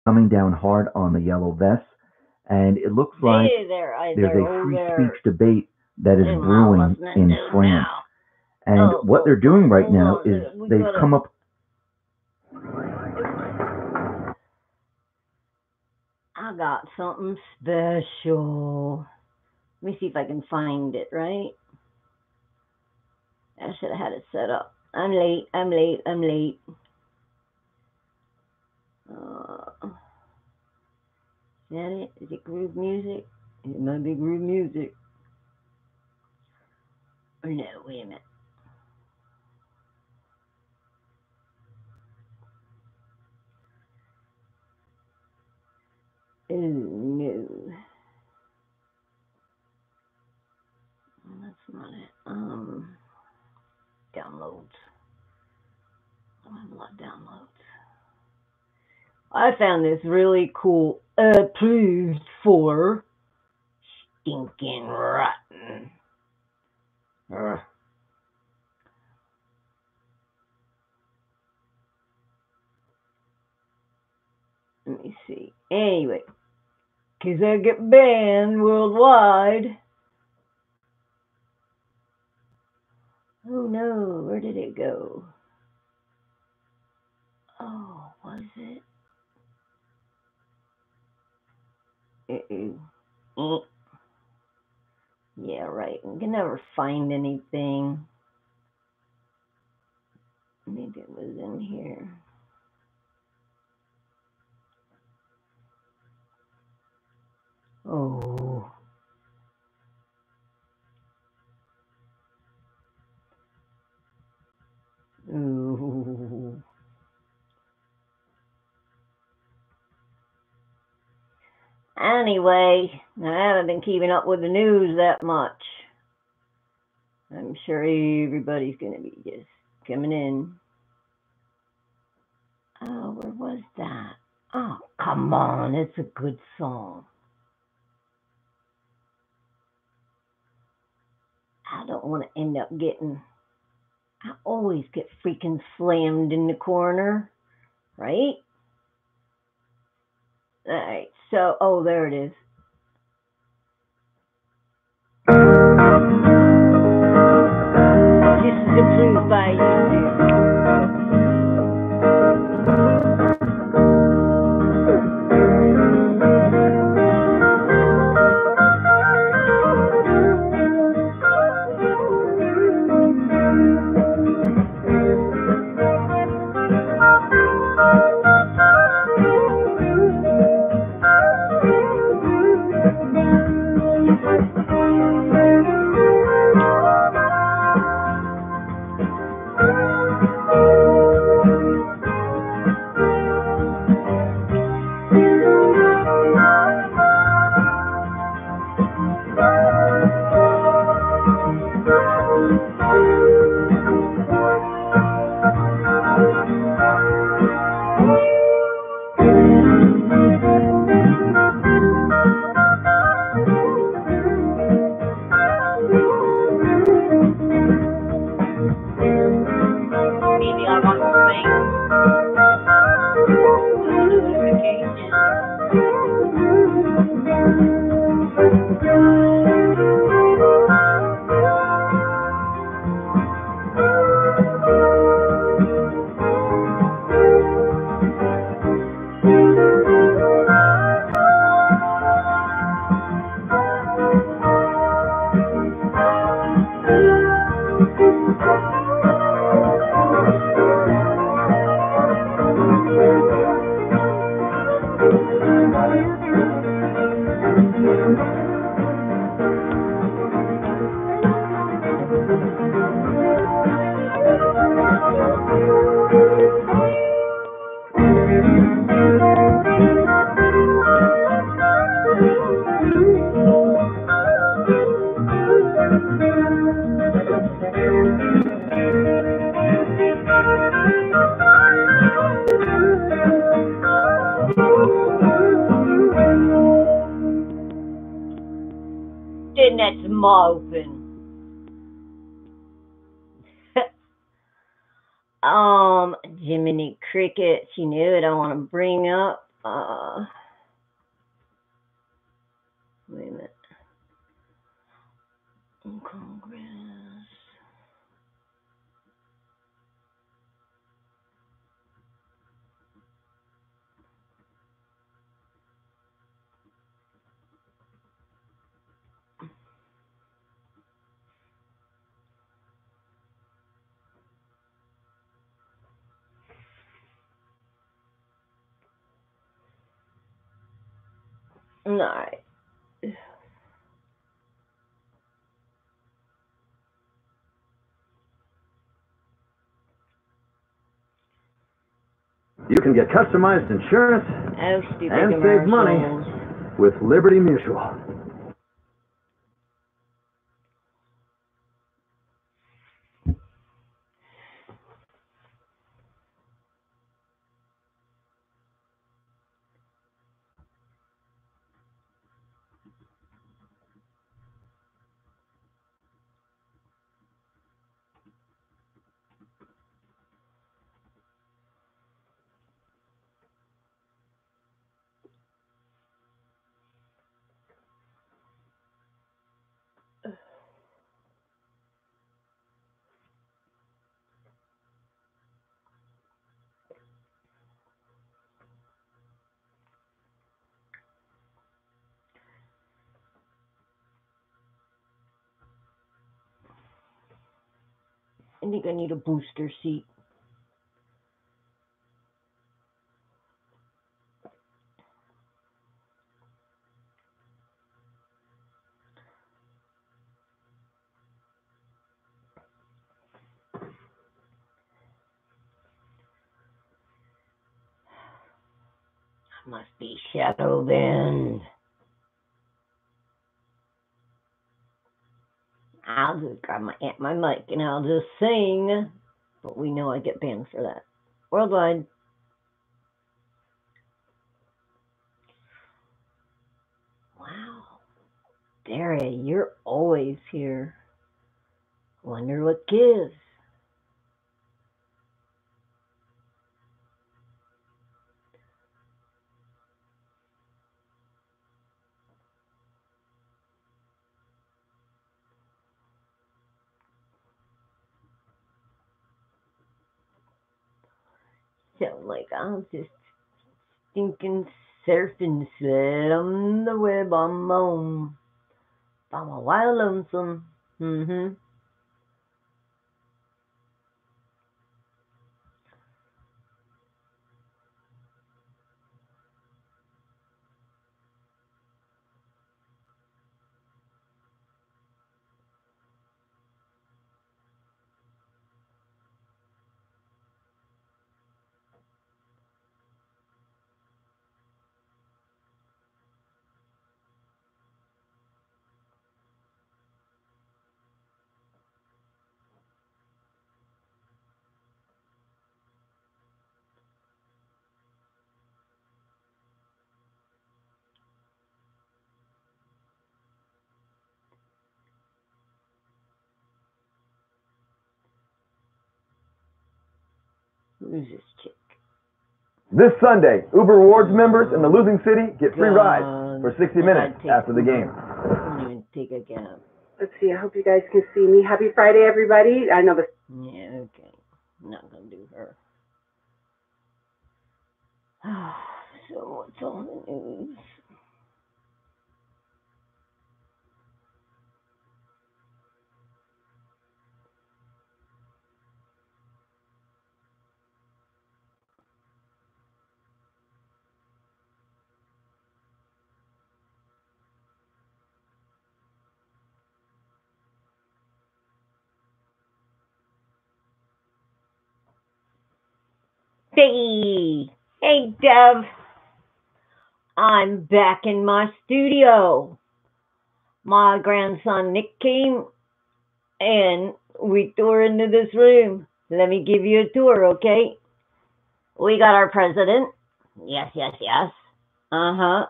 coming down hard on the yellow vests, and it looks like there's a free speech debate that is brewing in France. And what they're doing right now is they've come up. I got something special. Let me see if I can find it, right? I should have had it set up. I'm late, I'm late, I'm late. Is that it? Is it groove music? It might be groove music. Or no, wait a minute. Oh, no. That's not it. Downloads. I have a lot of downloads. I found this really cool approved for stinking rotten. Ugh. Let me see. Anyway, because I get banned worldwide. Oh no, where did it go? Oh, was it? Uh-oh. Yeah, right. I can never find anything. Maybe it was in here. Oh. Ooh. Anyway, I haven't been keeping up with the news that much. I'm sure everybody's going to be just coming in. Oh, where was that? Oh, come on. It's a good song. I don't want to end up getting. I always get freaking slammed in the corner, right? Alright, so, oh, there it is. This is approved by YouTube. Maybe I want to That's Marvin. Jiminy Crickets, you know what I want to bring up? Wait a minute. Congress. All right. You can get customized insurance and save money with Liberty Mutual. I think I need a booster seat. Must be Shadow Bend. I'll just grab my mic and I'll just sing, but we know I get banned for that. Worldwide. Wow. Daria, you're always here. Wonder what gives. So, like, I'll just stinking surf and sit on the web on my own. I'm a wild lonesome. Mm-hmm. Who's this chick? This Sunday, Uber Rewards members in the losing city get free rides for 60 minutes after the game. I don't even take a gap. Let's see, I hope you guys can see me. Happy Friday, everybody. I know this. Yeah, okay. I'm not going to do her. So, what's on the news? Hey, Dev. I'm back in my studio. My grandson Nick came and we tore into this room. Let me give you a tour, okay? We got our president. Yes. Uh-huh.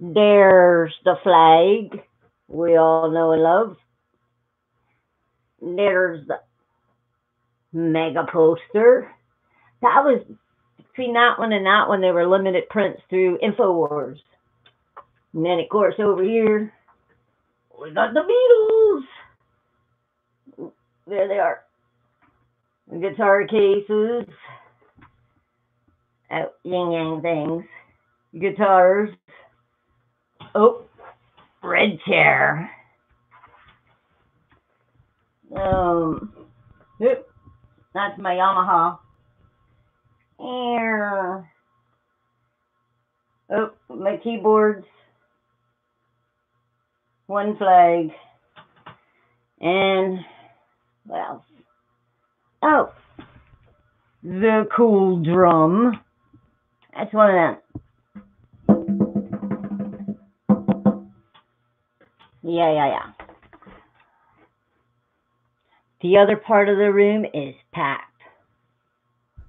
There's the flag we all know and love. There's the mega poster. That was between that one and that one, they were limited prints through InfoWars. And then, of course, over here, we got the Beatles. There they are. The guitar cases. Oh, yin-yang things. Guitars. Oh, red chair. That's my Yamaha. Oh, my keyboards. One flag. And what else? Oh, the cool drum. That's one of them. Yeah. The other part of the room is packed.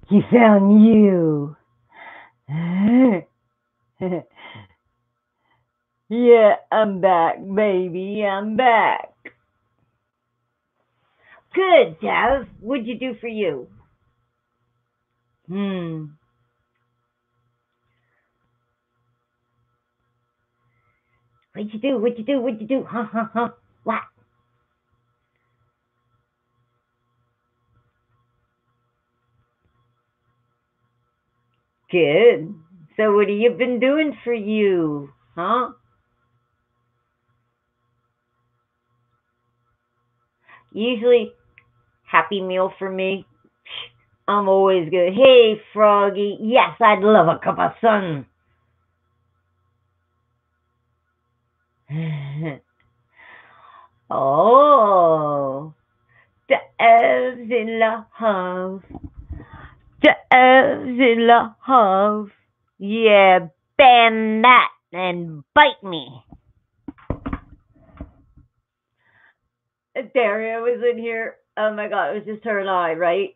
He found you. Yeah, I'm back, baby. I'm back. Good, Dev. What'd you do for you? What'd you do? Huh? What? Good. So what have you been doing for you? Huh? Usually, Happy Meal for me. I'm always good. Hey, Froggy. Yes, I'd love a cup of sun. Oh, the elves in love. The elves in love. Yeah, ban that and bite me. Daria was in here. Oh my God, it was just her and I, right?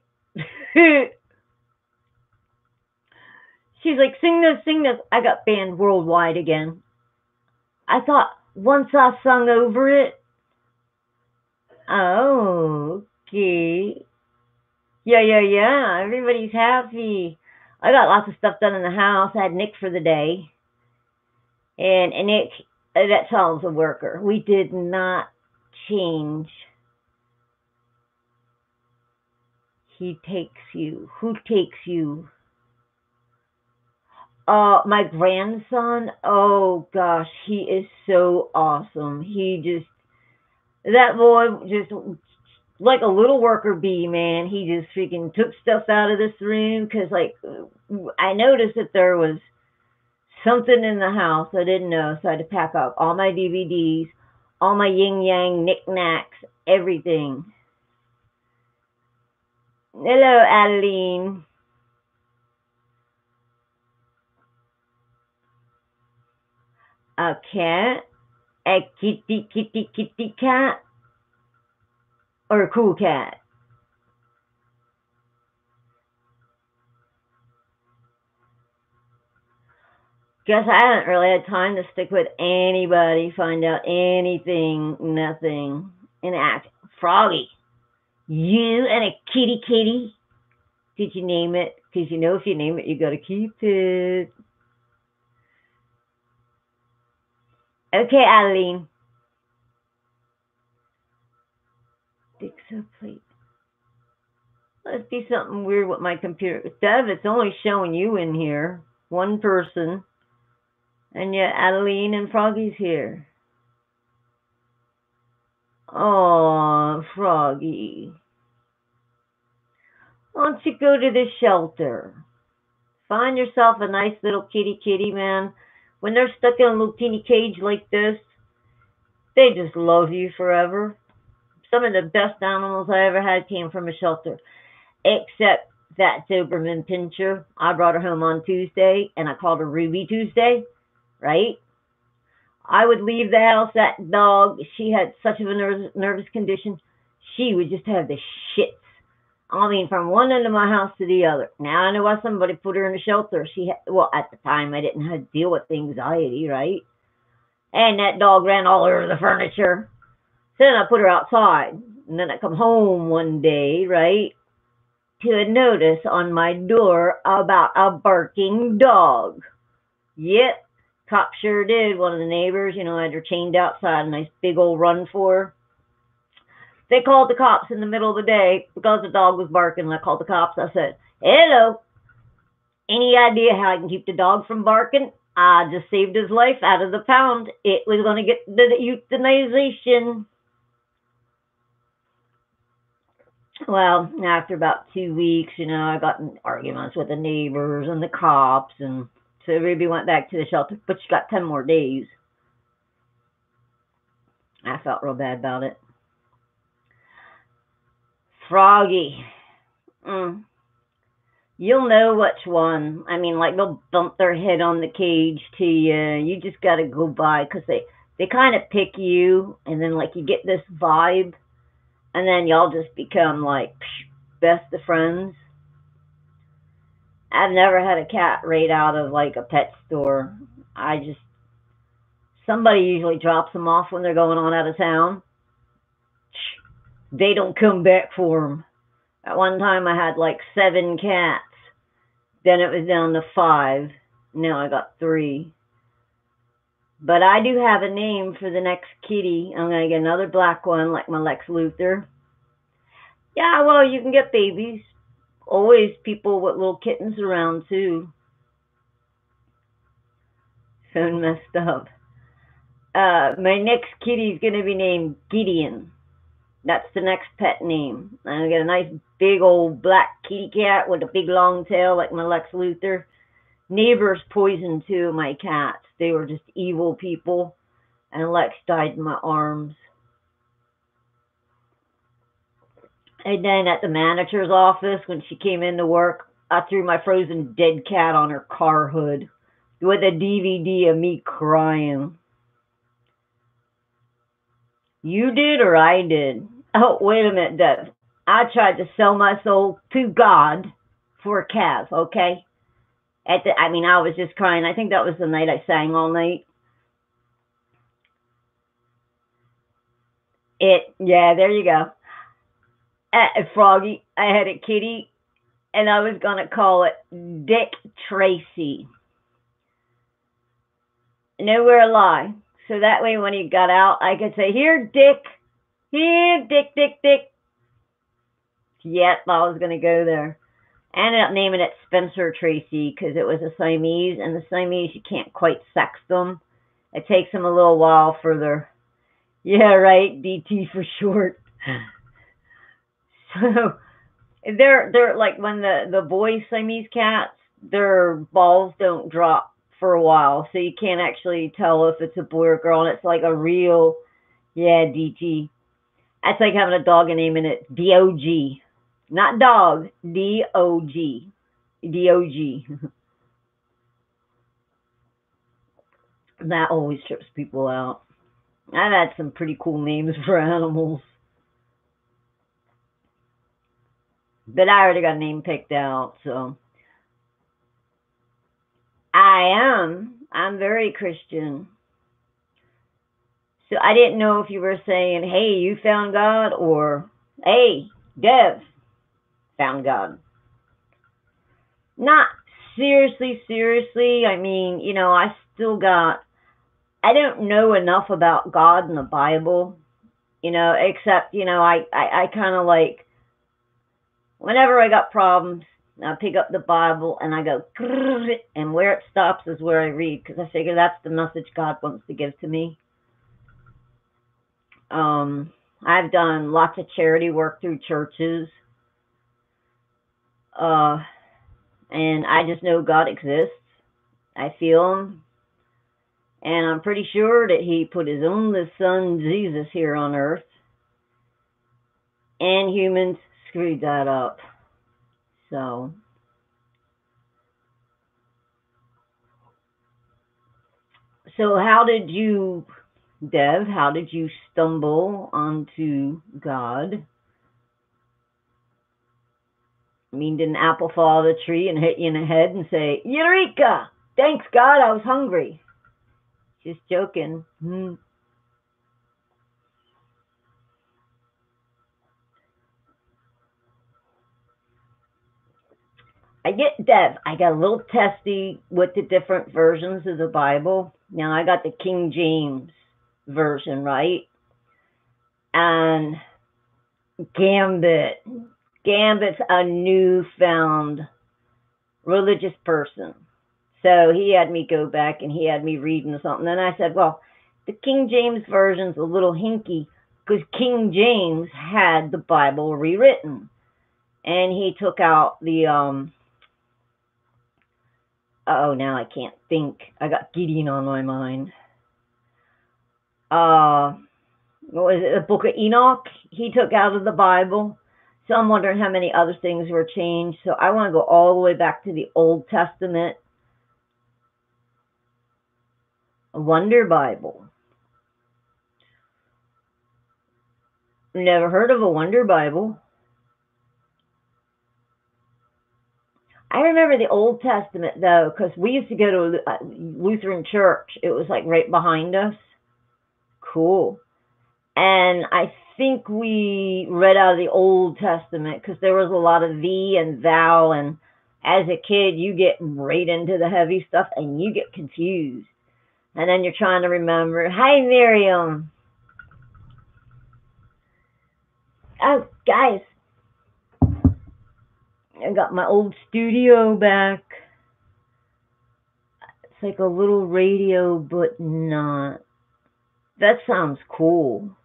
She's like, sing this. I got banned worldwide again. I thought once I sung over it. Oh, okay. Yeah. Everybody's happy. I got lots of stuff done in the house. I had Nick for the day. And Nick, that sounds a worker. We did not change. He takes you. Who takes you? My grandson. Oh gosh, he is so awesome. That boy just like a little worker bee, man. He just freaking took stuff out of this room because, like, I noticed that there was something in the house I didn't know, so I had to pack up all my DVDs, all my yin-yang knickknacks, everything. Hello, Adeline. A cat? A kitty cat? Or a cool cat? Guess I haven't really had time to stick with anybody, find out anything, nothing. And act. Froggy, you and a kitty? Did you name it? Because you know if you name it, you gotta keep it. Okay, Adeline. Dixo plate. Let's do something weird with my computer. Dev, it's only showing you in here. One person. And yet Adeline and Froggy's here. Oh, Froggy. Why don't you go to the shelter? Find yourself a nice little kitty, man. When they're stuck in a little teeny cage like this, they just love you forever. Some of the best animals I ever had came from a shelter. Except that Doberman Pinscher. I brought her home on Tuesday, and I called her Ruby Tuesday, right? I would leave the house, that dog, she had such a nervous condition, she would just have the shits. I mean, from one end of my house to the other. Now I know why somebody put her in a shelter. Well, at the time, I didn't have to deal with anxiety, right? And that dog ran all over the furniture. So then I put her outside. And then I come home one day, right? to a notice on my door about a barking dog. Yep, cop sure did. One of the neighbors, had her chained outside, a nice big old run for her. They called the cops in the middle of the day because the dog was barking. I called the cops. I said, hello, any idea how I can keep the dog from barking? I just saved his life out of the pound. It was going to get the euthanization. Well, after about 2 weeks, I got in arguments with the neighbors and the cops, and so Ruby went back to the shelter, but she got 10 more days. I felt real bad about it. Froggy. You'll know which one. I mean, like, they'll bump their head on the cage to you. You just got to go by, because they kind of pick you, and then, like, you get this vibe, and then y'all just become, like, best of friends. I've never had a cat right out of, like, a pet store. Somebody usually drops them off when they're going on out of town. They don't come back for them. At one time, I had, like, 7 cats. Then it was down to 5. Now I got 3. But I do have a name for the next kitty. I'm going to get another black one, like my Lex Luthor. Yeah, well, you can get babies. Always people with little kittens around, too. Phone messed up. My next kitty's going to be named Gideon. That's the next pet name. I'm going to get a nice big old black kitty cat with a big long tail like my Lex Luthor. Neighbors poisoned 2 of my cats. They were just evil people. And Lex died in my arms. And then at the manager's office, when she came in to work, I threw my frozen dead cat on her car hood with a DVD of me crying. You did or I did? Oh, wait a minute, Dev. I tried to sell my soul to God for a calf, okay? I was just crying. I think that was the night I sang all night. Yeah, there you go. Froggy, I had a kitty, and I was going to call it Dick Tracy. Nowhere lie. So that way when he got out, I could say, here, Dick. Here, Dick, Dick, Dick. Yep, I was going to go there. I ended up naming it Spencer Tracy because it was a Siamese, and the Siamese, you can't quite sex them. It takes them a little while for their, yeah, right, DT for short. So they're like when the boy Siamese cats, their balls don't drop for a while, so you can't actually tell if it's a boy or girl, and it's like a real, yeah, DT. That's like having a dog and naming it D-O-G. Not dog, D-O-G. D-O-G. That always trips people out. I've had some pretty cool names for animals. But I already got a name picked out, so. I'm very Christian. So I didn't know if you were saying, hey, you found God, or, hey, Dev found God. Not seriously. I mean, I don't know enough about God and the Bible, except, I kind of like, whenever I got problems, I pick up the Bible and I go, and where it stops is where I read, because I figure that's the message God wants to give to me. I've done lots of charity work through churches. And I just know God exists. I feel him. And I'm pretty sure that he put his only son, Jesus, here on earth. And humans screwed that up. So how did you, Dev, how did you stumble onto God? I mean, did an apple fall out of the tree and hit you in the head and say, Eureka! Thanks, God, I was hungry. Just joking. I get Dev. I got a little testy with the different versions of the Bible. Now I got the King James version, right? And Gambit. Gambit's a newfound religious person. So he had me go back and he had me reading something. And I said, well, the King James version's a little hinky because King James had the Bible rewritten. And he took out the, oh, now I can't think. I got Gideon on my mind. What was it? The Book of Enoch he took out of the Bible. So I'm wondering how many other things were changed. So I want to go all the way back to the Old Testament. A Wonder Bible. Never heard of a Wonder Bible. I remember the Old Testament, though, because we used to go to a Lutheran church. It was like right behind us. Cool. And I think we read out of the Old Testament because there was a lot of thee and thou. And as a kid, you get right into the heavy stuff and you get confused. And then you're trying to remember, hi, Miriam. Oh, guys. I got my old studio back. It's like a little radio, but not. That sounds cool.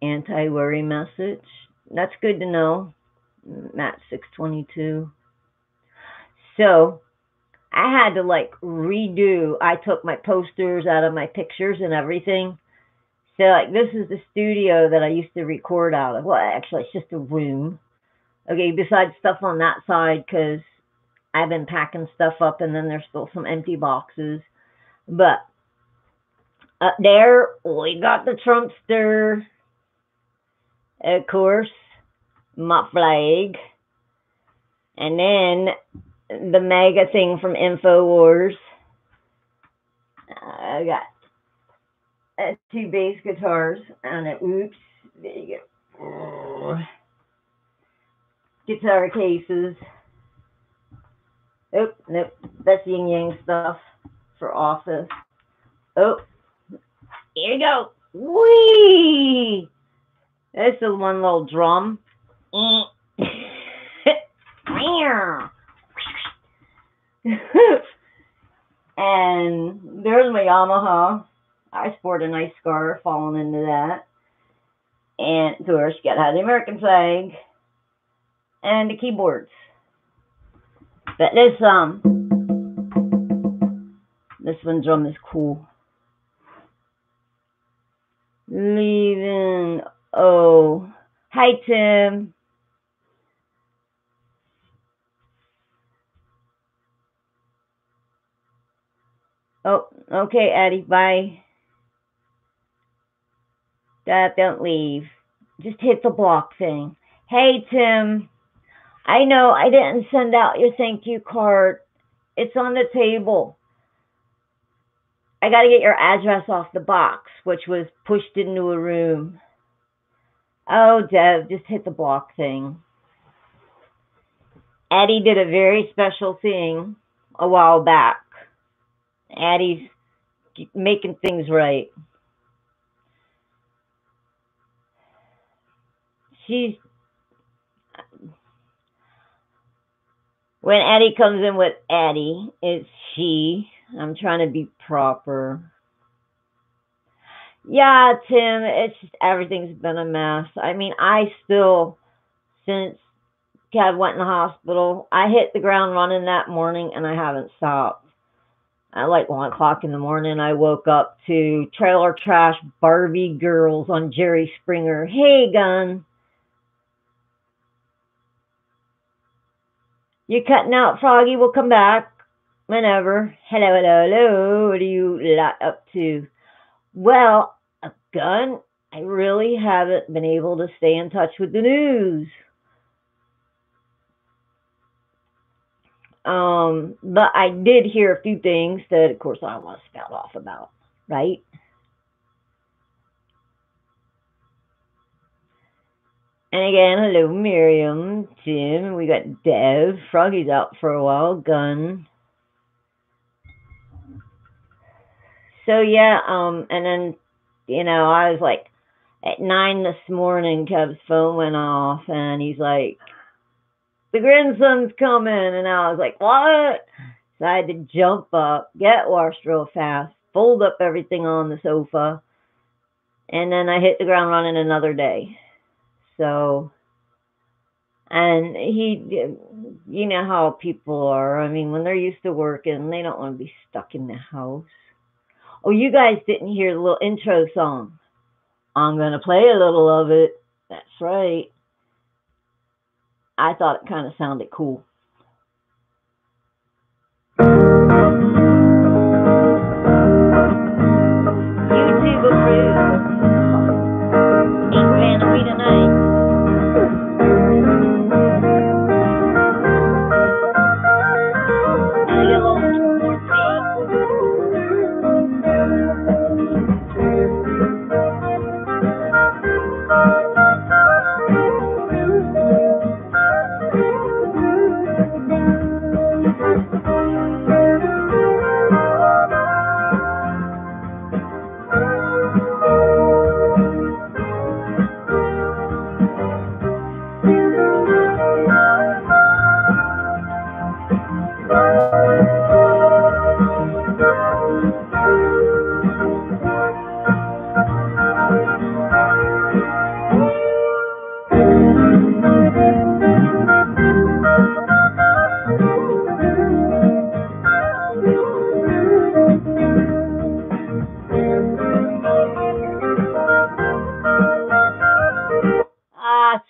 Anti-worry message. That's good to know. Matt 622. So I had to like redo. I took my posters out of my pictures and everything. So like this is the studio that I used to record out of. Well, actually it's just a room. Okay, besides stuff on that side because I've been packing stuff up and then there's still some empty boxes. But up there we got the Trumpster. Of course, my flag. And then the mega thing from InfoWars. I got 2 bass guitars and oops, there you go. Guitar cases. Oh, nope, that's yin yang stuff for office. Oh, here you go. Whee! That's the one little drum. And there's my Yamaha. I sport a nice scarf falling into that. And of course, you gotta have the American flag and the keyboards. But this one drum is cool. Leaving. Oh, hi Tim. Oh, okay, Addie, bye. Don't leave. Just hit the block thing. Hey, Tim. I know I didn't send out your thank you card. It's on the table. I got to get your address off the box, which was pushed into a room. Oh, Deb, just hit the block thing. Addie did a very special thing a while back. Addie's making things right. When Addie comes in with Addie, it's she. I'm trying to be proper. Yeah, Tim, it's just everything's been a mess. I mean, I still, since Kev went in the hospital, I hit the ground running that morning and I haven't stopped. At like 1 o'clock in the morning, I woke up to Trailer Trash Barbie Girls on Jerry Springer. Hey, Gun. You're cutting out, Froggy. We'll come back whenever. Hello, hello, hello. What are you up to? Well, Gun, I really haven't been able to stay in touch with the news. But I did hear a few things that, of course, I want to spout off about, right? And again, hello, Miriam, Tim. We got Dev. Froggy's out for a while. Gun. So yeah, and then, I was like, at 9 this morning, Kev's phone went off, and he's like, the grandson's coming, and I was like, what? So I had to jump up, get washed real fast, fold up everything on the sofa, and then I hit the ground running another day. So, and you know how people are. I mean, when they're used to working, they don't want to be stuck in the house. Oh, you guys didn't hear the little intro song. I'm going to play a little of it. That's right. I thought it kind of sounded cool. YouTube approved. Ain't gonna be tonight.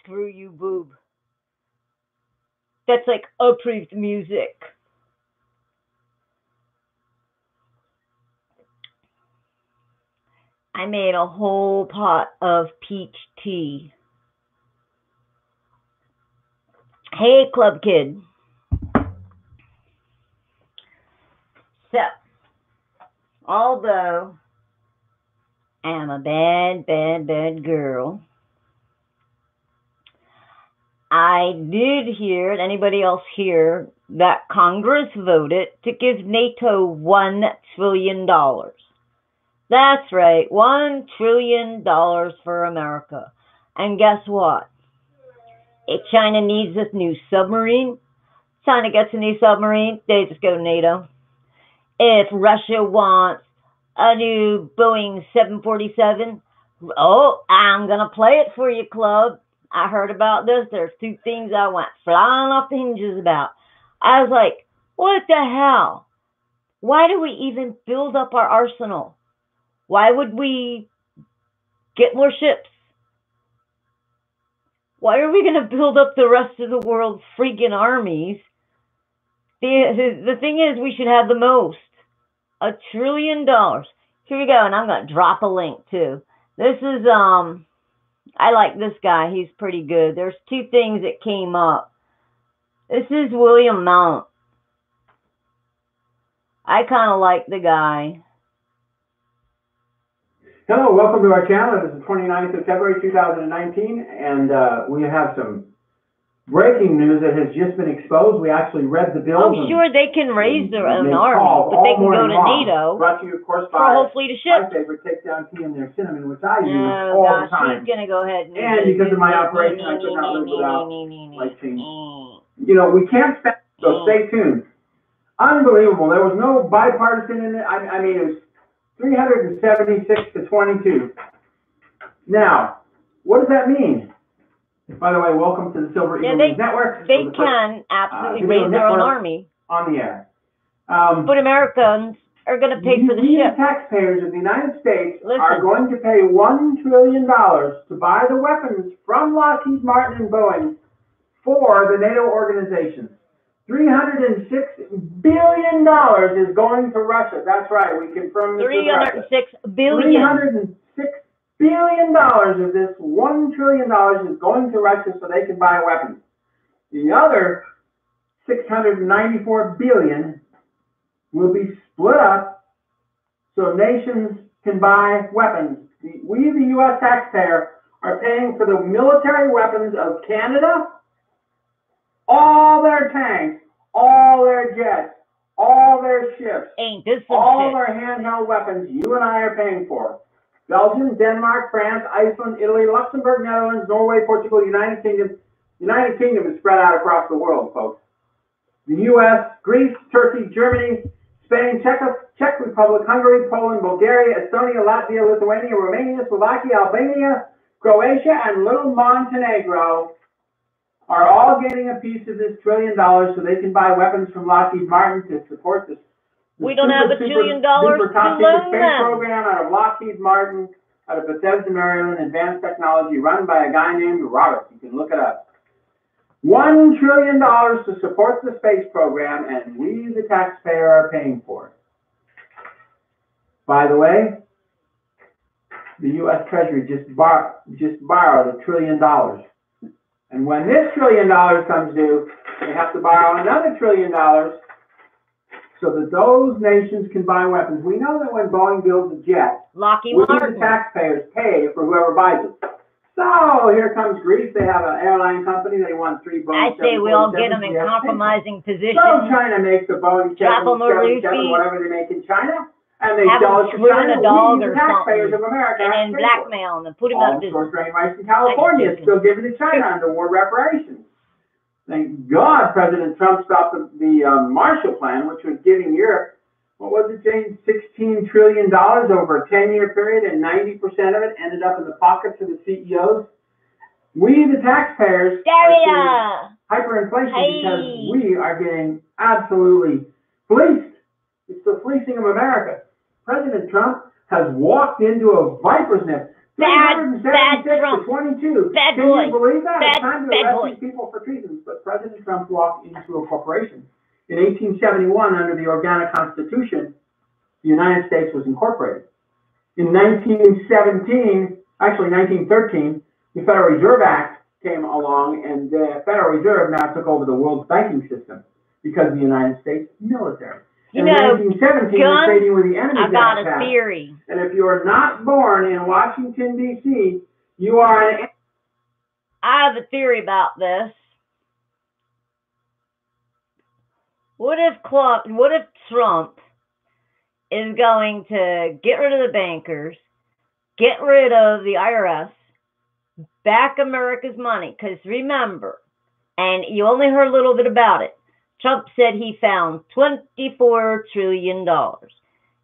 Screw you, boob. That's like approved music. I made a whole pot of peach tea. Hey, Club Kid. So, although I'm a bad, bad, bad girl, I did hear, and anybody else hear, that Congress voted to give NATO $1 trillion. That's right, $1 trillion for America. And guess what? If China needs this new submarine, China gets a new submarine, they just go to NATO. If Russia wants a new Boeing 747, oh, I'm going to play it for you, club. I heard about this. There's 2 things I went flying off the hinges about. I was like, what the hell? Why do we even build up our arsenal? Why would we get more ships? Why are we going to build up the rest of the world's freaking armies? The thing is, we should have the most. $1 trillion. Here we go, and I'm going to drop a link, too. This is, I like this guy. He's pretty good. There's 2 things that came up. This is William Mount. I kind of like the guy. Hello, welcome to our channel. It is the 29th of February 2019, and we have some breaking news that has just been exposed. We actually read the bill. I'm sure they can raise their own army, but they can go to NATO brought to you, of course, for a whole fleet of ships. My favorite takedown tea in their cinnamon, which I use all the time. She's going to go ahead and because of my operation, I could not live without light change. You know, we can't spend, so stay tuned. Unbelievable. There was no bipartisan in it. I mean, it was 376 to 22. Now, what does that mean? By the way, welcome to the Silver Eagle News Network. They can absolutely raise their own army. On the air. But Americans are going to pay for the ship. The taxpayers of the United States are going to pay $1 trillion to buy the weapons from Lockheed Martin and Boeing for the NATO organizations. $306 billion is going to Russia. That's right. We confirm this. $306 billion. $306 billion of this $1 trillion is going to Russia so they can buy weapons. The other $694 billion will be split up so nations can buy weapons. We, the U.S. taxpayer, are paying for the military weapons of Canada, all their tanks, all their jets, all their ships, Ain't this some all shit? their handheld weapons you and I are paying for. Belgium, Denmark, France, Iceland, Italy, Luxembourg, Netherlands, Norway, Portugal, United Kingdom. United Kingdom is spread out across the world, folks. The U.S., Greece, Turkey, Germany, Spain, Czech Republic, Hungary, Poland, Bulgaria, Estonia, Latvia, Lithuania, Romania, Slovakia, Albania, Croatia, and little Montenegro are all getting a piece of this $1 trillion so they can buy weapons from Lockheed Martin to support this. We don't have $1 trillion to loan space them. program out of Lockheed Martin, out of Bethesda, Maryland, advanced technology run by a guy named Robert. You can look it up. $1 trillion to support the space program, and we, the taxpayer, are paying for it. By the way, the U.S. Treasury just borrowed $1 trillion. And when this $1 trillion comes due, they have to borrow another $1 trillion so that those nations can buy weapons. We know that when Boeing builds a jet, Lockheed we, Martin, the taxpayers, pay for whoever buys it. So here comes Greece. They have an airline company. They want 3 Boeing 747s. I say we all get them in compromising positions. So China makes the Boeing 777, whatever they make in China, and they sell it to China. A dog we, or the taxpayers something, of America, and then blackmail them and put them out of business. All grain rice in California is still given to China under war reparations. Thank God President Trump stopped the Marshall Plan, which was giving Europe, what was it, James, $16 trillion over a 10-year period, and 90% of it ended up in the pockets of the CEOs. We, the taxpayers, are hyperinflation because we are getting absolutely fleeced. It's the fleecing of America. President Trump has walked into a viper's nest. 376 to 22. Can you believe that? It's time to arrest these people for treason. But President Trump walked into a corporation. In 1871, under the Organic Constitution, the United States was incorporated. In 1913, the Federal Reserve Act came along, and the Federal Reserve now took over the world's banking system because of the United States military. You in know, 1917, the Trading with the Enemy I got Act a theory. And if you are not born in Washington, D.C., you are an... I have a theory about this. What if Trump is going to get rid of the bankers, get rid of the IRS, back America's money? Because remember, and you only heard a little bit about it, Trump said he found $24 trillion.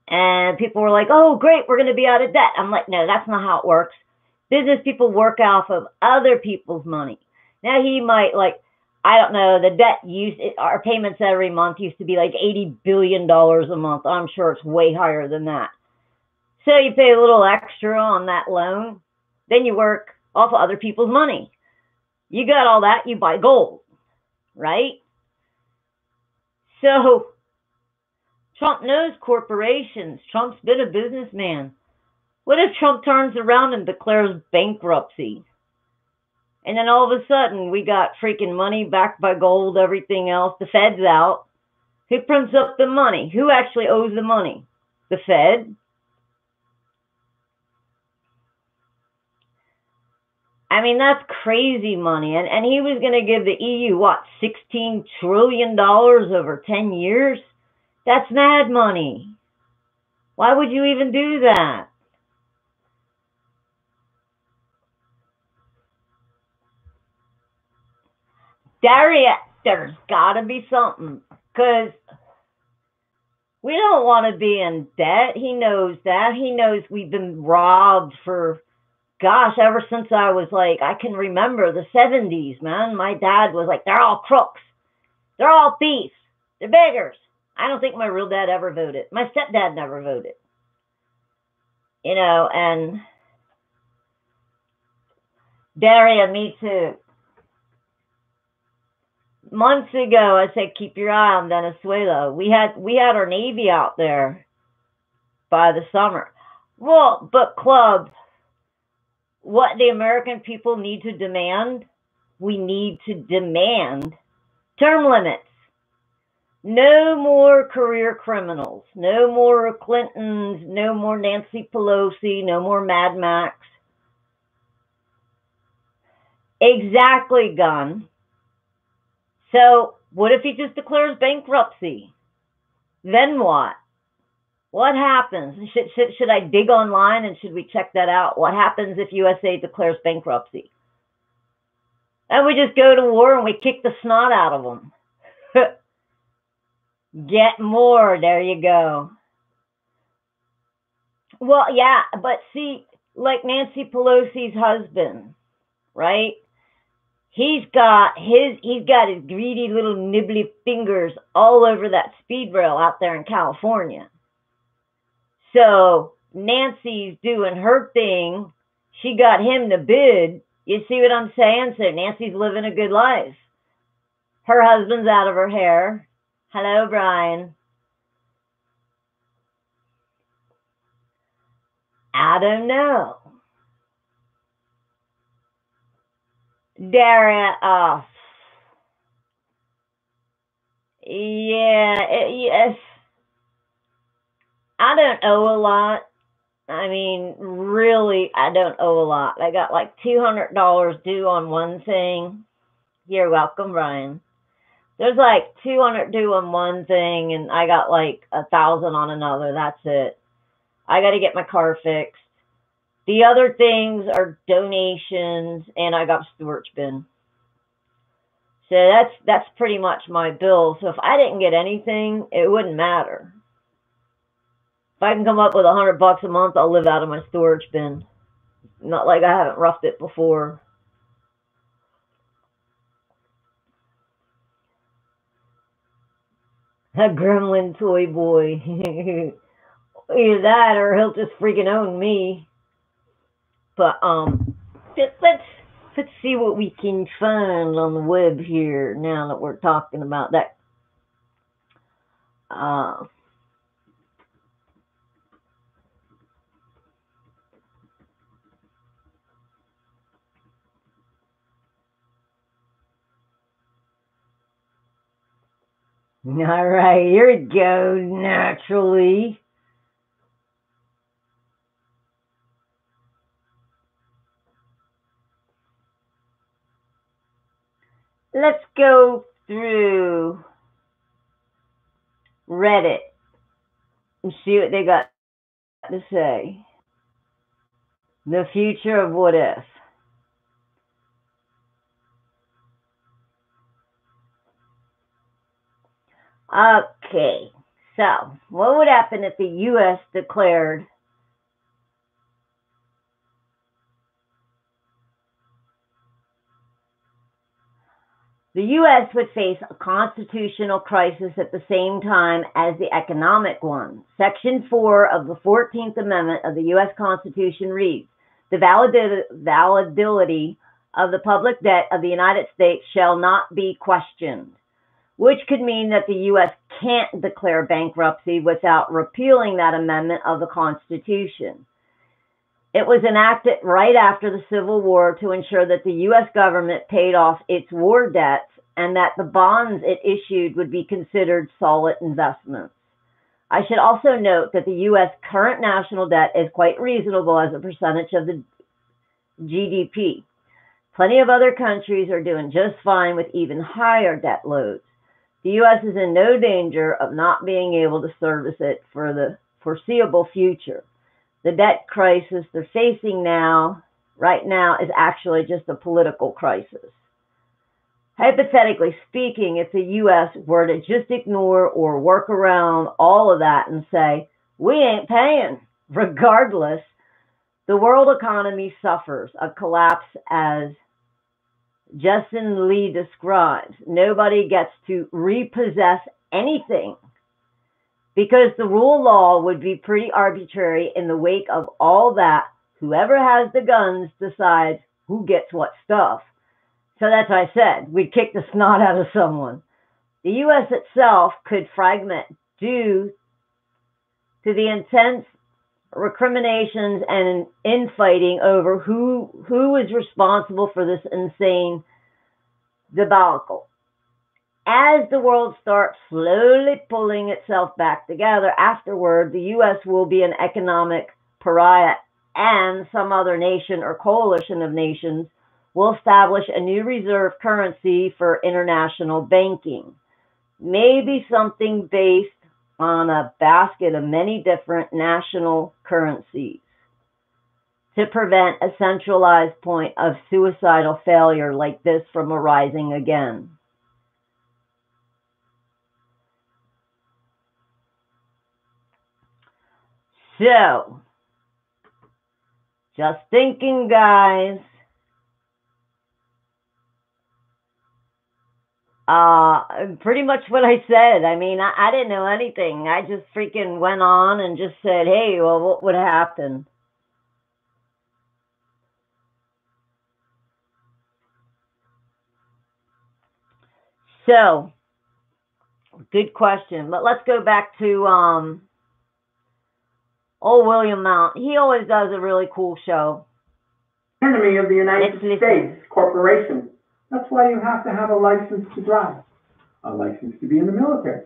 And people were like, oh, great, we're going to be out of debt. I'm like, no, that's not how it works. Business people work off of other people's money. Now he might, like, I don't know, the debt our payments every month used to be like $80 billion a month. I'm sure it's way higher than that. So you pay a little extra on that loan. Then you work off of other people's money. You got all that, you buy gold, right? So Trump knows corporations. Trump's been a businessman. What if Trump turns around and declares bankruptcy? And then all of a sudden, we got freaking money backed by gold, everything else. The Fed's out. Who prints up the money? Who actually owes the money? The Fed? I mean, that's crazy money. And he was going to give the EU, what, $16 trillion over 10 years? That's mad money. Why would you even do that? Daria, there's got to be something. Because we don't want to be in debt. He knows that. He knows we've been robbed for, gosh, ever since I was like, I can remember the 70s, man. My dad was like, they're all crooks. They're all thieves. They're beggars. I don't think my real dad ever voted. My stepdad never voted. You know, and Daria, me too. Months ago, I said, keep your eye on Venezuela. We had our Navy out there by the summer. Well, but Club, what the American people need to demand, we need to demand term limits. No more career criminals. No more Clintons. No more Nancy Pelosi. No more Mad Max. Exactly, Gun. So, what if he just declares bankruptcy? Then what? What happens? Should I dig online and should we check that out? What happens if USA declares bankruptcy? And we just go to war and we kick the snot out of them. Get more. There you go. Well, yeah, but see, like Nancy Pelosi's husband, right? He's got his greedy little nibbly fingers all over that speed rail out there in California. So Nancy's doing her thing. She got him to bid. You see what I'm saying? So Nancy's living a good life. Her husband's out of her hair. Hello, Brian. I don't know. Daria, yes. I don't owe a lot. I mean, really, I don't owe a lot. I got like $200 due on one thing. You're welcome, Brian. There's like $200 due on one thing, and I got like $1,000 on another. That's it. I got to get my car fixed. The other things are donations, and I got a storage bin. So that's pretty much my bill. So if I didn't get anything, it wouldn't matter. If I can come up with $100 a month, I'll live out of my storage bin. Not like I haven't roughed it before. A gremlin toy boy. Either that or he'll just freaking own me. But let's see what we can find on the web here now that we're talking about that. All right, here it goes, naturally. Let's go through Reddit and see what they got to say. The future of what if. Okay, so what would happen if the U.S. declared the U.S. would face a constitutional crisis at the same time as the economic one? Section 4 of the 14th Amendment of the U.S. Constitution reads, the validity of the public debt of the United States shall not be questioned, which could mean that the U.S. can't declare bankruptcy without repealing that amendment of the Constitution. It was enacted right after the Civil War to ensure that the U.S. government paid off its war debts and that the bonds it issued would be considered solid investments. I should also note that the U.S. current national debt is quite reasonable as a percentage of the GDP. Plenty of other countries are doing just fine with even higher debt loads. The U.S. is in no danger of not being able to service it for the foreseeable future. The debt crisis they're facing right now, is actually just a political crisis. Hypothetically speaking, if the U.S. were to just ignore or work around all of that and say, we ain't paying, regardless, the world economy suffers a collapse as Justin Lee describes. Nobody gets to repossess anything because the rule of law would be pretty arbitrary in the wake of all that. Whoever has the guns decides who gets what stuff. So that's what I said. We'd kick the snot out of someone. The U.S. itself could fragment due to the intense recriminations and infighting over who is responsible for this insane debacle. As the world starts slowly pulling itself back together, afterward, the U.S. will be an economic pariah, and some other nation or coalition of nations will establish a new reserve currency for international banking. Maybe something based on a basket of many different national currencies to prevent a centralized point of suicidal failure like this from arising again. So, just thinking, guys. Pretty much what I said. I mean, I didn't know anything. I just freaking went on and just said, hey, well, what would happen? So, good question. But let's go back to old William Mount. He always does a really cool show. Enemy of the United States Corporation. That's why you have to have a license to drive, a license to be in the military,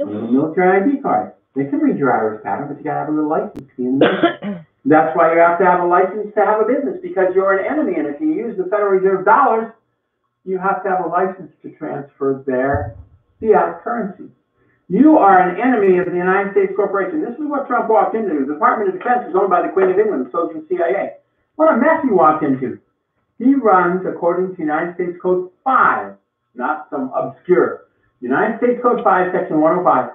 a little military ID card. They can read your iris pattern, but you gotta have a little license to be in the military. That's why you have to have a license to have a business, because you're an enemy, and if you use the Federal Reserve dollars, you have to have a license to transfer their fiat currency. You are an enemy of the United States Corporation. This is what Trump walked into. The Department of Defense is owned by the Queen of England, so is the CIA. What a mess he walked into. He runs according to United States Code 5, not some obscure. United States Code 5, Section 105.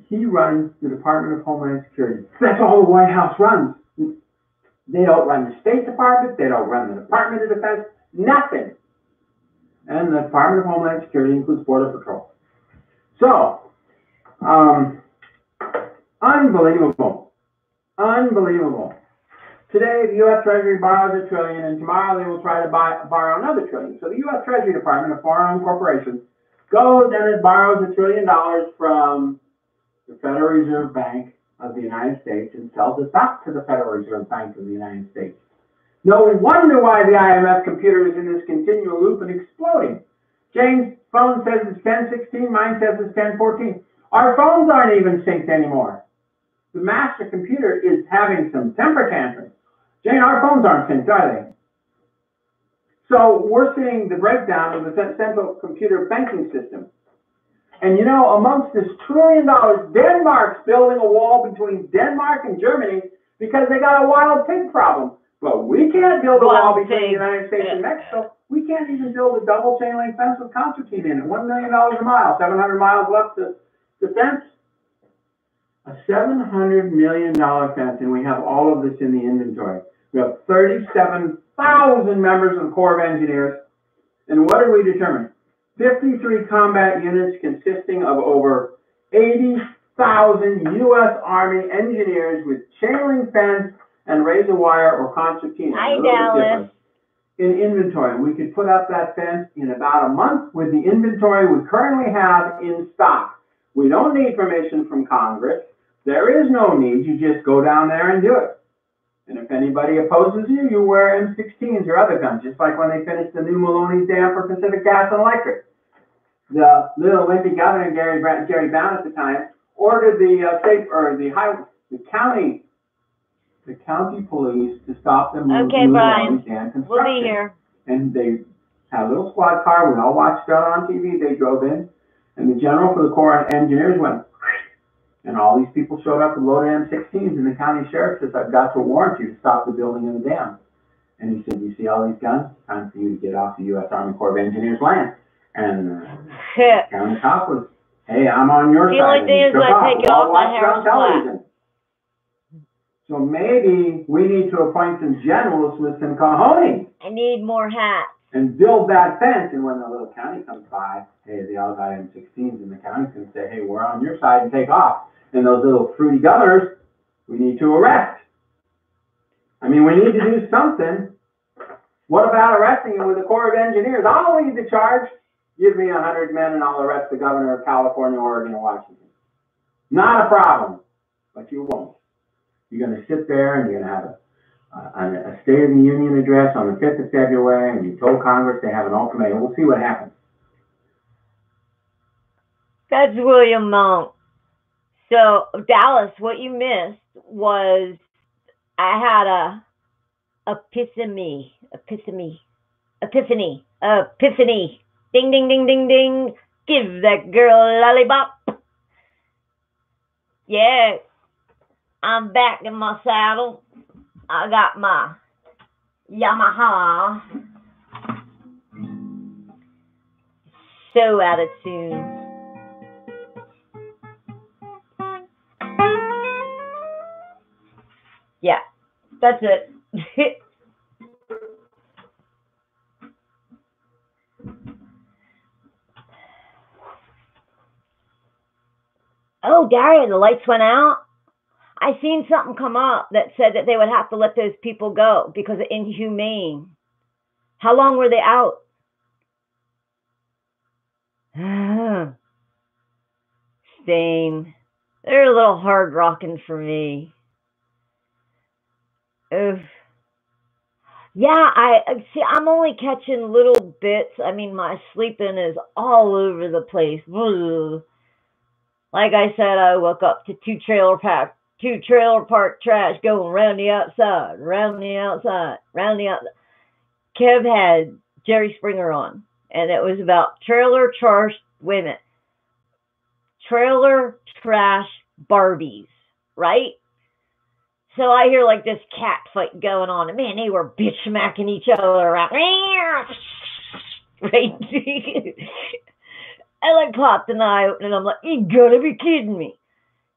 He runs the Department of Homeland Security. That's all the White House runs. They don't run the State Department. They don't run the Department of Defense. Nothing. And the Department of Homeland Security includes Border Patrol. So, unbelievable. Unbelievable. Today, the U.S. Treasury borrows $1 trillion, and tomorrow they will try to borrow another $1 trillion. So the U.S. Treasury Department, a foreign corporation, goes and it borrows $1 trillion from the Federal Reserve Bank of the United States and sells it back to the Federal Reserve Bank of the United States. No wonder why the IMF computer is in this continual loop and exploding. Jane's phone says it's 10:16, mine says it's 10:14. Our phones aren't even synced anymore. The master computer is having some temper tantrums. Jane, our phones aren't synced, are they? So we're seeing the breakdown of the central computer banking system. And you know, amongst this $1 trillion, Denmark's building a wall between Denmark and Germany because they got a wild pig problem. But we can't build a wall between the United States and Mexico. We can't even build a double chain link fence with concertina in it. $1 million a mile, 700 miles left to fence. A $700 million fence, and we have all of this in the inventory. We have 37,000 members of the Corps of Engineers. And what did we determine? 53 combat units consisting of over 80,000 U.S. Army engineers with chain link fence and razor wire or concertina. Hi, Dallas. In inventory. We could put up that fence in about a month with the inventory we currently have in stock. We don't need permission from Congress. There is no need. You just go down there and do it. And if anybody opposes you, you wear M16s or other guns, just like when they finished the new Maloney's Dam for Pacific Gas and Electric. The little wimpy governor, Gary Brown at the time, ordered the county police to stop them moving Maloney's Dam construction. We'll be here. And they had a little squad car. We all watched it on TV. They drove in, and the general for the Corps of Engineers went, and all these people showed up with loaded M16s, and the county sheriff says, I've got to warrant you to stop the building of the dam. And he said, you see all these guns? It's time for you to get off the U.S. Army Corps of Engineers land. And the county cop was, hey, I'm on your side. The only thing is I take it off my hair on television. So maybe we need to appoint some generals with some cojones. I need more hats. And build that fence, and when the little county comes by, hey, they all got M16s, and the county's going to say, hey, we're on your side and take off. And those little fruity governors, we need to arrest. I mean, we need to do something. What about arresting him with the Corps of Engineers? I'll lead the charge. Give me 100 men, and I'll arrest the governor of California, Oregon, and Washington. Not a problem, but you won't. You're going to sit there, and you're going to have a State of the Union address on the 5th of February, and you told Congress they have an ultimatum. We'll see what happens. That's William Mount. So, Dallas, what you missed was I had Epiphany. Ding, ding, ding, ding, ding. Give that girl a lollipop. Yeah, I'm back in my saddle. I got my Yamaha. So out of tune. Yeah, that's it. Oh, Daria, the lights went out. I seen something come up that said that they would have to let those people go because of inhumane. How long were they out? Same. They're a little hard rocking for me. Oof. Yeah, I see. I'm only catching little bits. I mean, my sleeping is all over the place. Like I said, I woke up to two trailer park trash going round the outside, round the outside, round the outside. Kev had Jerry Springer on, and it was about trailer trash Barbies, right? So I hear like this cat fight going on, and man, they were bitch smacking each other around. Right? I like popped an eye open, and I'm like, you gotta be kidding me.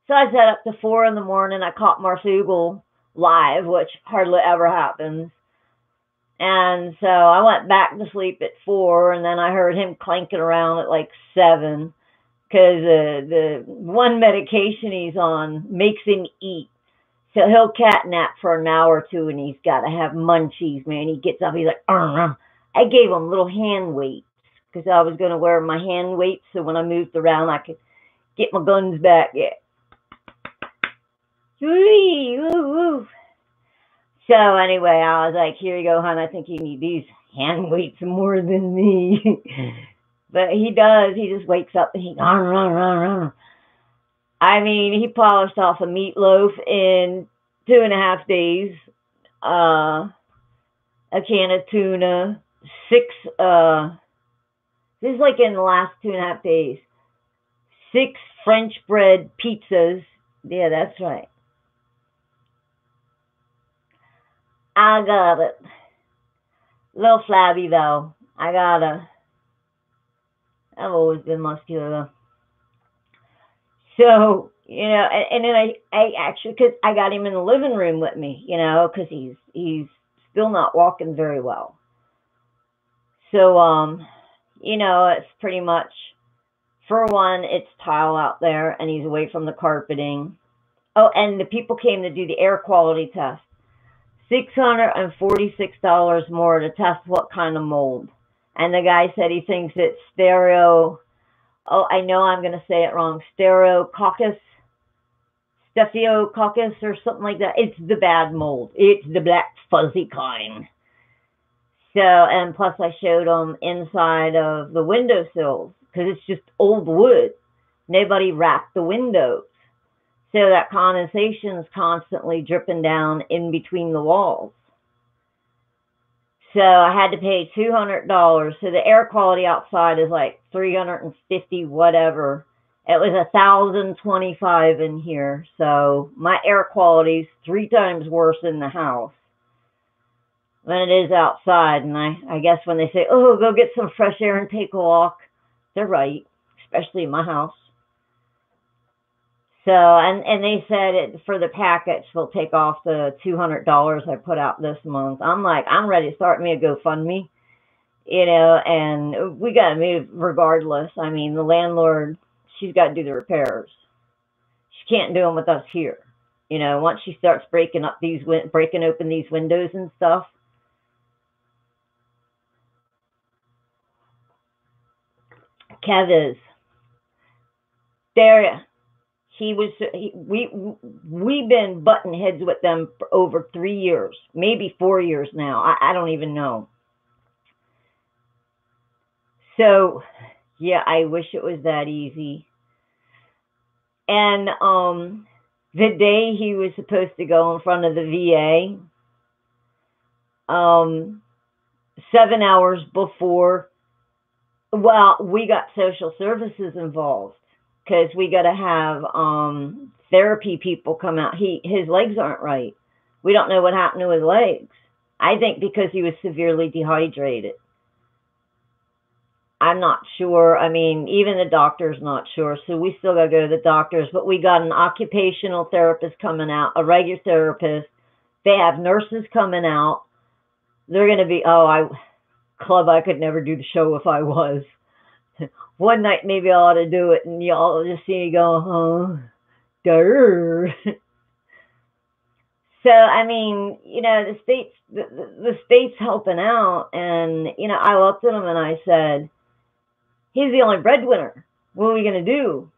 So I sat up to 4 in the morning. I caught Marsugal live, which hardly ever happens. And so I went back to sleep at 4, and then I heard him clanking around at like 7 because the one medication he's on makes him eat. So he'll catnap for an hour or two, and he's got to have munchies, man. He gets up, he's like, I gave him little hand weights because I was going to wear my hand weights so when I moved around, I could get my guns back. Yeah. So anyway, I was like, here you go, hon. I think you need these hand weights more than me. But he does. He just wakes up and he run. I mean, he polished off a meatloaf in 2.5 days. A can of tuna. 6, this is like in the last 2.5 days. 6 French bread pizzas. Yeah, that's right. I got it. A little flabby, though. I've always been muscular, though. So, you know, and then I actually, because I got him in the living room with me, you know, because he's still not walking very well. So, you know, it's pretty much, for one, it's tile out there, and he's away from the carpeting. Oh, and the people came to do the air quality test. $646 more to test what kind of mold. And the guy said he thinks it's Staphylococcus, or something like that. It's the bad mold. It's the black fuzzy kind. So, and plus I showed them inside of the windowsills because it's just old wood. Nobody wrapped the windows. So that condensation is constantly dripping down in between the walls. So I had to pay $200. So the air quality outside is like $350 whatever. It was $1,025 in here. So my air quality is 3 times worse in the house than it is outside. And I guess when they say, oh, go get some fresh air and take a walk, they're right, especially in my house. So, and they said for the package, they'll take off the $200 I put out this month. I'm like, I'm ready to start me a GoFundMe, you know, and we got to move regardless. I mean, the landlord, she's got to do the repairs. She can't do them with us here. You know, once she starts breaking open these windows and stuff. Kev is there. We've been butting heads with them for over 3 years, maybe 4 years now. I don't even know. So, yeah, I wish it was that easy. And the day he was supposed to go in front of the VA, 7 hours before, well, we got social services involved because we got to have therapy people come out. His legs aren't right. We don't know what happened to his legs. I think because he was severely dehydrated. I'm not sure. I mean, even the doctor's not sure, so we still got to go to the doctors. But we got an occupational therapist coming out, a regular therapist. They have nurses coming out. They're going to be, Club, I could never do the show if I was. One night maybe I ought to do it, and y'all just see me go, durr. So, I mean, you know, the state's helping out, and, you know, I looked at him and I said, he's the only breadwinner. What are we going to do?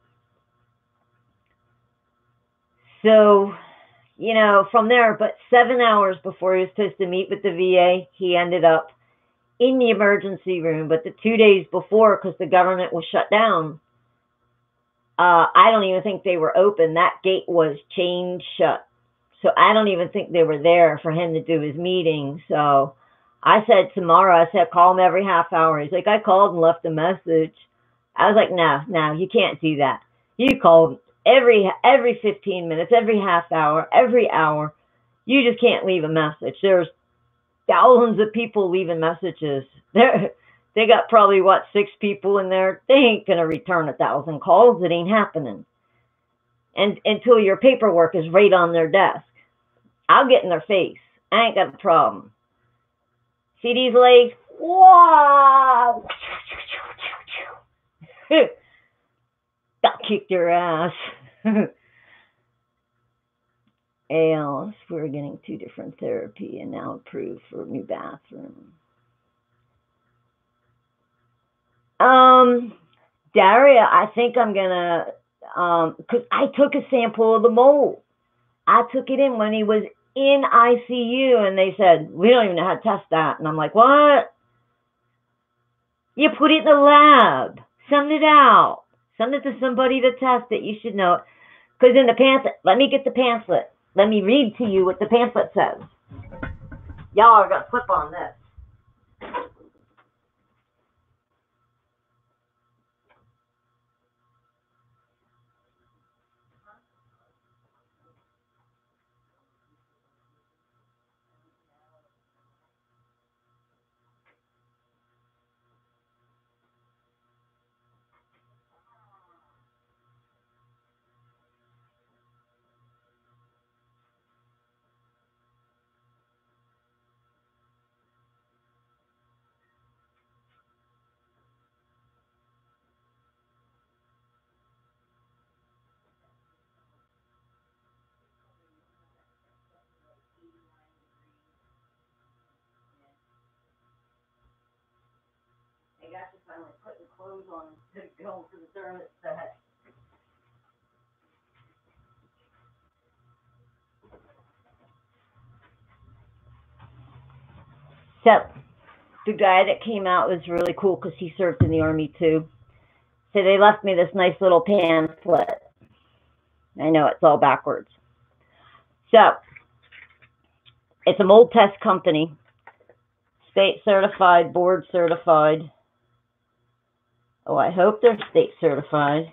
So, you know, from there, but 7 hours before he was supposed to meet with the VA, he ended up in the emergency room. But the 2 days before, because the government was shut down, I don't even think they were open. That gate was chained shut. So I don't even think they were there for him to do his meeting. So I said tomorrow, I said, call him every half hour. He's like, I called and left a message. I was like, no, you can't do that. You call every 15 minutes, every half hour, every hour. You just can't leave a message. There's thousands of people leaving messages. They got probably, 6 people in there. They ain't going to return 1,000 calls. It ain't happening. And until your paperwork is right on their desk. I'll get in their face. I ain't got a problem. See these legs? Wow! I'll kick your ass. ALS, we're getting 2 different therapy and now approved for a new bathroom. Daria, I think I'm gonna, because I took a sample of the mold. I took it in when he was in ICU, and they said, we don't even know how to test that. And I'm like, what? You put it in the lab. Send it out. Send it to somebody to test it. You should know it. Because in the pamphlet, let me get the pamphlet. Let me read to you what the pamphlet says. Y'all are going to flip on this. They got you finally putting clothes on to go to the thermostat. So, the guy that came out was really cool because he served in the Army too. So they left me this nice little pamphlet. I know it's all backwards. So, it's a mold test company, state certified, board certified. Oh, I hope they're state certified.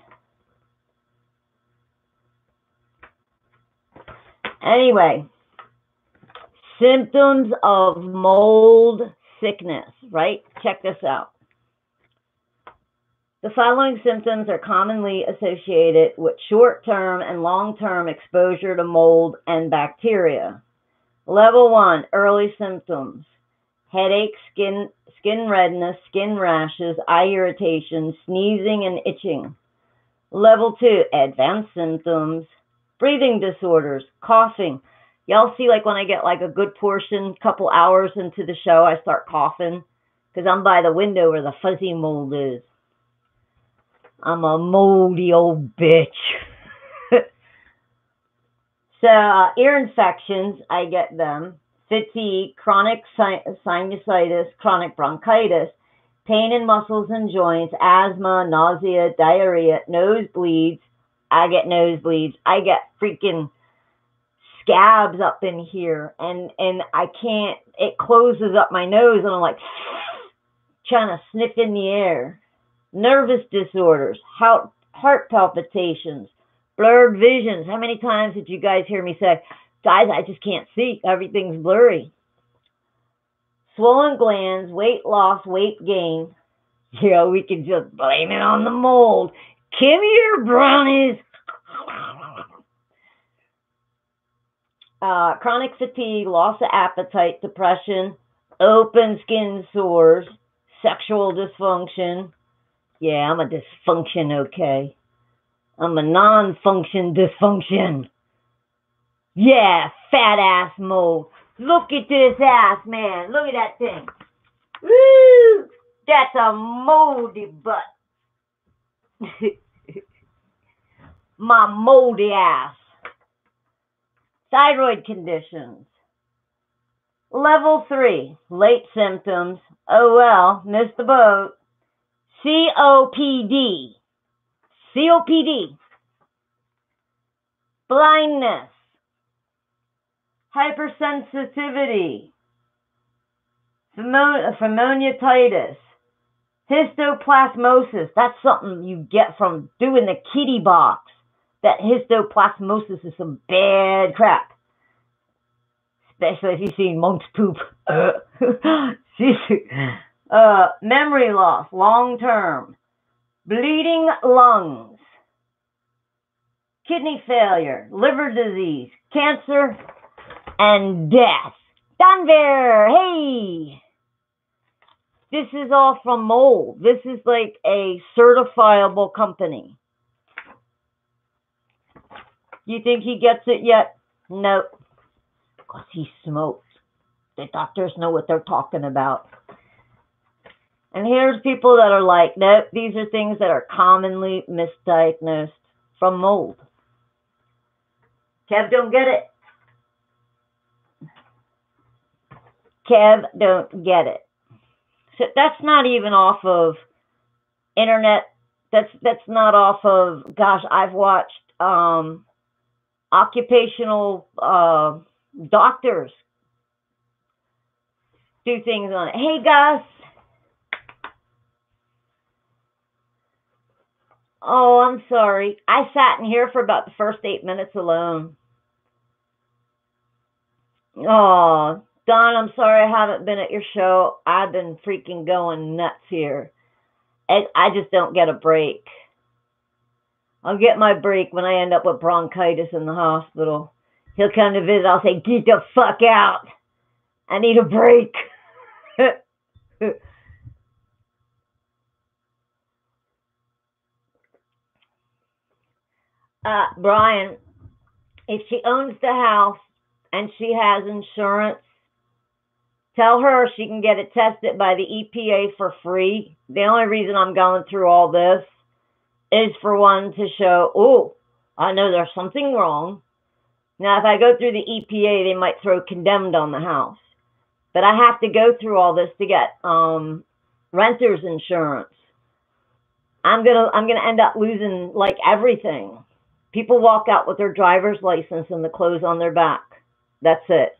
Anyway, symptoms of mold sickness, right? Check this out. The following symptoms are commonly associated with short-term and long-term exposure to mold and bacteria. Level 1, early symptoms. Headache, skin redness, skin rashes, eye irritation, sneezing and itching. Level 2, advanced symptoms. Breathing disorders, coughing. Y'all see, like when I get like a good portion, couple hours into the show, I start coughing because I'm by the window where the fuzzy mold is. I'm a moldy old bitch. So, ear infections, I get them. Fatigue, chronic sinusitis, chronic bronchitis, pain in muscles and joints, asthma, nausea, diarrhea, nosebleeds. I get nosebleeds. I get freaking scabs up in here, and I can't, it closes up my nose, and I'm like trying to sniff in the air. Nervous disorders, heart palpitations, blurred visions. How many times did you guys hear me say, guys, I just can't see. Everything's blurry. Swollen glands, weight loss, weight gain. You know, we can just blame it on the mold. Come here, brownies. Chronic fatigue, loss of appetite, depression, open skin sores, sexual dysfunction. Yeah, I'm a dysfunction, okay? I'm a non-function dysfunction. Yeah, fat ass mold. Look at this ass, man. Look at that thing. Woo! That's a moldy butt. My moldy ass. Thyroid conditions. Level 3, late symptoms. Oh well, missed the boat. COPD. COPD. Blindness. Hypersensitivity. Pneumonitis. Histoplasmosis. That's something you get from doing the kitty box. That histoplasmosis is some bad crap. Especially if you've seen monk's poop. Memory loss, long term. Bleeding lungs. Kidney failure, liver disease, cancer, and death. Danver, hey! This is all from mold. This is like a certifiable company. You think he gets it yet? No. Because he smokes. The doctors know what they're talking about. And here's people that are like, nope, these are things that are commonly misdiagnosed from mold. Kev don't get it. Kev don't get it. So that's not even off of internet. That's not off of, gosh, I've watched occupational doctors do things on it. Hey, Gus. Oh, I'm sorry. I sat in here for about the first 8 minutes alone. Oh, Don, I'm sorry I haven't been at your show. I've been freaking going nuts here. I just don't get a break. I'll get my break when I end up with bronchitis in the hospital. He'll come to visit. I'll say, get the fuck out. I need a break. Brian, if she owns the house and she has insurance, tell her she can get it tested by the EPA for free. The only reason I'm going through all this is for one to show, oh, I know there's something wrong. Now, if I go through the EPA, they might throw condemned on the house. But I have to go through all this to get renter's insurance. I'm gonna end up losing like everything. People walk out with their driver's license and the clothes on their back. That's it.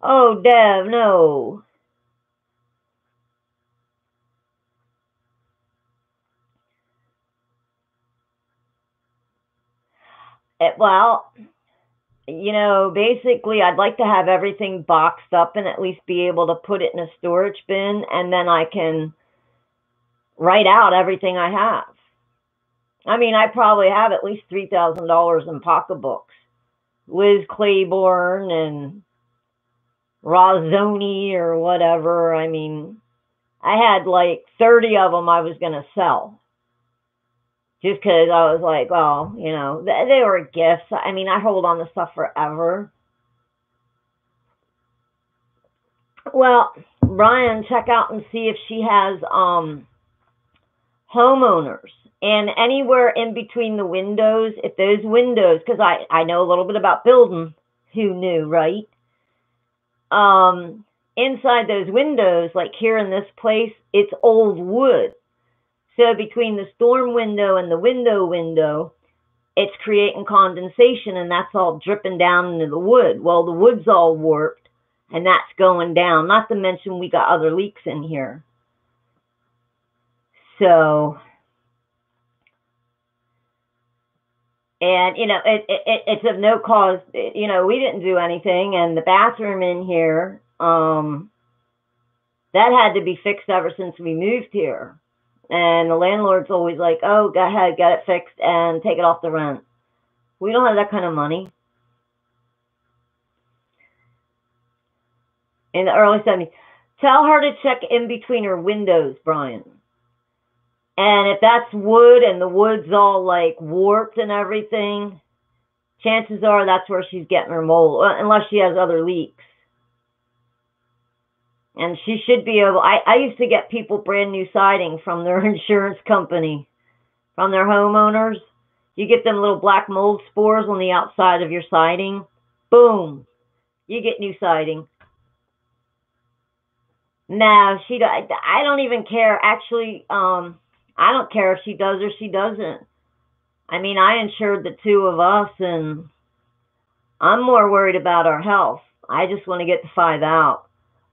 Oh, Dev, no. Well, you know, basically, I'd like to have everything boxed up and at least be able to put it in a storage bin, and then I can write out everything I have. I mean, I probably have at least $3,000 in pocketbooks. Liz Claiborne and Rozzoni or whatever. I mean, I had like 30 of them I was going to sell. Just because I was like, well, you know, they were gifts. I mean, I hold on to stuff forever. Well, Brian, check out and see if she has homeowners. And anywhere in between the windows, if those windows, because I know a little bit about building, who knew, right? Inside those windows, like here in this place, it's old wood. So between the storm window and the window, it's creating condensation, and that's all dripping down into the wood. Well, the wood's all warped, And that's going down. Not to mention we got other leaks in here. So, and, you know, it's of no cause. You know, we didn't do anything. And the bathroom in here, that had to be fixed ever since we moved here. And the landlord's always like, oh, go ahead, get it fixed and take it off the rent. We don't have that kind of money. In the early 70s. Tell her to check in between her windows, Brian. And if that's wood and the wood's all like warped and everything, chances are that's where she's getting her mold, unless she has other leaks. And she should be able, I used to get people brand new siding from their insurance company, from their homeowners. You get them little black mold spores on the outside of your siding. Boom. You get new siding. No, I don't even care. Actually, I don't care if she does or she doesn't. I mean, I insured the two of us, and I'm more worried about our health. I just want to get the 5 out.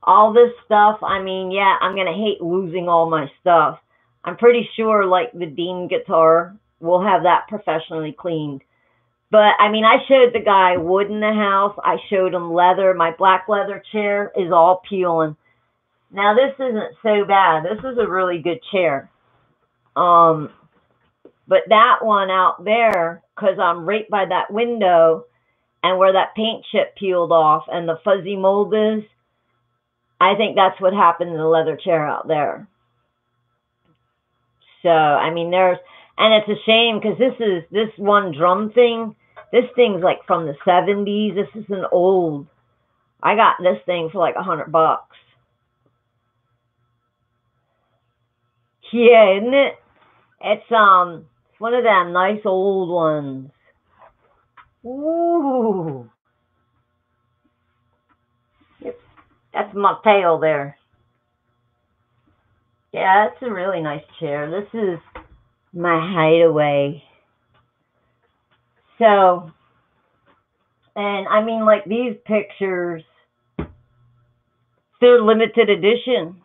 All this stuff, I mean, yeah, I'm going to hate losing all my stuff. I'm pretty sure, like, the Dean guitar, we'll have that professionally cleaned. But, I mean, I showed the guy wood in the house. I showed him leather. My black leather chair is all peeling. Now, this isn't so bad. This is a really good chair. But that one out there, because I'm right by that window and where that paint chip peeled off and the fuzzy mold is, I think that's what happened in the leather chair out there. So, I mean, and it's a shame because this one drum thing, this thing's like from the 70s. This is an old, I got this thing for like $100. Yeah, isn't it? It's one of them nice old ones. Ooh. That's my tail there. Yeah, it's a really nice chair. This is my hideaway. So, and I mean, like these pictures, they're limited edition.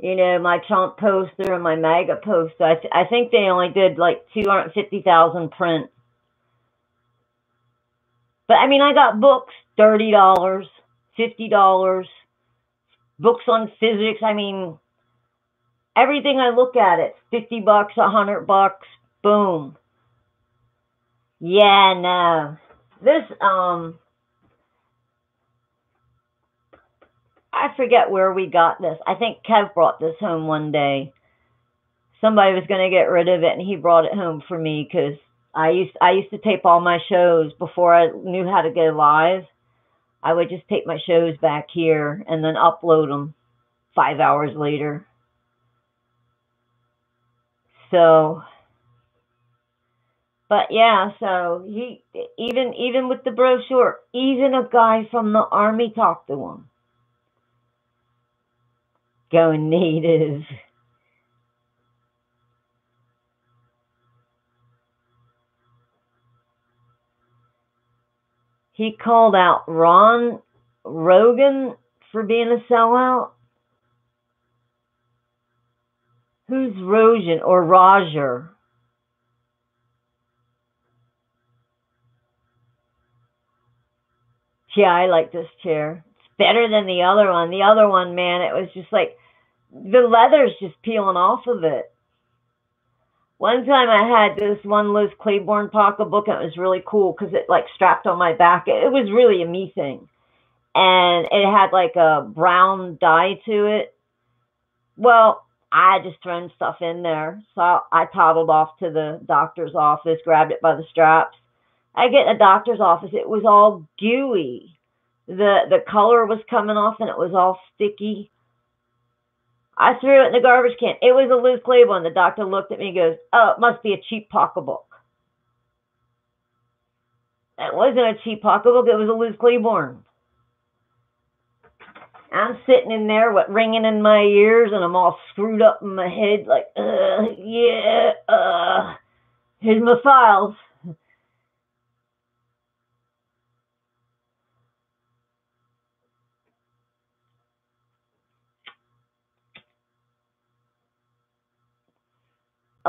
You know, my chomp poster and my MAGA poster, I think they only did like 250,000 print. But I mean, I got books, $30, $50, books on physics. I mean, everything I look at, it's $50, $100, boom. Yeah, no. This, I forget where we got this. I think Kev brought this home one day. Somebody was going to get rid of it, and he brought it home for me because I used to tape all my shows before I knew how to go live. I would just tape my shows back here and then upload them 5 hours later. So, but yeah, so he even with the brochure, even a guy from the Army talked to him. Going native. He called out Ron Rogan for being a sellout. Who's Rogan or Roger? Yeah, I like this chair. It's better than the other one. The other one, man, it was just like, the leather's just peeling off of it. One time I had this one Liz Claiborne pocketbook, and it was really cool because it like strapped on my back. It was really a me thing. And it had like a brown dye to it. Well, I had just thrown stuff in there. So I toddled off to the doctor's office, grabbed it by the straps. I get in the doctor's office. It was all gooey. The color was coming off, and it was all sticky. I threw it in the garbage can. It was a Liz Claiborne. The doctor looked at me and goes, oh, it must be a cheap pocketbook. It wasn't a cheap pocketbook. It was a Liz Claiborne. I'm sitting in there, ringing in my ears, and I'm all screwed up in my head, like, here's my files.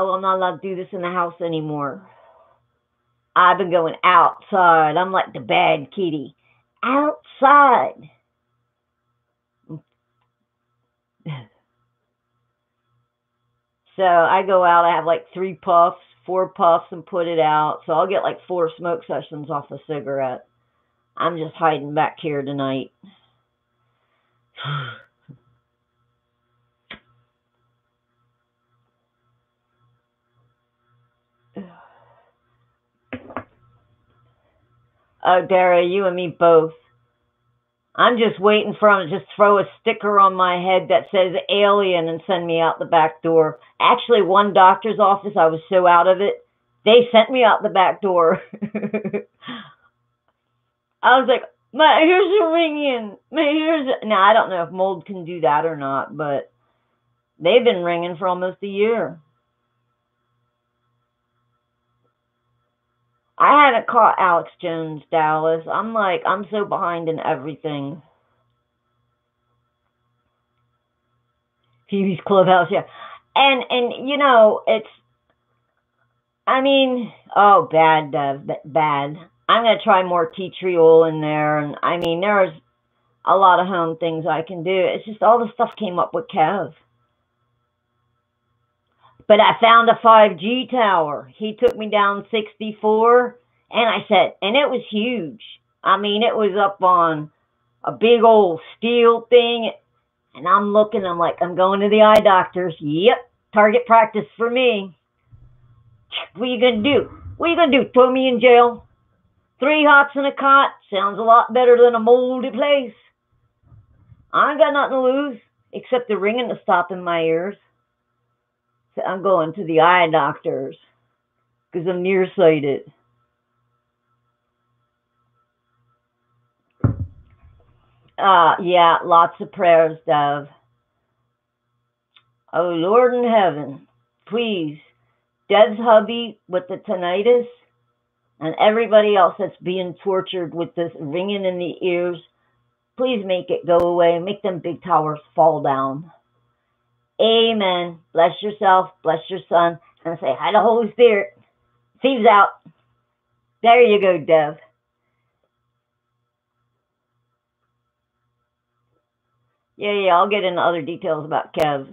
oh, I'm not allowed to do this in the house anymore. I've been going outside. I'm like the bad kitty. Outside. So I go out, I have like 3 puffs, 4 puffs, and put it out. So I'll get like 4 smoke sessions off a cigarette. I'm just hiding back here tonight. Oh, Dara, you and me both. I'm just waiting for him to just throw a sticker on my head that says alien and send me out the back door. Actually, one doctor's office, I was so out of it, they sent me out the back door. I was like, my ears are ringing. My ears are... Now, I don't know if mold can do that or not, but they've been ringing for almost a year. I haven't caught Alex Jones, Dallas. I'm so behind in everything. Phoebe's Clubhouse, yeah. And you know, it's, I mean, oh, bad, bad. I'm going to try more tea tree oil in there. And I mean, there's a lot of home things I can do. It's just all the stuff came up with Kev. But I found a 5G tower. He took me down 64, and I said, and it was huge. I mean, it was up on a big old steel thing, and I'm looking, I'm like, I'm going to the eye doctors. Yep, target practice for me. What are you going to do? What are you going to do, throw me in jail? 3 hots in a cot sounds a lot better than a moldy place. I ain't got nothing to lose, except the ringing to stop in my ears. I'm going to the eye doctors because I'm nearsighted. Yeah, lots of prayers, Dove. Oh, Lord in heaven, please, Dev's hubby with the tinnitus and everybody else that's being tortured with this ringing in the ears, please make it go away. Make them big towers fall down. Amen. Bless yourself, bless your son, and say hi to Holy Spirit. Thieves out. There you go, Dev. Yeah, I'll get into other details about Kev.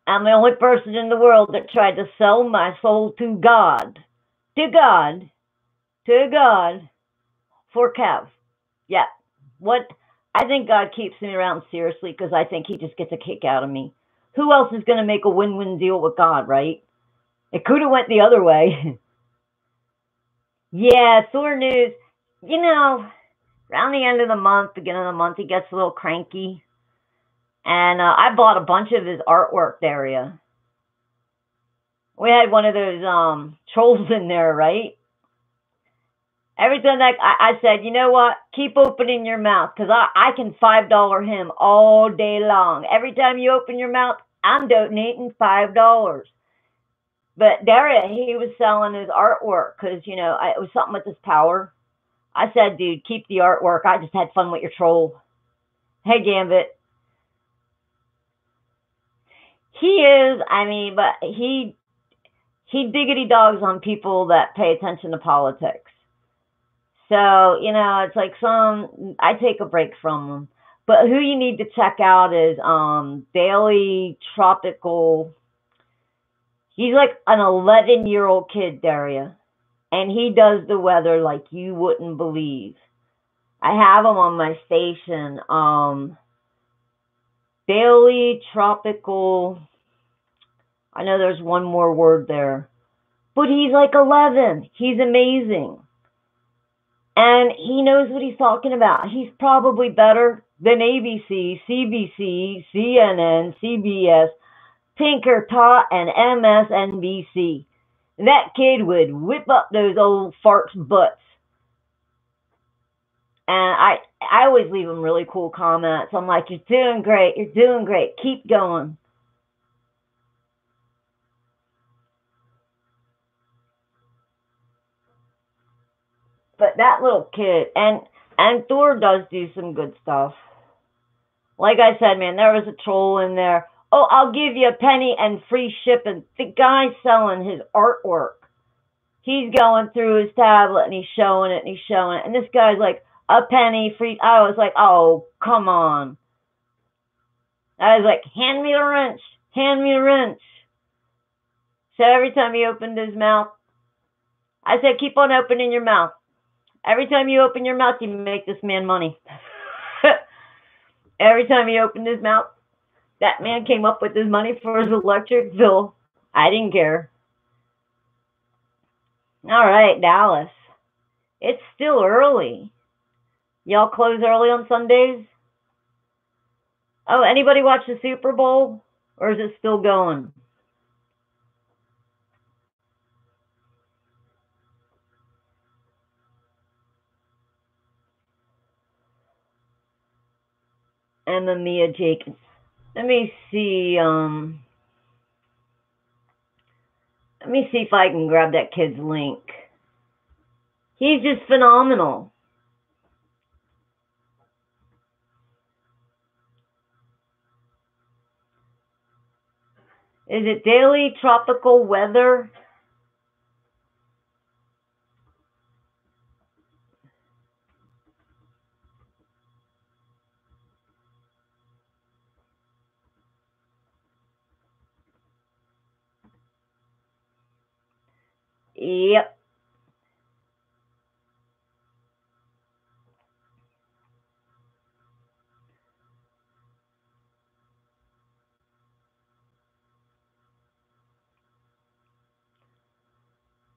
I'm the only person in the world that tried to sell my soul to God. To God. To God. For Kev. Yeah. What? I think God keeps me around seriously because I think he just gets a kick out of me. Who else is going to make a win-win deal with God, right? It could have went the other way. Yeah, Thor News. You know, around the end of the month, beginning of the month, he gets a little cranky. And I bought a bunch of his artwork there, yeah. We had one of those trolls in there, right? Every time I said, you know what? Keep opening your mouth because I can $5 him all day long. Every time you open your mouth, I'm donating $5. But Daria, he was selling his artwork because, you know, it was something with his power. I said, dude, keep the artwork. I just had fun with your troll. Hey, Gambit. He is, I mean, but he diggity dogs on people that pay attention to politics. So, you know, it's like I take a break from them. But who you need to check out is Daily Tropical. He's like an 11-year-old kid, Daria. And he does the weather like you wouldn't believe. I have him on my station. Daily Tropical. I know there's one more word there. But he's like 11. He's amazing. And he knows what he's talking about. He's probably better than ABC, CBC, CNN, CBS, Tinker, Tot, and MSNBC. That kid would whip up those old farts' butts. And I always leave him really cool comments. I'm like, you're doing great. You're doing great. Keep going. But that little kid, and Thor does do some good stuff. Like I said, man, there was a troll in there. Oh, I'll give you a penny and free shipping. The guy's selling his artwork. He's going through his tablet and he's showing it and he's showing it. And this guy's like, a penny free. I was like, oh, come on. I was like, hand me the wrench. Hand me the wrench. So every time he opened his mouth, I said, keep on opening your mouth. Every time you open your mouth, you make this man money. Every time he opened his mouth, that man came up with his money for his electric bill. I didn't care. All right, Dallas. It's still early. Y'all close early on Sundays? Oh, anybody watch the Super Bowl? Or is it still going? Emma Mia Jacobs. Let me see. Let me see if I can grab that kid's link. He's just phenomenal. Is it Daily Tropical Weather? Yep.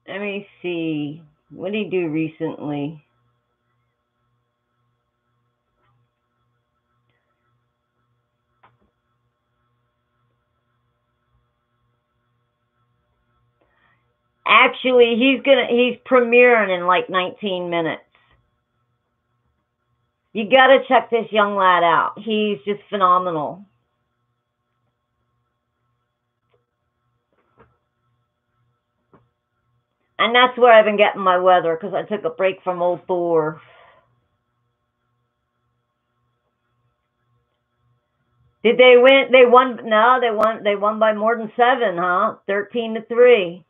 Let me see. What did he do recently? Actually, he's premiering in like 19 minutes. You gotta check this young lad out. He's just phenomenal. And that's where I've been getting my weather, because I took a break from Old Thor. Did they win? They won. No, they won by more than 7, huh? 13-3.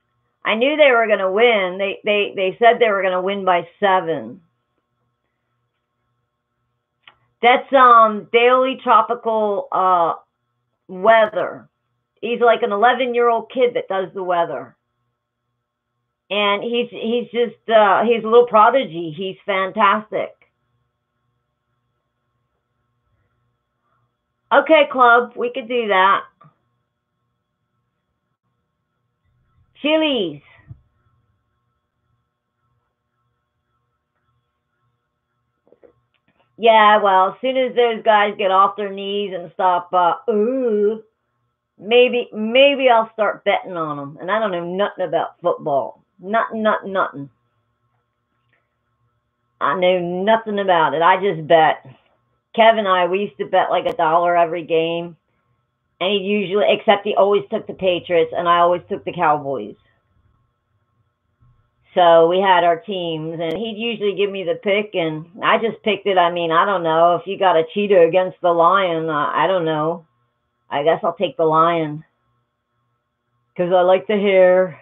I knew they were going to win. They said they were going to win by 7. That's Daily Tropical Weather. He's like an 11-year-old kid that does the weather. And he's just he's a little prodigy. He's fantastic. Okay, club, we could do that. Chili's. Yeah, well, as soon as those guys get off their knees and stop, maybe I'll start betting on them. And I don't know nothing about football. Nothing. I know nothing about it. I just bet. Kevin and I, we used to bet like $1 every game. And he usually, except he always took the Patriots, and I always took the Cowboys. So we had our teams, and he'd usually give me the pick, and I just picked it. I mean, I don't know. If you got a cheetah against the lion, I don't know. I guess I'll take the lion. Because I like the hair.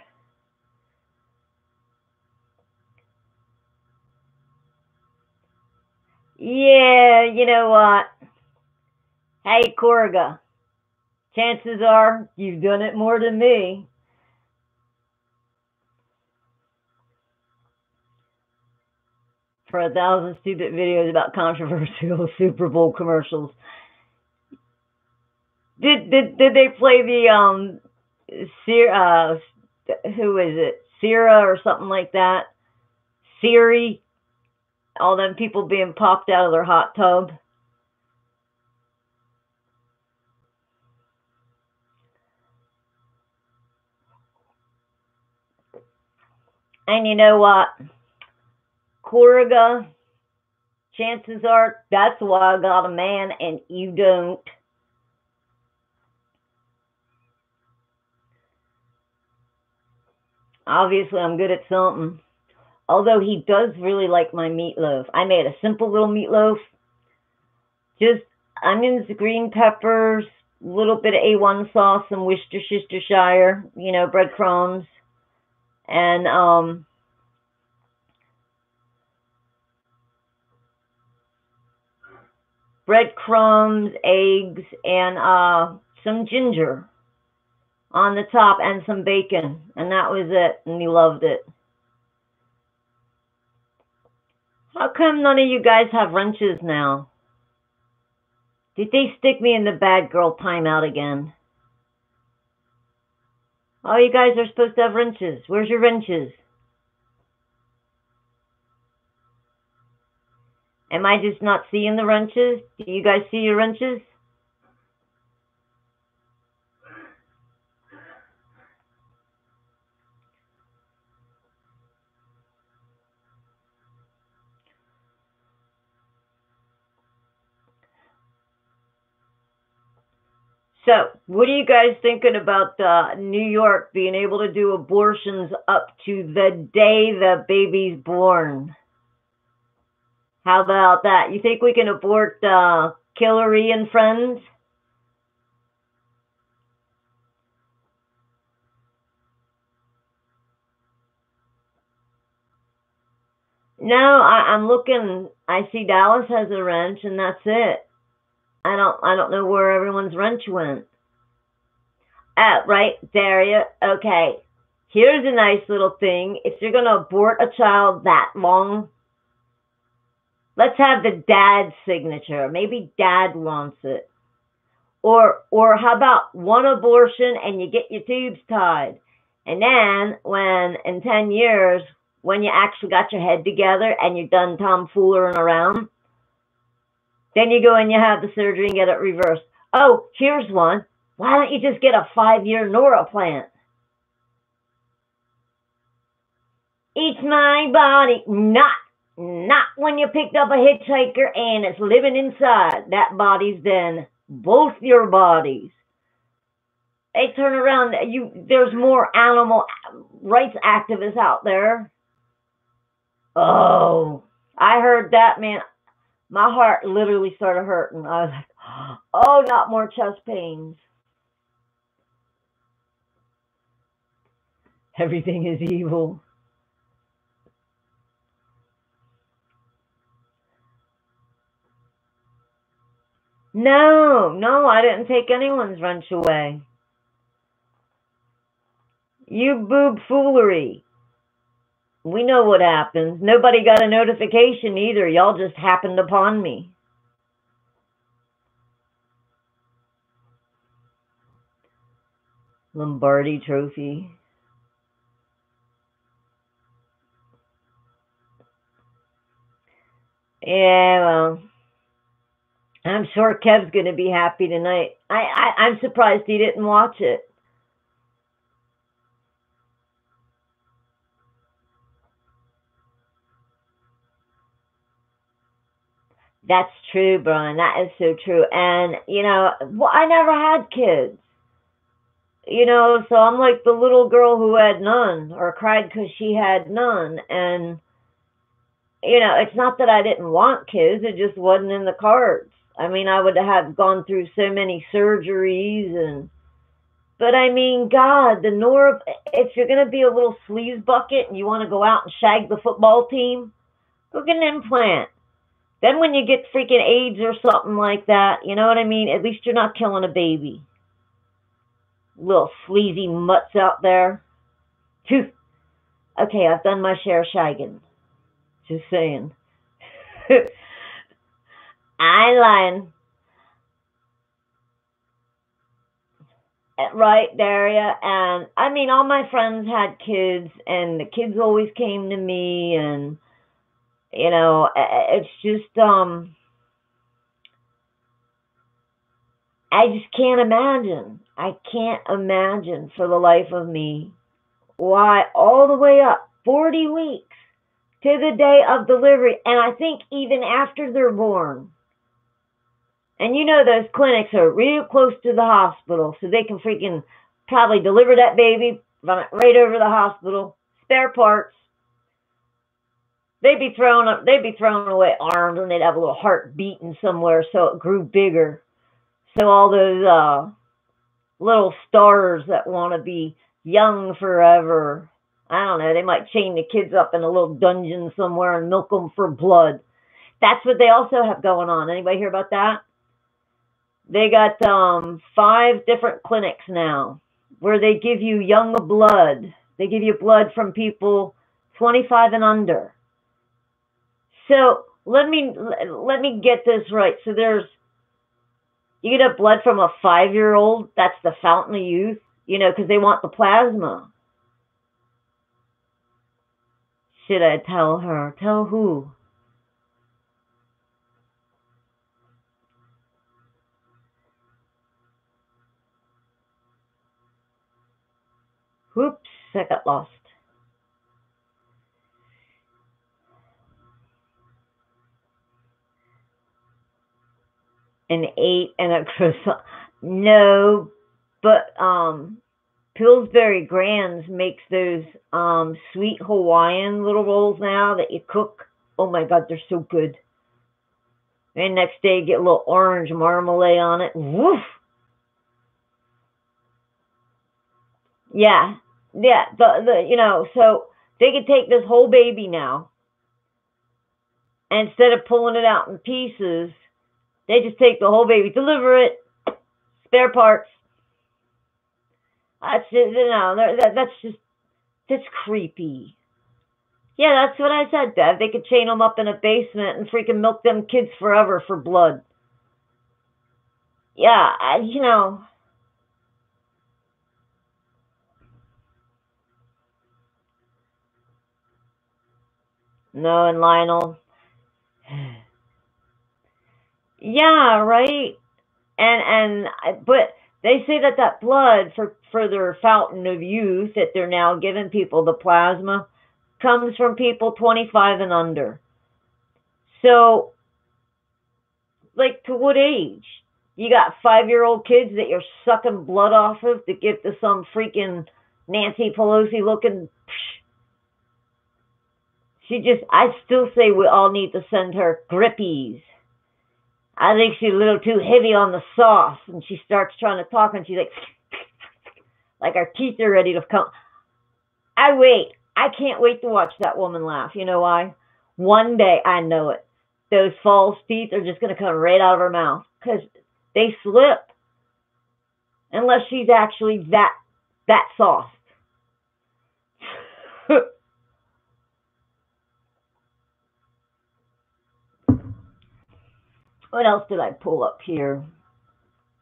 Yeah, you know what? Hey, Corriga. Chances are you've done it more than me. For 1,000 stupid videos about controversial Super Bowl commercials. Did they play the who is it? Sierra or something like that? Siri? All them people being popped out of their hot tub. And you know what? Corriga, chances are that's why I got a man and you don't. Obviously, I'm good at something. Although he does really like my meatloaf. I made a simple little meatloaf. Just onions, green peppers, little bit of A1 sauce, some Worcestershire, breadcrumbs, and breadcrumbs, eggs, and some ginger on the top, and some bacon, and that was it, and he loved it. How come none of you guys have wrenches now? Did they stick me in the bad girl timeout again? Oh, you guys are supposed to have wrenches. Where's your wrenches? Am I just not seeing the wrenches? Do you guys see your wrenches? So, what are you guys thinking about New York being able to do abortions up to the day the baby's born? How about that? You think we can abort Hillary and friends? No, I'm looking. I see Dallas has a wrench, and that's it. I don't know where everyone's wrench went. Right, Daria. Okay. Here's a nice little thing. If you're going to abort a child that long, let's have the dad's signature. Maybe dad wants it. Or how about one abortion and you get your tubes tied? And then in 10 years, when you actually got your head together and you're done tomfooling around, then you go and you have the surgery and get it reversed. Oh, here's one. Why don't you just get a 5-year Nora plant? Eats my body. Not when you picked up a hitchhiker and it's living inside. That body's then both your bodies. They turn around. There's more animal rights activists out there. Oh, I heard that, man. My heart literally started hurting. I was like, oh, not more chest pains. Everything is evil. No, I didn't take anyone's wrench away. You boob foolery. We know what happens. Nobody got a notification either. Y'all just happened upon me. Lombardi Trophy. Yeah, well, I'm sure Kev's going to be happy tonight. I'm surprised he didn't watch it. That's true, Brian. That is so true. And, I never had kids. So I'm like the little girl who had none or cried because she had none. And, it's not that I didn't want kids. It just wasn't in the cards. I mean, I would have gone through so many surgeries but I mean, God, if you're going to be a little sleaze bucket and you want to go out and shag the football team, go get an implant. Then when you get freaking AIDS or something like that, you know what I mean? At least you're not killing a baby. Little sleazy mutts out there. Phew. Okay, I've done my share of shagging. Just saying. I ain't lying. Right, Daria. And I mean, all my friends had kids, and the kids always came to me, and it's just I just can't imagine. I can't imagine for the life of me why all the way up 40 weeks to the day of delivery, and I think even after they're born. And those clinics are real close to the hospital, so they can freaking probably deliver that baby, run it right over the hospital, spare parts. They'd be throwing away arms, and they'd have a little heart beating somewhere, so it grew bigger. So all those little stars that want to be young forever, I don't know, they might chain the kids up in a little dungeon somewhere and milk them for blood. That's what they also have going on. Anybody hear about that? They got 5 different clinics now where they give you young blood. They give you blood from people 25 and under. So let me get this right. So you get blood from a 5-year-old. That's the fountain of youth, because they want the plasma. Should I tell her? Tell who? Whoops, I got lost. An 8 and a croissant. No, but Pillsbury Grands makes those sweet Hawaiian little rolls now that you cook. Oh my God, they're so good. And next day you get a little orange marmalade on it. Woof! Yeah. So they could take this whole baby now, and instead of pulling it out in pieces, they just take the whole baby, deliver it, spare parts. That's just, that's creepy. Yeah, that's what I said, Dev. They could chain them up in a basement and freaking milk them kids forever for blood. Yeah, No, and Lionel. Yeah, right. But they say that blood for their fountain of youth that they're now giving people, the plasma, comes from people 25 and under. So, like, to what age? You got 5-year-old kids that you're sucking blood off of to give to some freaking Nancy Pelosi looking. I still say we all need to send her grippies. I think she's a little too heavy on the sauce, and she starts trying to talk, and she's like her teeth are ready to come. I can't wait to watch that woman laugh. You know why? One day, I know it, those false teeth are just going to come right out of her mouth, because they slip, unless she's actually that soft. What else did I pull up here?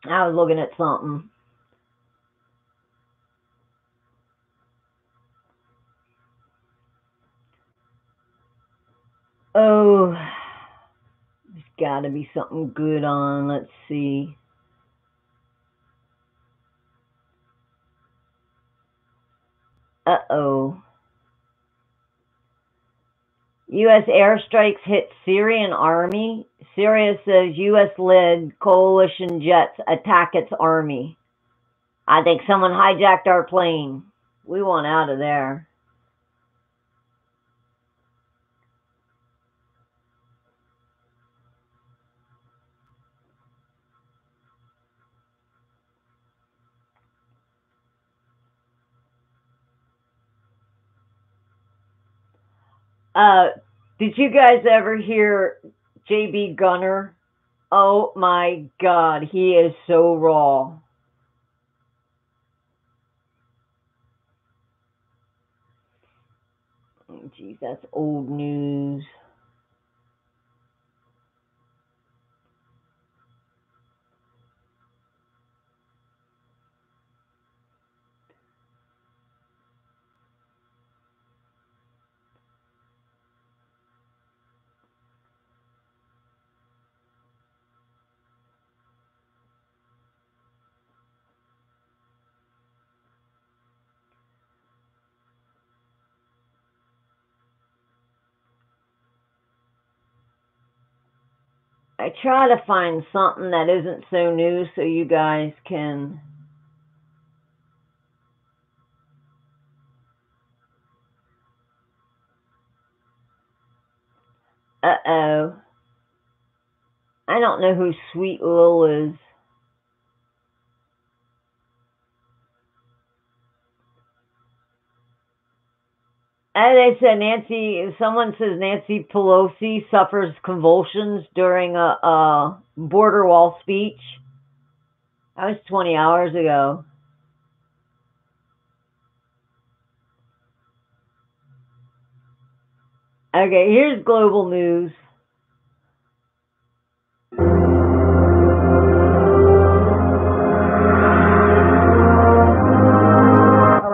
I was looking at something. Oh, there's got to be something good on. Let's see. Uh-oh. U.S. airstrikes hit Syrian army. Syria says U.S.-led coalition jets attack its army. I think someone hijacked our plane. We want out of there. Did you guys ever hear J.B. Gunner? Oh my God, he is so raw. Geez, that's old news. I try to find something that isn't so new so you guys can... Uh-oh. I don't know who Sweet Lil is. They said someone says Nancy Pelosi suffers convulsions during a border wall speech. That was 20 hours ago. Okay, here's global news.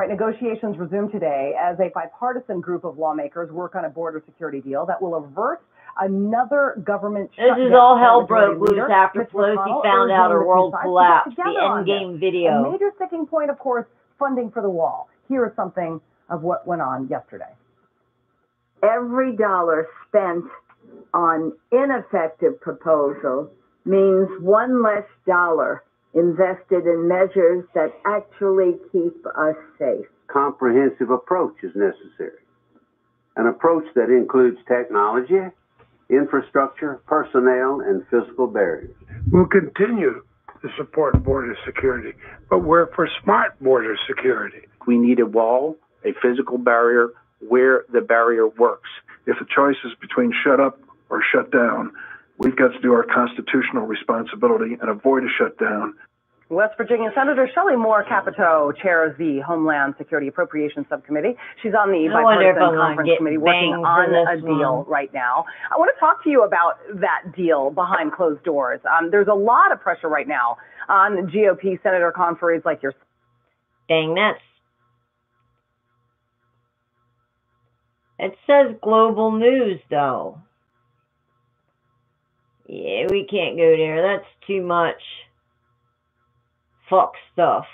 Negotiations resume today as a bipartisan group of lawmakers work on a border security deal that will avert another government shutdown. This is all hell broke loose after Pelosi found out her world collapsed. The endgame video. A major sticking point, of course, funding for the wall. Here is something of what went on yesterday. Every dollar spent on ineffective proposals means one less dollar invested in measures that actually keep us safe. Comprehensive approach is necessary. An approach that includes technology, infrastructure, personnel, and physical barriers. We'll continue to support border security, but we're for smart border security. We need a wall, a physical barrier, where the barrier works. If the choice is between shut up or shut down, we've got to do our constitutional responsibility and avoid a shutdown. West Virginia Senator Shelley Moore Capito chairs the Homeland Security Appropriations Subcommittee. She's on the bipartisan conference committee working on a deal right now. I want to talk to you about that deal behind closed doors. There's a lot of pressure right now on GOP senator conferees like yourself. Dang, it says global news, though. Yeah, we can't go there. That's too much fuck stuff.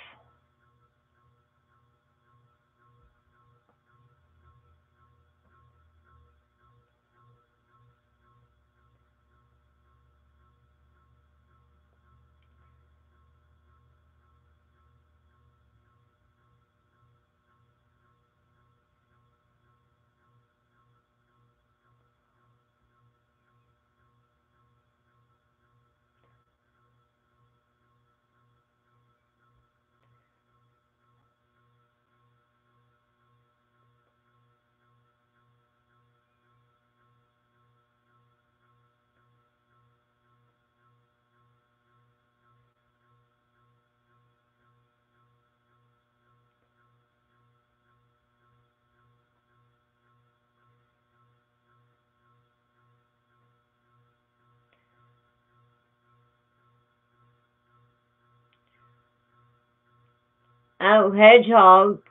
Oh, Hedgehog.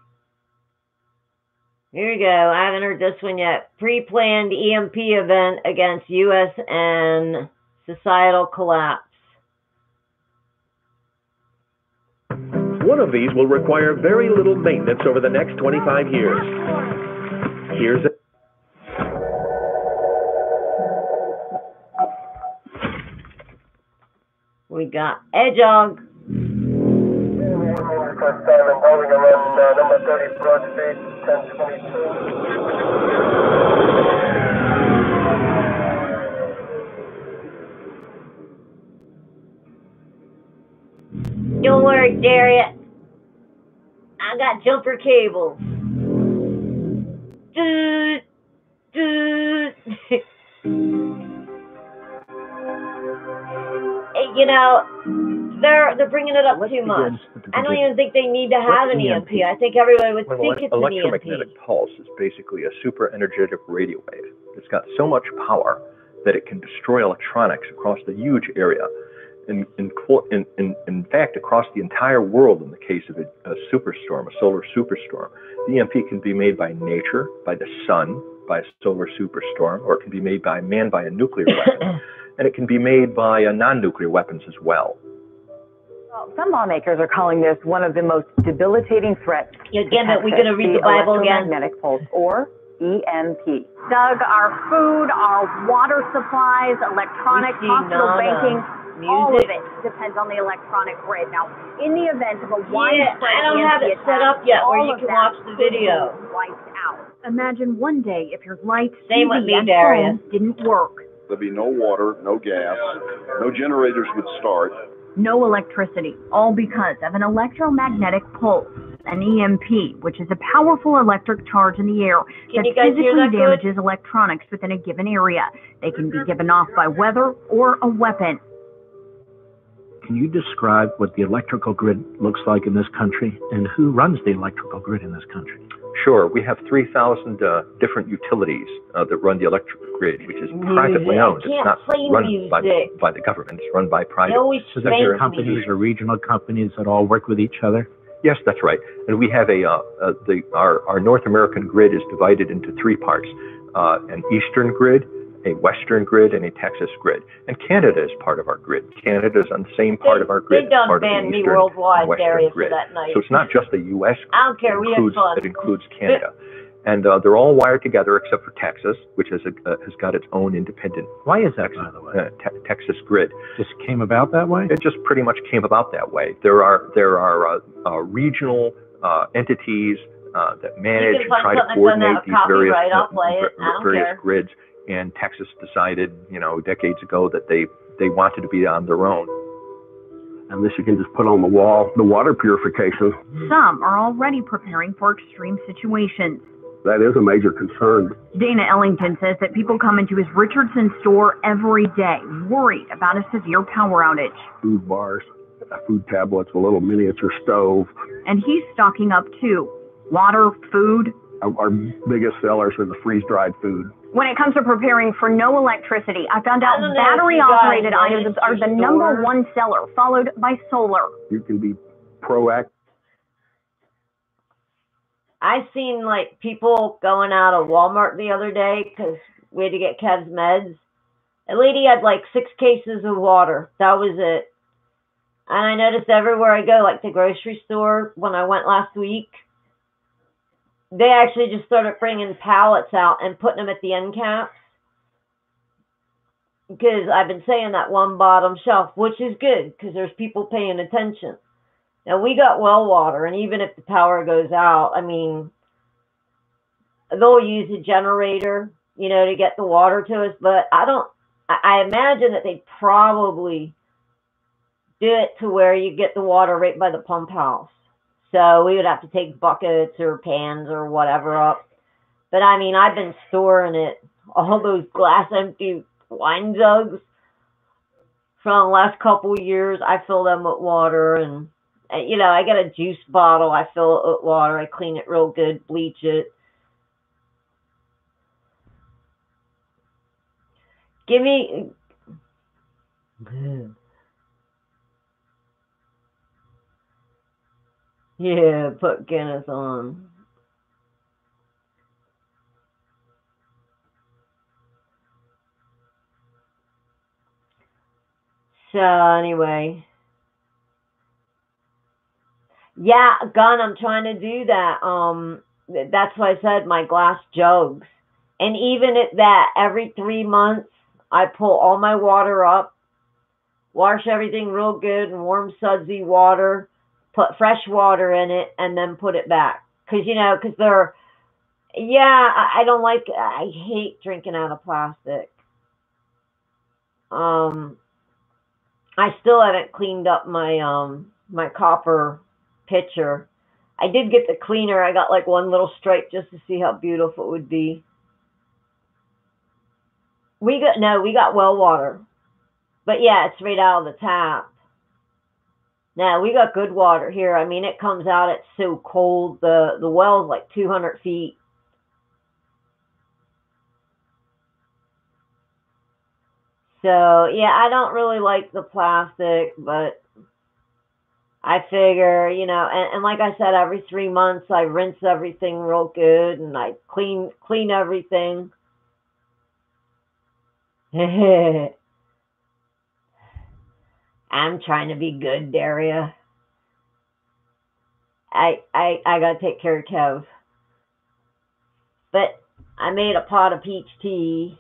Here we go. I haven't heard this one yet. Pre-planned EMP event against U.S. and societal collapse. One of these will require very little maintenance over the next 25 years. Here's it. We got Hedgehog. First time involving around number 30 Broad Street, 1022. Don't worry, Darius. I got jumper cables. You know, they're bringing it up too much. I don't even think they need to have an EMP. I think everybody would think it's an EMP. Electromagnetic pulse is basically a super energetic radio wave. It's got so much power that it can destroy electronics across a huge area. In fact, across the entire world in the case of a superstorm, a solar superstorm. The EMP can be made by nature, by the sun, by a solar superstorm, or it can be made by man by a nuclear weapon. And it can be made by non-nuclear weapons as well. Well, some lawmakers are calling this one of the most debilitating threats. Again, we're going to read the Bible again. Electromagnetic pulse, or EMP. Doug, our food, our water supplies, electronics, hospital banking, all of it depends on the electronic grid. Now, in the event of a widespread I don't have it set up yet where you can watch the video. Wiped out. Imagine one day if your lights, Same with me, Darius. didn't work. There'd be no water, no gas, no generators would start. No electricity, all because of an electromagnetic pulse. an EMP, which is a powerful electric charge in the air that physically damages electronics within a given area. They can be given off by weather or a weapon. Can you describe what the electrical grid looks like in this country and who runs the electrical grid in this country? Sure. We have 3,000 different utilities that run the electrical grid, which is privately owned. It's not run by the government. It's run by private. So there are companies or regional companies that all work with each other? Yes, that's right. And we have our North American grid is divided into three parts: an eastern grid, a western grid, and a Texas grid. And Canada is part of our grid. Canada is on the same part of our grid. They done banned me worldwide, Darius, for that night. So it's not just the U.S. grid. I don't care. We had fun. It includes Canada. And they're all wired together except for Texas, which has got its own independent. Why is that, by the way? Texas grid. Just came about that way? It just pretty much came about that way. There are regional entities that manage and try to coordinate these various grids. And Texas decided, decades ago that they wanted to be on their own. Unless you can just put on the wall the water purification. Some are already preparing for extreme situations. That is a major concern. Dana Ellington says that people come into his Richardson store every day worried about a severe power outage. Food bars, food tablets, a little miniature stove. And he's stocking up too. Water, food. Our biggest sellers are the freeze-dried food. When it comes to preparing for no electricity, I found out battery-operated items are the #1 seller, followed by solar. You can be proactive. I seen people going out of Walmart the other day because we had to get Kev's meds. A lady had 6 cases of water. That was it. And I noticed everywhere I go, like the grocery store, when I went last week, they actually just started bringing pallets out and putting them at the end caps. Because I've been saying that one bottom shelf, which is good because there's people paying attention. Now, we got well water, and even if the power goes out, I mean, they'll use a generator, to get the water to us. But I imagine that they probably do it to where you get the water right by the pump house. So we would have to take buckets or pans or whatever up. But I mean, I've been storing it, all those glass empty wine jugs from the last couple of years. I fill them with water and, I get a juice bottle. I fill it with water. I clean it real good, bleach it. Give me... Yeah, put Guinness on. So anyway, yeah, Gun, I'm trying to do that. That's why I said my glass jugs. And even at that, every 3 months, I pull all my water up, wash everything real good in warm, sudsy water, put fresh water in it, and then put it back. Because I don't like, I hate drinking out of plastic. I still haven't cleaned up my, my copper pitcher. I did get the cleaner. I got one little stripe just to see how beautiful it would be. We got well water. But yeah, it's right out of the tap. Now, we got good water here. I mean, it comes out, it's so cold. The well's 200 feet. So, yeah, I don't really like the plastic, but I figure, and like I said, every 3 months I rinse everything real good and I clean everything. I'm trying to be good, Daria. I gotta take care of Kev. But I made a pot of peach tea.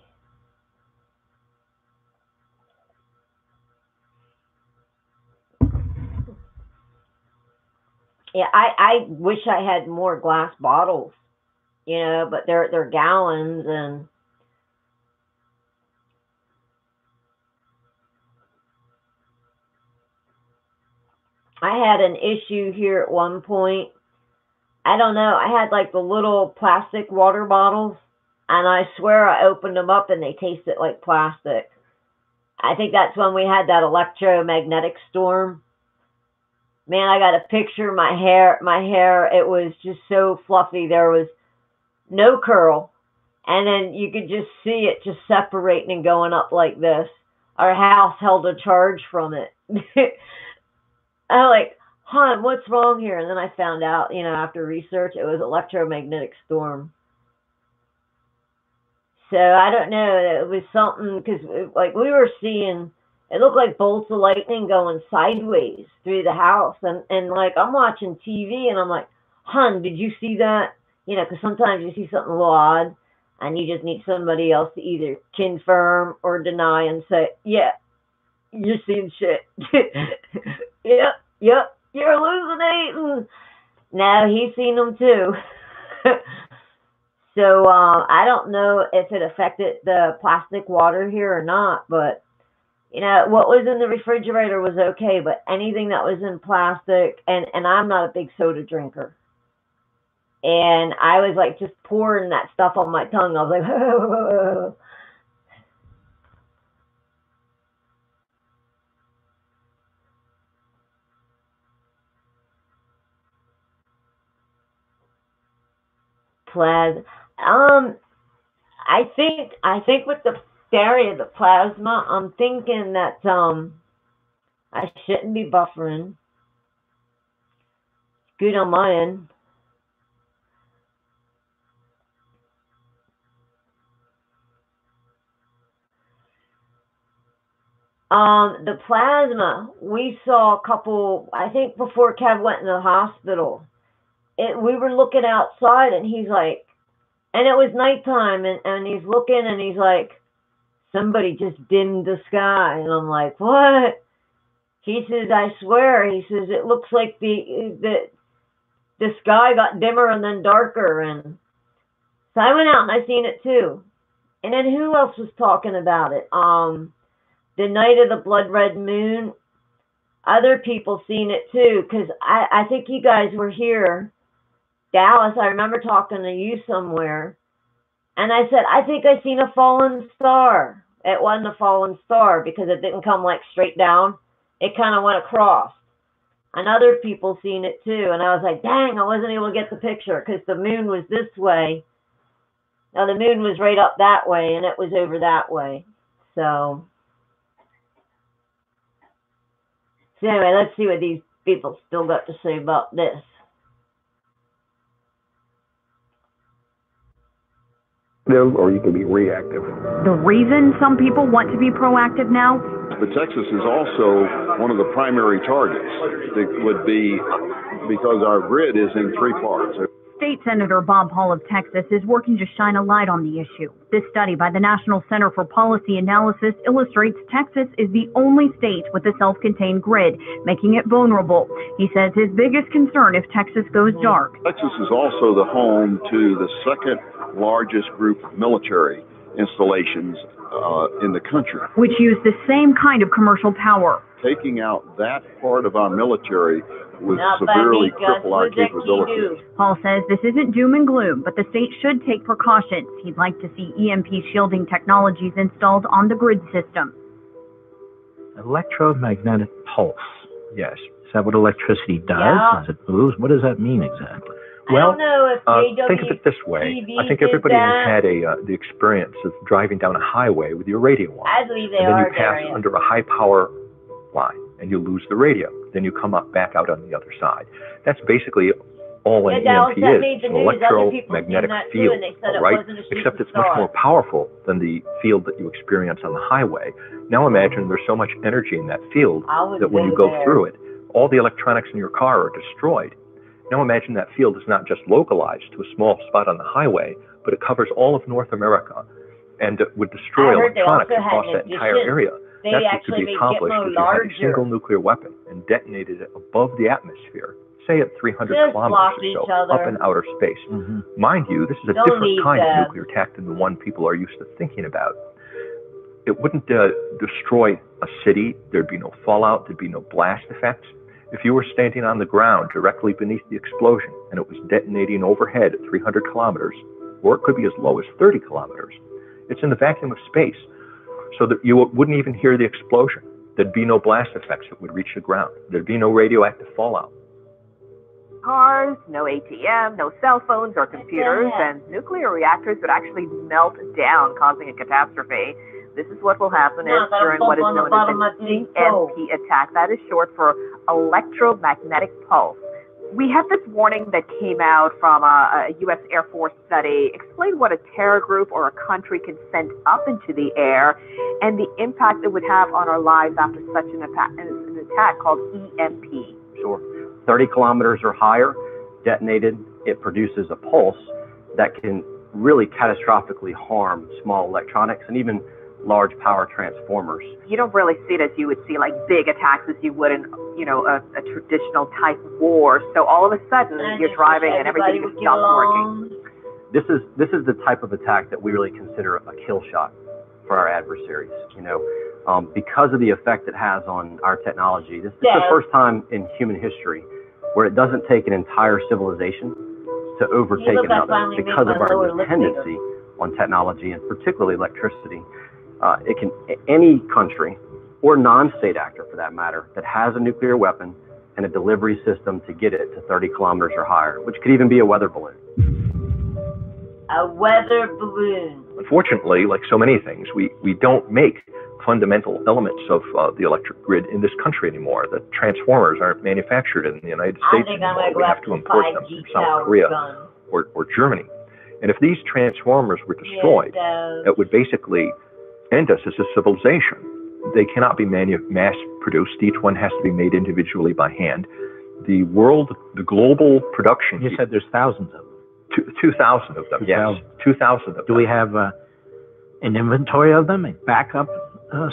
Yeah, I wish I had more glass bottles, but they're gallons and I had an issue here at one point I don't know. I had like the little plastic water bottles, and I swear I opened them up and they tasted like plastic. I think that's when we had that electromagnetic storm. Man, I got a picture of my hair. It was just so fluffy. There was no curl. And then you could just see it just separating and going up like this. Our house held a charge from it. I'm like, hon, what's wrong here? And then I found out, after research, it was electromagnetic storm. So I don't know. It was something, because like we were seeing, it looked like bolts of lightning going sideways through the house. And like I'm watching TV and I'm like, hon, did you see that? Because sometimes you see something a little odd. And you just need somebody else to either confirm or deny and say, yeah, you're seeing shit. Yep, you're hallucinating. No, he's seen them too. So I don't know if it affected the plastic water here or not, but, what was in the refrigerator was okay, but anything that was in plastic, and I'm not a big soda drinker. And I was like just pouring that stuff on my tongue. I was like, plasma. I think with the area, the plasma, I'm thinking that I shouldn't be buffering. Good on my end. The plasma, we saw a couple, I think before Kev went in the hospital, we were looking outside and he's like, and it was nighttime and he's looking and he's like, somebody just dimmed the sky. And I'm like, what? He says, I swear, he says, it looks like the sky got dimmer and then darker. And so I went out and I seen it too. And then who else was talking about it? The night of the blood red moon, other people seen it too, because I think you guys were here. Dallas, I remember talking to you somewhere. And I said, I think I seen a fallen star. It wasn't a fallen star because it didn't come like straight down. It kind of went across. And other people seen it too. And I was like, dang, I wasn't able to get the picture because the moon was this way. Now the moon was right up that way and it was over that way. So anyway, let's see what these people still got to say about this. Or you can be reactive. The reason some people want to be proactive now? But Texas is also one of the primary targets. It would be because our grid is in three parts. State Senator Bob Hall of Texas is working to shine a light on the issue. This study by the National Center for Policy Analysis illustrates Texas is the only state with a self-contained grid, making it vulnerable. He says his biggest concern if Texas goes dark. Texas is also the home to the second largest group of military installations in the country, which use the same kind of commercial power. Taking out that part of our military would severely cripple our capabilities. Paul says this isn't doom and gloom, but the state should take precautions. He'd like to see EMP shielding technologies installed on the grid system. Electromagnetic pulse. Yes. Is that what electricity does? Yeah. As it moves? What does that mean exactly? Well, I don't know if think of it this way. I think everybody has had the experience of driving down a highway with your radio on. I believe they and then are, you pass Darius. under a high power line and you lose the radio. Then you come up back out on the other side. That's basically all an EMP is. It's an electromagnetic field, right? Except it's much more powerful than the field that you experience on the highway. Now imagine there's so much energy in that field that when you go through it, all the electronics in your car are destroyed. Now imagine that field is not just localized to a small spot on the highway, but it covers all of North America and it would destroy electronics across that entire area. That's what could be accomplished if you had a single nuclear weapon and detonated it above the atmosphere, say at 300 kilometers or so, up in outer space. Mind you, this is a different kind of nuclear attack than the one people are used to thinking about. It wouldn't destroy a city. There'd be no fallout. There'd be no blast effects. If you were standing on the ground directly beneath the explosion and it was detonating overhead at 300 kilometers, or it could be as low as 30 kilometers, it's in the vacuum of space, so that you wouldn't even hear the explosion. There'd be no blast effects that would reach the ground. There'd be no radioactive fallout. Cars, no ATM, no cell phones or computers, and nuclear reactors would actually melt down, causing a catastrophe. This is what will happen during what is known as an EMP attack. That is short for electromagnetic pulse. We have this warning that came out from a U.S. Air Force study. Explain what a terror group or a country can send up into the air and the impact it would have on our lives after such an attack called EMP. Sure. 30 kilometers or higher, detonated, it produces a pulse that can really catastrophically harm small electronics and even large power transformers. You don't really see it as you would see like big attacks as you would in, a traditional type war. So all of a sudden you're driving and everything just stops working. This is the type of attack that we really consider a kill shot for our adversaries. Because of the effect it has on our technology. This is the first time in human history where it doesn't take an entire civilization to overtake another because of our dependency on technology and particularly electricity. Any country or non-state actor for that matter that has a nuclear weapon and a delivery system to get it to 30 kilometers or higher, which could even be a weather balloon. A weather balloon. Unfortunately, like so many things, we don't make fundamental elements of the electric grid in this country anymore. The transformers aren't manufactured in the United States anymore. We have to import them from South Korea or Germany. And if these transformers were destroyed, it would basically end us as a civilization. They cannot be mass produced. Each one has to be made individually by hand. The global production. You said there's thousands of them. 2,000 of them, yes. 2,000 of them. Do we have an inventory of them, a backup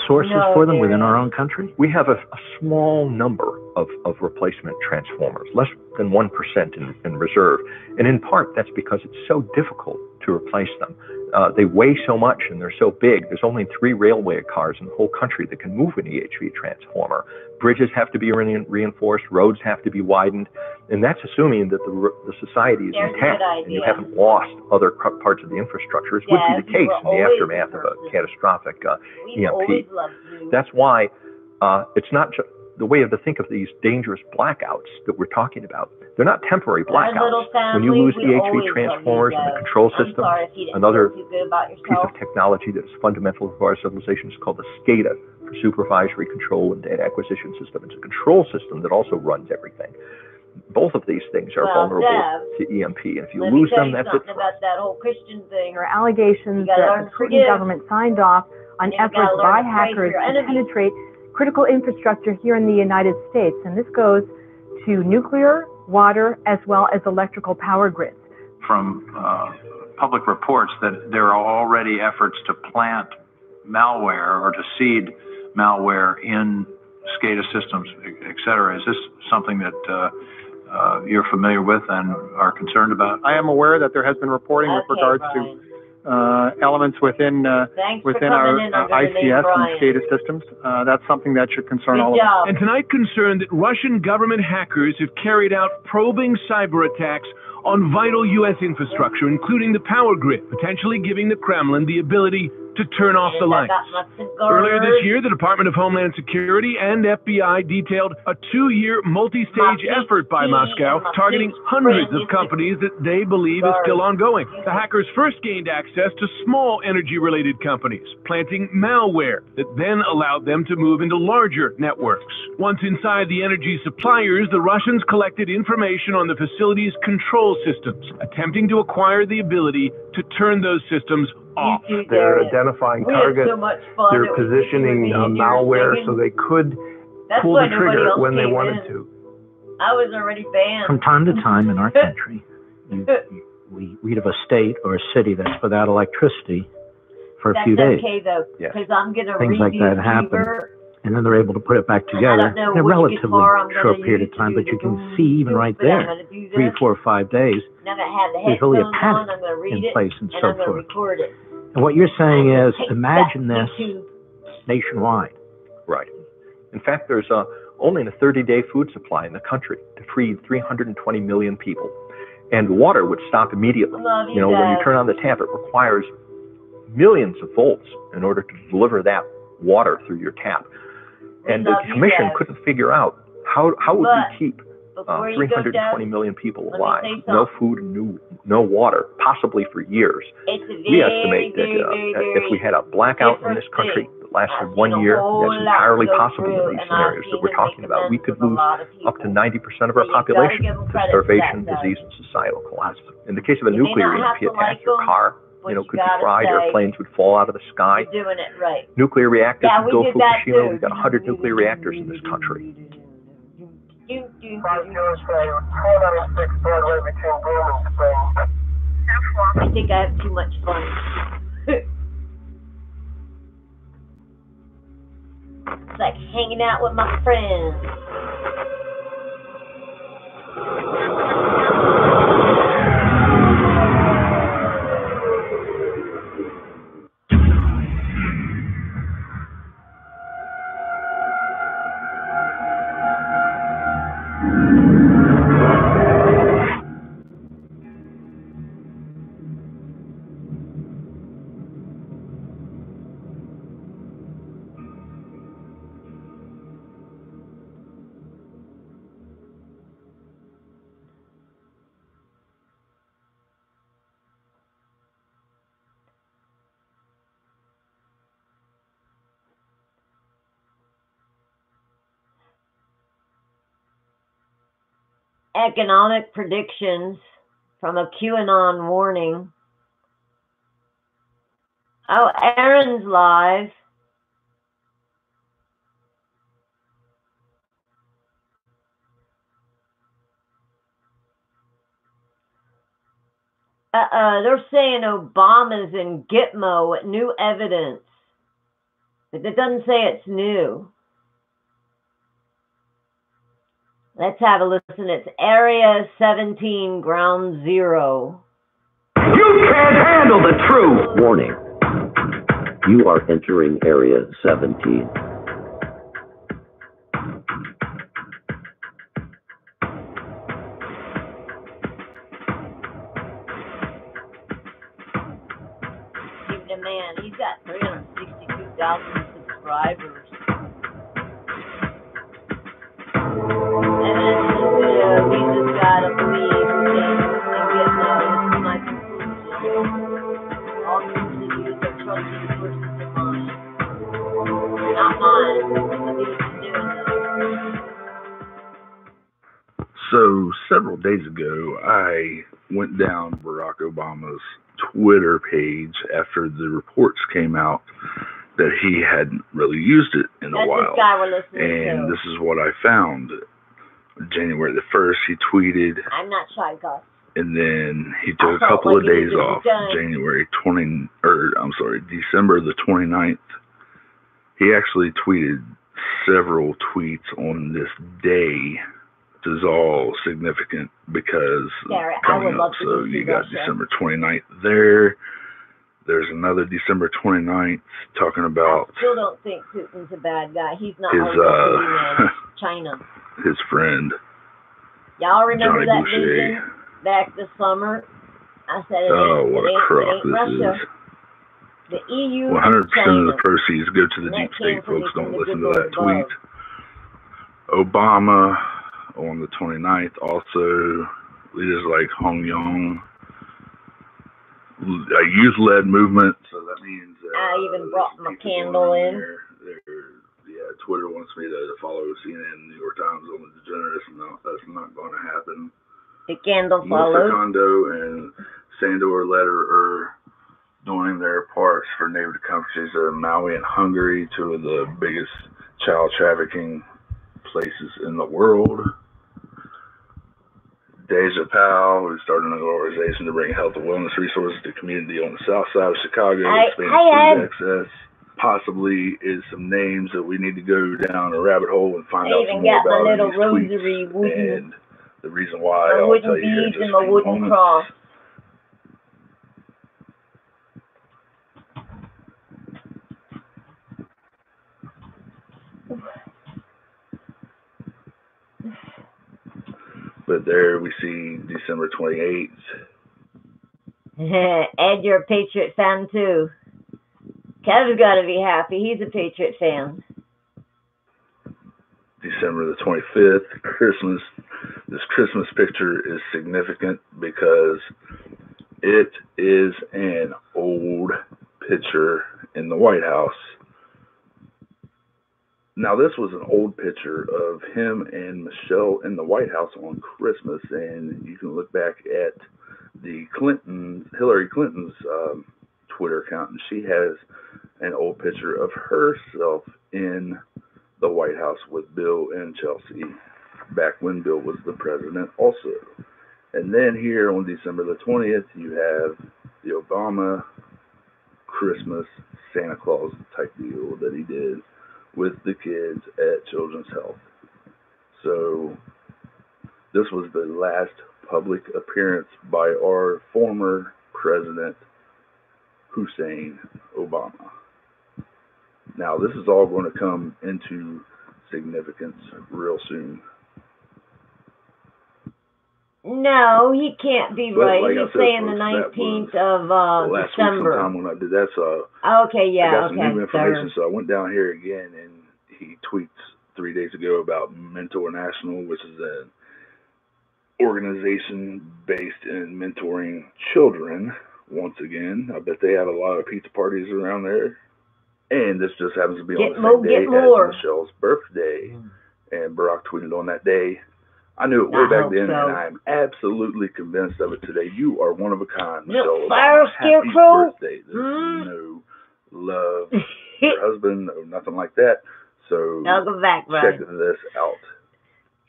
sources for them within our own country? We have a small number of replacement transformers, less than 1% in reserve. And in part, that's because it's so difficult to replace them. They weigh so much and they're so big. There's only 3 railway cars in the whole country that can move an EHV transformer. Bridges have to be reinforced, roads have to be widened, and that's assuming that the society is intact and you haven't lost other parts of the infrastructure, as would be the case in the aftermath of a catastrophic EMP. That's why it's not just the way to think of these dangerous blackouts that we're talking about. They're not temporary blackouts. When you lose EHV transformers and the control system, another piece of technology that is fundamental to our civilization is called the SCADA, for Supervisory Control and Data Acquisition System. It's a control system that also runs everything. Both of these things are vulnerable to EMP, and if you lose them, that's it. About that whole Christian thing. There are allegations that the Clinton government signed off on efforts by hackers to penetrate critical infrastructure here in the United States, and this goes to nuclear, water, as well as electrical power grids. From public reports that there are already efforts to plant malware or to seed malware in SCADA systems, et cetera. Is this something that you're familiar with and are concerned about? I am aware that there has been reporting with regards to elements within our ICS and SCADA systems. That's something that should concern all of us. And tonight concerned that Russian government hackers have carried out probing cyber attacks on vital U.S. infrastructure, including the power grid, potentially giving the Kremlin the ability to turn off the lights. Earlier this year, the Department of Homeland Security and FBI detailed a 2-year multi-stage effort by Moscow targeting hundreds of companies that they believe is still ongoing. The hackers first gained access to small energy-related companies, planting malware that then allowed them to move into larger networks. Once inside the energy suppliers, the Russians collected information on the facility's control systems, attempting to acquire the ability to turn those systems off. They're identifying targets, they're positioning malware so they could pull the trigger when they wanted to. I was already banned. From time to time in our country, we read of a state or a city that's without electricity for a few days. That's okay though, because I'm going to things like that happen, and then they're able to put it back together in a relatively short period of time. But you can see even right there, 3, 4, 5 days, there's really a panic in place and so forth. And what you're saying is, imagine this nationwide. Right. In fact, there's only in a 30-day food supply in the country to feed 320 million people. And water would stop immediately. When you turn on the tap, it requires millions of volts in order to deliver that water through your tap. And the commission couldn't figure out how would we keep 320 million people alive, no food and no water, possibly for years. We estimate that if we had a blackout in this country that lasted 1 year, that's entirely possible in these scenarios that we're talking about. We could lose up to 90% of our population to starvation, disease, and societal collapse. In the case of a nuclear EMP attack, your car could be fried, airplanes would fall out of the sky. Nuclear reactors would go Fukushima. We've got 100 nuclear reactors in this country. I think I have too much fun. It's like hanging out with my friends. Economic predictions from a QAnon warning. Oh, Aaron's live. They're saying Obama's in Gitmo with new evidence. But it doesn't say it's new. Let's have a listen. It's Area 17, Ground Zero. You can't handle the truth! Warning. You are entering Area 17. Give the man, he's got 362,000 subscribers. We just gotta believe things and get those. My conclusion. All news and use their trusted sources of mine. Not mine. Nobody's been doing that. So, several days ago, I went down Barack Obama's Twitter page after the reports came out that he hadn't really used it in a while. This guy we're listening and to. This is what I found. January the 1st, he tweeted. I'm not shy, Gus. And then he took a couple of days off. December the 29th. He actually tweeted several tweets on this day. This is all significant because coming up. So you got December 29th there. There's another December 29th talking about. I still don't think Putin's a bad guy. He's not China. His friend. Y'all remember Johnny that Boucher. meeting back this summer? I said it what a crock this Russia. is. The EU 100% and China. of the proceeds go to the deep state, folks. Don't listen to that tweet. Obama on the 29th. Also, leaders like Hong Yong. A youth-led movement. So that means I even brought my candle in. Twitter wants me to follow CNN, New York Times on the DeGeneres. No, that's not going to happen. The candle Melissa follows. Kondo and Sandor Lederer doing their parts for neighboring countries of Maui and Hungary, two of the biggest child trafficking places in the world. Deja Powell, who started an organization to bring health and wellness resources to community on the south side of Chicago, expanding food access. Possibly is some names that we need to go down a rabbit hole and find out some more about in these tweets. And the reason why I'll tell you here in just a few moments. Cross. But there we see December 28th. Ed, you're a Patriot fan too. Kev's got to be happy. He's a Patriot fan. December the 25th, Christmas. This Christmas picture is significant because it is an old picture in the White House. Now, this was an old picture of him and Michelle in the White House on Christmas, and you can look back at the Hillary Clinton's Twitter account, and she has an old picture of herself in the White House with Bill and Chelsea back when Bill was the president also. And then here on December the 20th, you have the Obama Christmas Santa Claus type deal that he did with the kids at Children's Health. So this was the last public appearance by our former president, Hussein Obama. Now, this is all going to come into significance real soon. No, he can't be right. Like he's saying the 19th of last December. Week sometime when I did that, so okay, yeah, I got some new information, so I went down here again, and he tweets 3 days ago about Mentor International, which is an organization based in mentoring children. Once again, I bet they have a lot of pizza parties around there. And this just happens to be on the same day as Michelle's birthday. And Barack tweeted on that day. I knew it way back then, and I'm absolutely convinced of it today. You are one of a kind, Michelle. Happy birthday. There's no love for your husband or nothing like that. So check this out.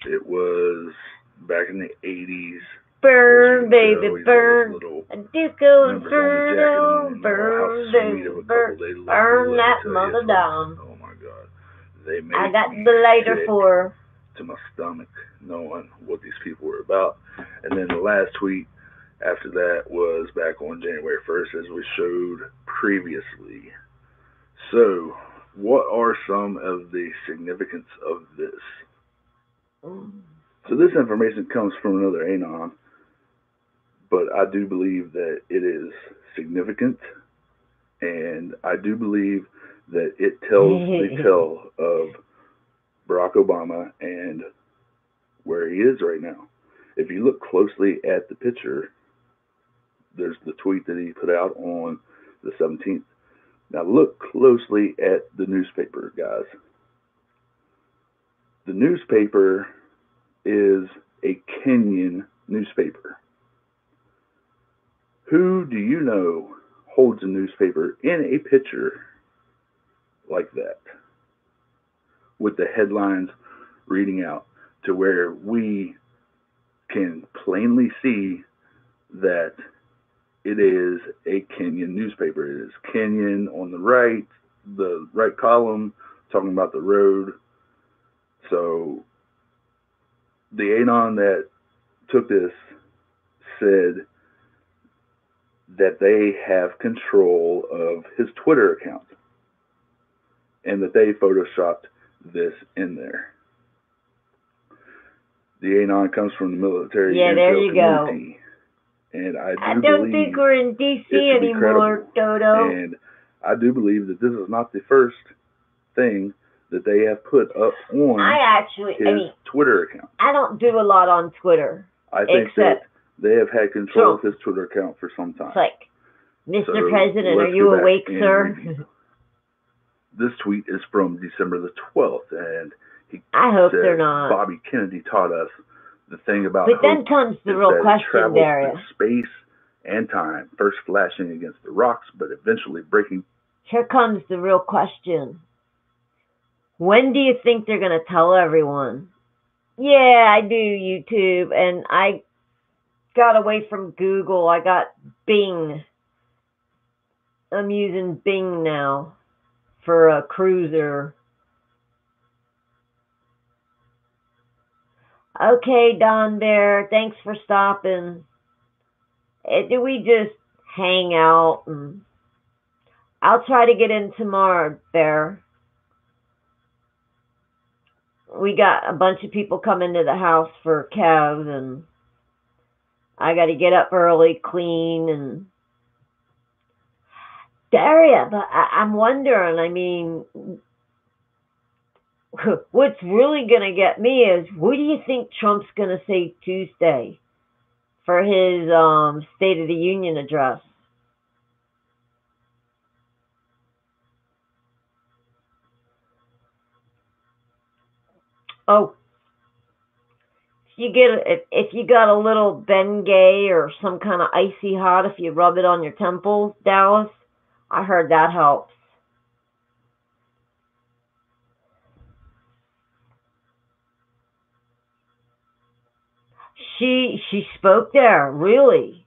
It was back in the 80s. Burn, baby, burn. A disco inferno. Burn, baby, burn. Burn that mother down. Oh my God. They made I got the lighter for her. To my stomach, knowing what these people were about. And then the last tweet after that was back on January 1st, as we showed previously. So, what are some of the significance of this? So this information comes from another Anon, but I do believe that it is significant, and I do believe that it tells the tale of Barack Obama and where he is right now. If you look closely at the picture, there's the tweet that he put out on the 17th. Now look closely at the newspaper, guys. The newspaper is a Kenyan newspaper. Who do you know holds a newspaper in a picture like that, with the headlines reading out to where we can plainly see that it is a Kenyan newspaper? It is Kenyan on the right column, talking about the road. So the Anon that took this said that they have control of his Twitter account and that they photoshopped this in there. The Anon comes from the military community. And I don't think we're in D.C. anymore, Dodo. And I do believe that this is not the first thing that they have put up on his Twitter account. I don't do a lot on Twitter. I think that they have had control of his Twitter account for some time. It's like, Mr. President, are you awake, sir? This tweet is from December the 12th, and I hope they're not. Bobby Kennedy taught us the thing about But then comes the real question, Darius. Space and time, first flashing against the rocks, but eventually breaking. Here comes the real question. When do you think they're going to tell everyone? Yeah, I do YouTube, and I got away from Google. I got Bing. I'm using Bing now for a cruiser. Okay, Don Bear, thanks for stopping. Do we just hang out? And I'll try to get in tomorrow, Bear. we got a bunch of people coming to the house for Kev, and I got to get up early, clean, and Daria. But I'm wondering, I mean, what's really going to get me is, what do you think Trump's going to say Tuesday for his State of the Union address? Oh, if you got a little Bengay or some kind of icy hot, if you rub it on your temples, Dallas, I heard that helps. She spoke there, really.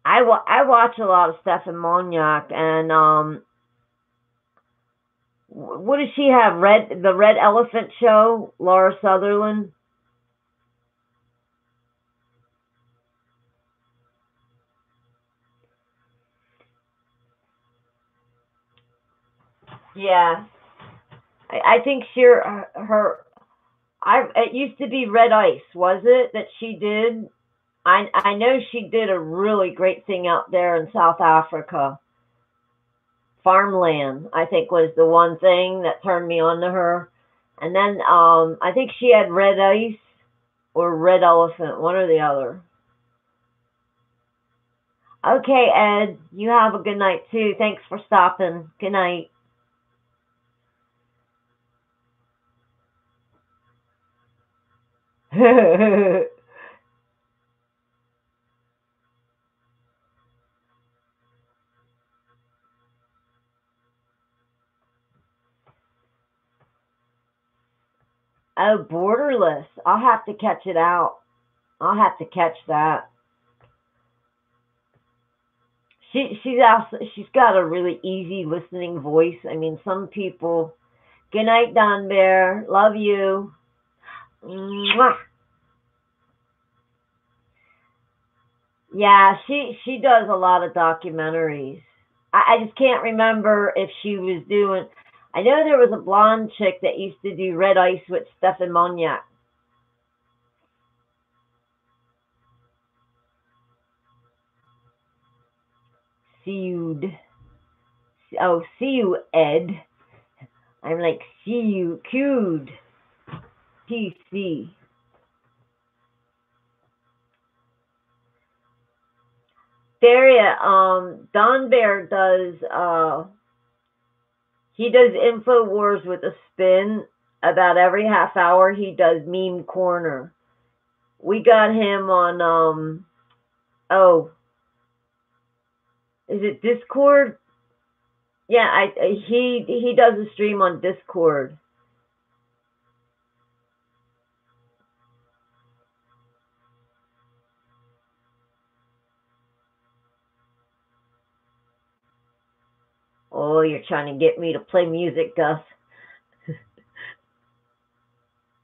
I watch a lot of Stefan Moniak, and what does she have? The Red Elephant Show, Laura Sutherland. Yeah, I think it used to be Red Ice, was it, that she did? I know she did a really great thing out there in South Africa. Farmland, I think, was the one thing that turned me on to her. And then I think she had Red Ice or Red Elephant, one or the other. Okay, Ed, you have a good night too. Thanks for stopping. Good night. Oh, Borderless. I'll have to catch it out. I'll have to catch that. She's got a really easy listening voice. I mean, some people. Good night, Don Bear. Love you. Mwah. Yeah, she does a lot of documentaries. I just can't remember if she was doing. I know there was a blonde chick that used to do Red Ice with Stefan Moniak. See you, Ed. I'm like, see you, cute. PC. Daria, Don Bear does, he does InfoWars with a spin. About every half hour, he does Meme Corner. We got him on, is it Discord? Yeah, he does a stream on Discord. Oh, you're trying to get me to play music, Gus.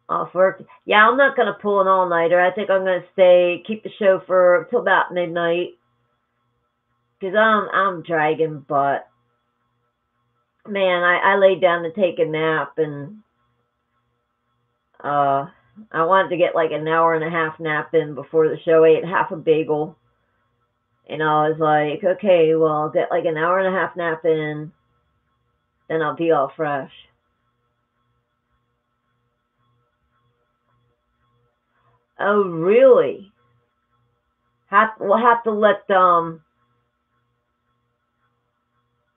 Off work. Yeah, I'm not going to pull an all-nighter. I think I'm going to keep the show till about midnight. Because I'm dragging, but man, I laid down to take a nap, and I wanted to get like an hour and a half nap in before the show. I ate half a bagel, and I was like, okay, well, I'll get like an hour and a half nap in, then I'll be all fresh. Oh, really? We'll have to let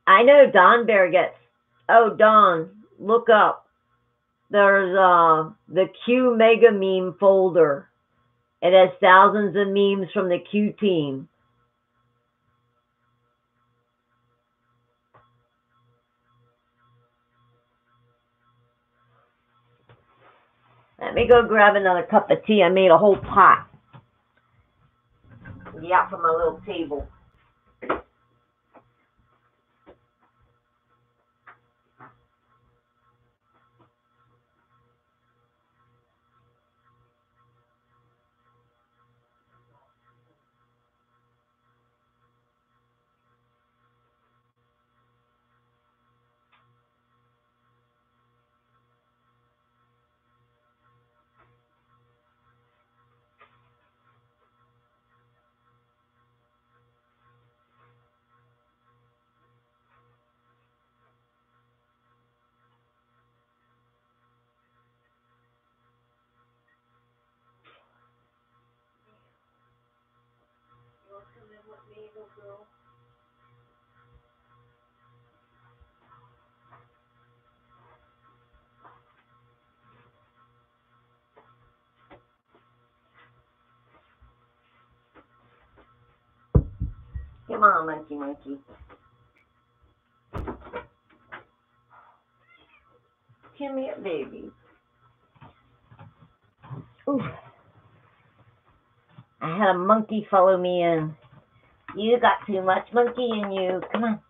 I know Don Bear gets. Oh, Don, look up. There's the Q Mega Meme folder. It has thousands of memes from the Q team. Let me go grab another cup of tea. I made a whole pot. Yeah, for my little table. Come on, monkey, monkey. Come here, baby. Ooh. I had a monkey follow me in. You got too much monkey in you. Come on.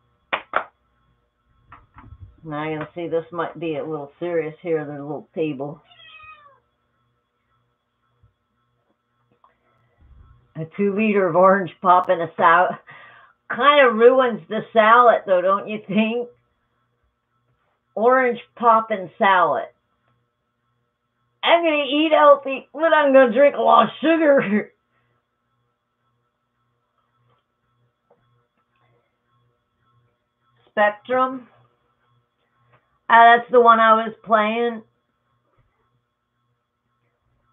Now you're going to see this might be a little serious here, the little table. A 2-liter of orange pop in a salad. Kind of ruins the salad, though, don't you think? Orange pop and salad. I'm going to eat healthy, but I'm going to drink a lot of sugar. Spectrum. That's the one I was playing.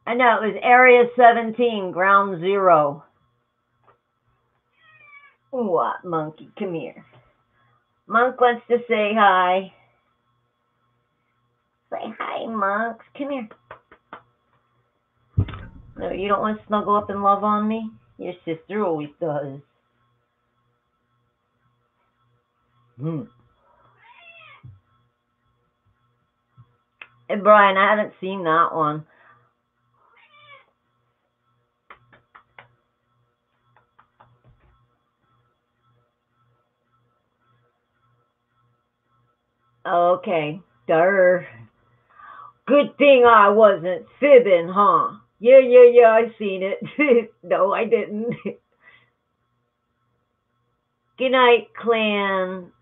I know, it was Area 17, Ground Zero. What, monkey? Come here. Monk wants to say hi. Say hi, monks. Come here. No, you don't want to snuggle up and love on me? Your sister always does. Hey, Brian, I haven't seen that one. Okay, good thing I wasn't fibbing, huh? Yeah, I seen it. No, I didn't. Good night, clan.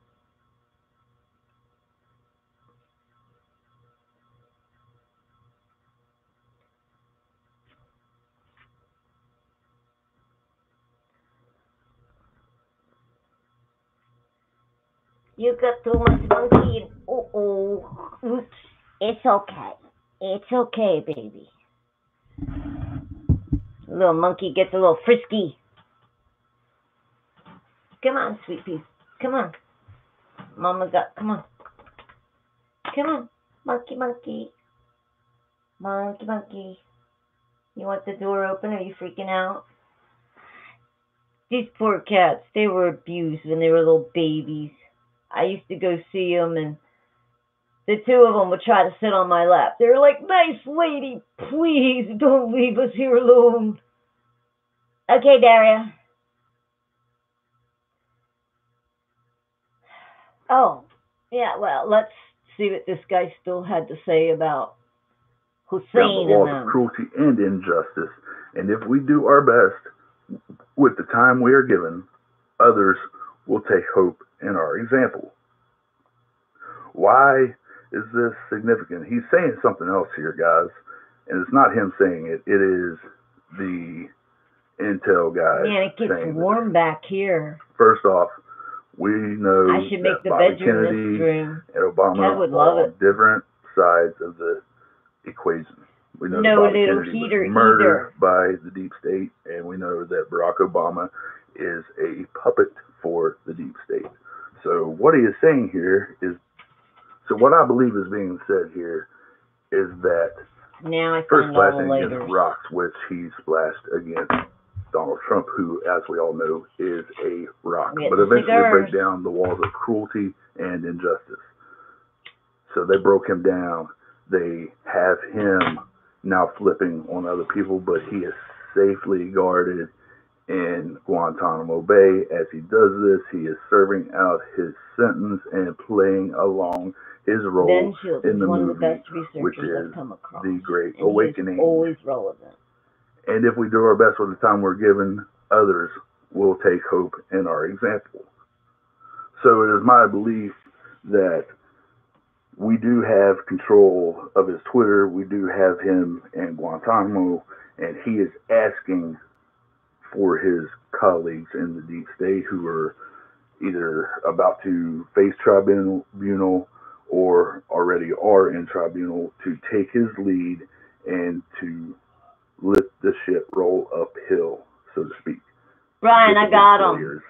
You got too much monkey. Oops. It's okay. It's okay, baby. Little monkey gets a little frisky. Come on, sweet pea. Come on. Mama got, come on. Come on. Monkey, monkey. Monkey, monkey. You want the door open? Are you freaking out? These poor cats, they were abused when they were little babies. I used to go see them, and the two of them would try to sit on my lap. They were like, nice lady, please don't leave us here alone. Okay, Daria. Oh, yeah, well, let's see what this guy still had to say about Hussein and laws them. Of cruelty and injustice. And if we do our best with the time we are given, others will take hope in our example. Why is this significant? He's saying something else here, guys, and it's not him saying it. It is the intel guys. Man, it gets warm back here. First off, we know I should make the Bobby bedroom Kennedy this room. and Obama Ted would are love on it. different sides of the equation. We know No that Bobby little Kennedy heater was murdered either. by the deep state, and we know that Barack Obama is a puppet for the deep state. So what he is saying here is, so what I believe is being said here is that Now I first find all the splashing layers. against rocks, which he splashed against Donald Trump, who, as we all know, is a rock, but eventually break down the walls of cruelty and injustice. So they broke him down. They have him now flipping on other people, but he is safely guarded in Guantanamo Bay. As he does this, he is serving out his sentence and playing along his role in the movie, which is The Great Awakening. Always relevant. And if we do our best with the time we're given, others will take hope in our example. So it is my belief that we do have control of his Twitter. We do have him in Guantanamo, and he is asking for his colleagues in the deep state who are either about to face tribunal or already are in tribunal to take his lead and to let the ship roll uphill, so to speak. Brian, I got them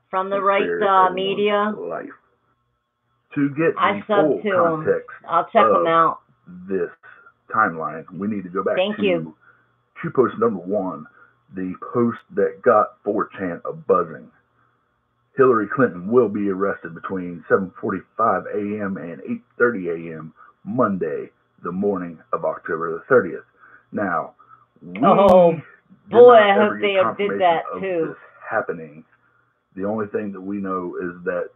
from the right media. Life. To get I the full to context I'll check them out. This timeline, we need to go back Thank to you. post number 1, the post that got 4chan a buzzing. Hillary Clinton will be arrested between 7:45 a.m. and 8:30 a.m. Monday, the morning of October the 30th. Now, we boy, I hope they did that too. This happening. The only thing that we know is that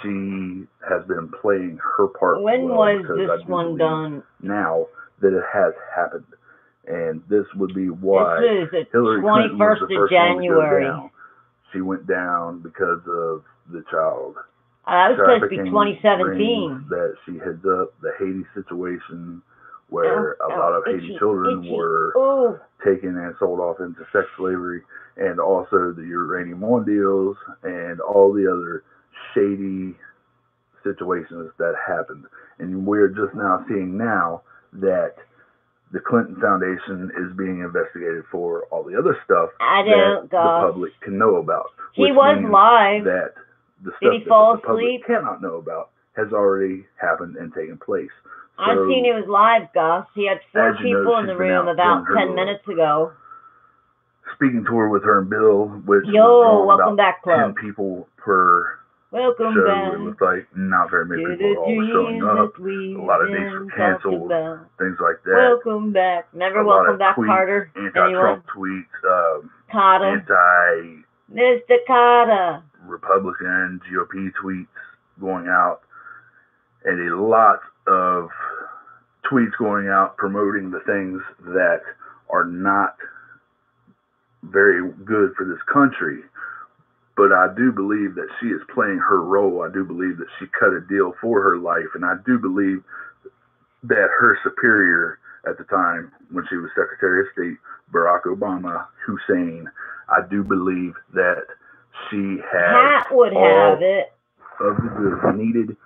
she has been playing her part. When was this one done? Now that it has happened, and this would be why this is the Hillary 21st Clinton was the first of January. One to go down. She went down because of the child. That was supposed to be 2017. That she heads up the Haiti situation, where a lot of Haiti children were taken and sold off into sex slavery, and also the uranium oil deals and all the other shady situations that happened. And we're just now seeing now that the Clinton Foundation is being investigated for all the other stuff that the public can know about. He was live. That the Did stuff he fall that the asleep? public cannot know about has already happened and taken place. I've seen he was live, Gus. He had 4 people in the room about 10 minutes ago. Speaking tour with her and Bill, which was welcome about back, club. 10 people per welcome show. Back. It was like not very many people at all showing up. A lot of dates were canceled, things like that. Welcome back. Remember welcome back, tweets, Carter? Anti-Trump tweets, Carter. Mr. Carter. Republican GOP tweets going out, and a lot of tweets going out promoting the things that are not very good for this country. But I do believe that she is playing her role. I do believe that she cut a deal for her life. And I do believe that her superior at the time, when she was Secretary of State, Barack Obama Hussein, I do believe that she had Pat would have it. Of the goods needed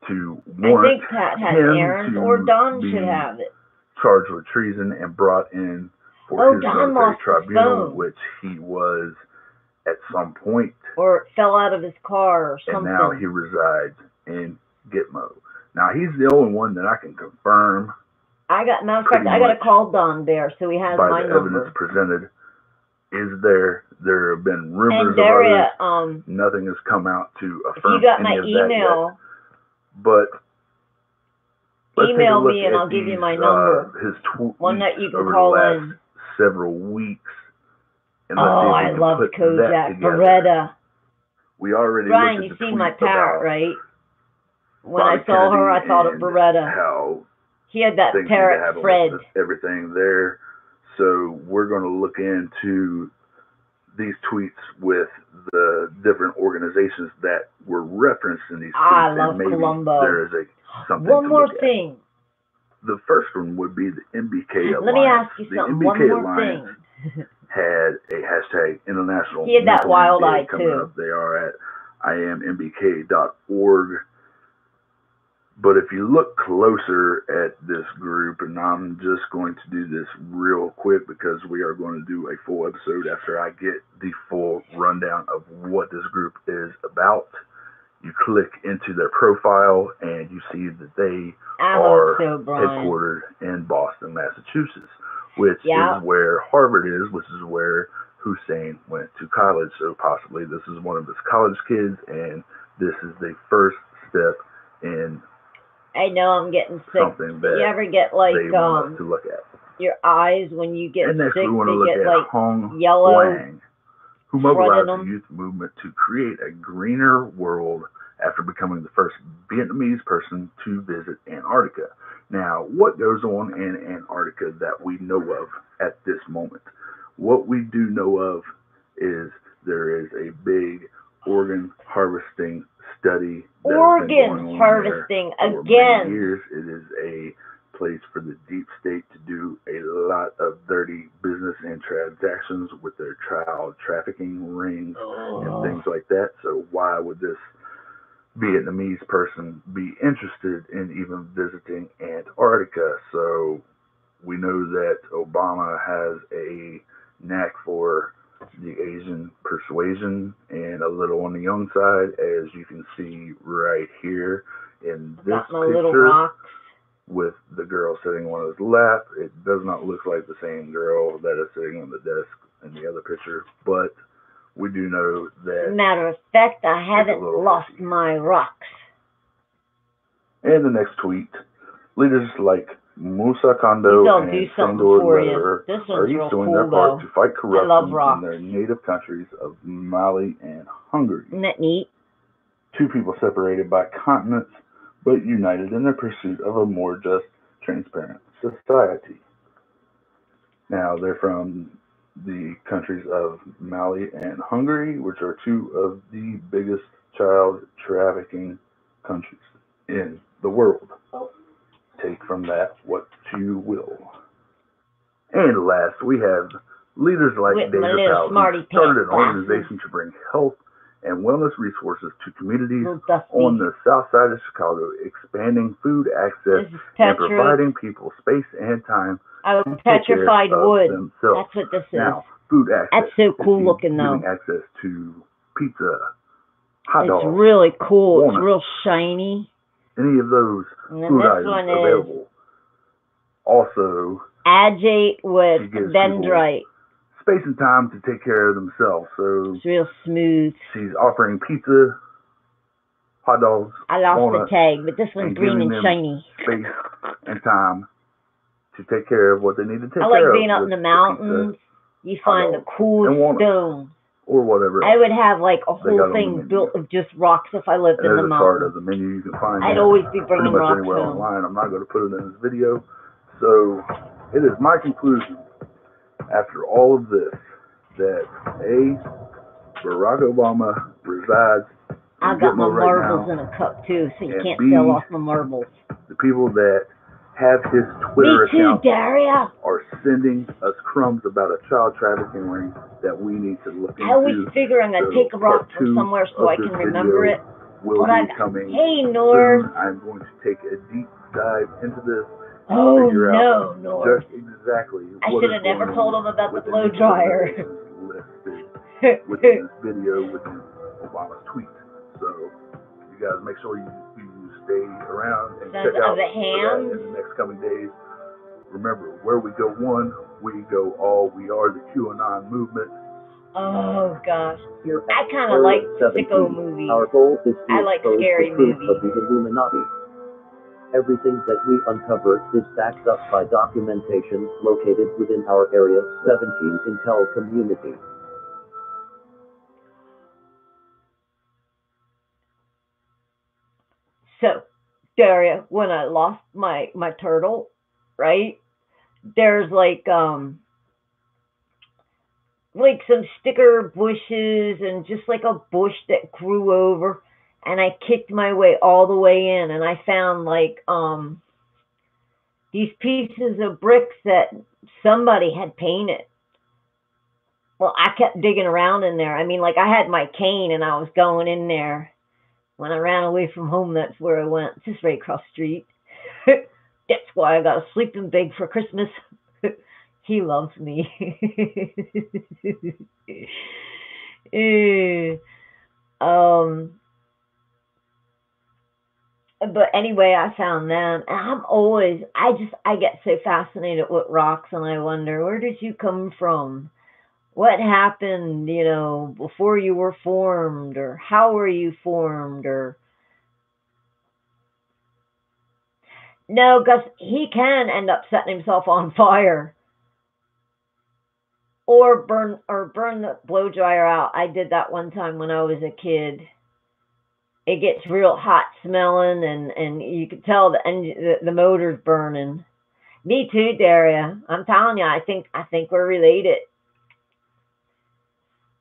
to I warrant think Pat had him Aaron's to or Don be should have it. charged with treason and brought in for his Don military lost his tribunal, phone. which he was at some point, or it fell out of his car or something. and now he resides in Gitmo. Now he's the only one that I can confirm. Matter of fact, I got to call Don Bear, so he has by my the number. evidence presented. There have been rumors and of others. Nothing has come out to affirm if you got any my of that email, yet. But let's email take a look me and at I'll give you these, my number. His one that you can over call the last in. Several weeks. And let's see if we I can love put Kojak that together. Beretta. We already Brian, looked you at the seen my tweet parrot, about right? When Bobby I saw her, I Kennedy thought of and Beretta. How he had that things parrot, need to happen Fred. with everything there. So we're going to look into these tweets with the different organizations that were referenced in these tweets. I love and maybe Columbo. there is something One to more look thing. At. The first one would be the MBK Alliance. Let me ask you the something. MBK One more Alliance thing. had a hashtag International He had that Mental wild Day eye coming too. up. They are at IamMBK.org. But if you look closer at this group, and I'm just going to do this real quick because we are going to do a full episode after I get the full rundown of what this group is about. You click into their profile and you see that they are headquartered in Boston, Massachusetts, which is where Harvard is, which is where Hussein went to college. So possibly this is one of his college kids, and this is the first step in I know I'm getting sick. Something that you ever get like they want us to look at. Your eyes when you get and next sick, we want to look get at like Hong yellow, Wang, who mobilized the youth movement to create a greener world after becoming the first Vietnamese person to visit Antarctica. Now, what goes on in Antarctica that we know of at this moment? What we do know of is there is a big organ harvesting study. Organ harvesting for again. Many years. It is a place for the deep state to do a lot of dirty business and transactions with their child trafficking rings and things like that. So why would this Vietnamese person be interested in even visiting Antarctica? So we know that Obama has a knack for the Asian persuasion and a little on the young side, as you can see right here in this picture with the girl sitting on his lap. It does not look like the same girl that is sitting on the desk in the other picture, but we do know that. Matter of fact, I haven't lost my rocks. And the next tweet, leaders like Musa Kondo and Sandor Lederer are each doing their part to fight corruption in their native countries of Mali and Hungary. Isn't that neat? Two people separated by continents, but united in their pursuit of a more just, transparent society. Now, they're from the countries of Mali and Hungary, which are two of the biggest child trafficking countries in the world. Take from that what you will. And last, we have leaders like David Powell, who started an organization to bring health and wellness resources to communities on the south side of Chicago, expanding food access and providing people space and time to take care of themselves. That's what this is. Now, food access. That's so cool looking, though. Giving access to pizza, hot dogs. It's really cool. Walnuts, it's real shiny. Any of those food items available. Also, Agate with dendrite. Space and time to take care of themselves. So it's real smooth. She's offering pizza, hot dogs. I lost the tag, but this one's green and shiny. Space and time to take care of what they need to take care of. I like being up in the mountains. You find the cool stones. Or whatever. I would have like a whole thing built of just rocks if I lived in the mountains. There's a chart of the menu you can find. I'd always be bringing rocks anywhere online. I'm not going to put it in this video. So it is my conclusion after all of this that Barack Obama resides. I got my marbles in a cup too, so you can't sell off my marbles. The people that have his Twitter account Daria. are sending us crumbs about a child trafficking ring that we need to look into. I always figure I'm going to take a rock from somewhere so I can remember it. Will be coming soon. I'm going to take a deep dive into this. Oh, no, Norm. Just exactly. I should have never told him about the blow dryer. Listed within this video, within Obama's tweet. So, you guys make sure you stay around and check out in the next coming days. Remember, where we go one, we go all. We are the QAnon movement. Oh gosh, I kind of like sicko movies. Our goal is to I like scary the truth movies. of the Illuminati. Everything that we uncover is backed up by documentation located within our Area 17 intel community. So, Daria, when I lost my turtle, right, there's like some sticker bushes and just like a bush that grew over, and I kicked my way all the way in, and I found like these pieces of bricks that somebody had painted. Well, I kept digging around in there. I mean, like I had my cane and I was going in there. When I ran away from home, that's where I went, just right across the street. That's why I got a sleeping bag for Christmas. He loves me. But anyway, I found them, and I get so fascinated with rocks, and I wonder, where did you come from? What happened, before you were formed, or how were you formed, or... No, because he can end up setting himself on fire. Or burn the blow dryer out. I did that one time when I was a kid. It gets real hot smelling, and you can tell the motor's burning. Me too, Daria. I'm telling you, I think we're related.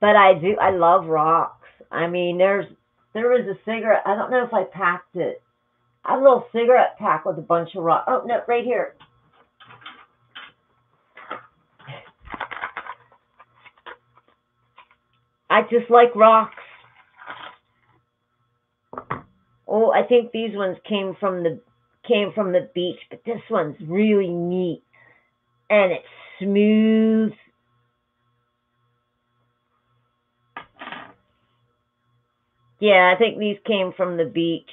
But I love rocks. I mean, there was a cigarette. I don't know if I packed it. I have a little cigarette pack with a bunch of rocks. Oh, no, right here. I just like rocks. Oh, I think these ones came from the beach, but this one's really neat. And it's smooth. Yeah, I think these came from the beach.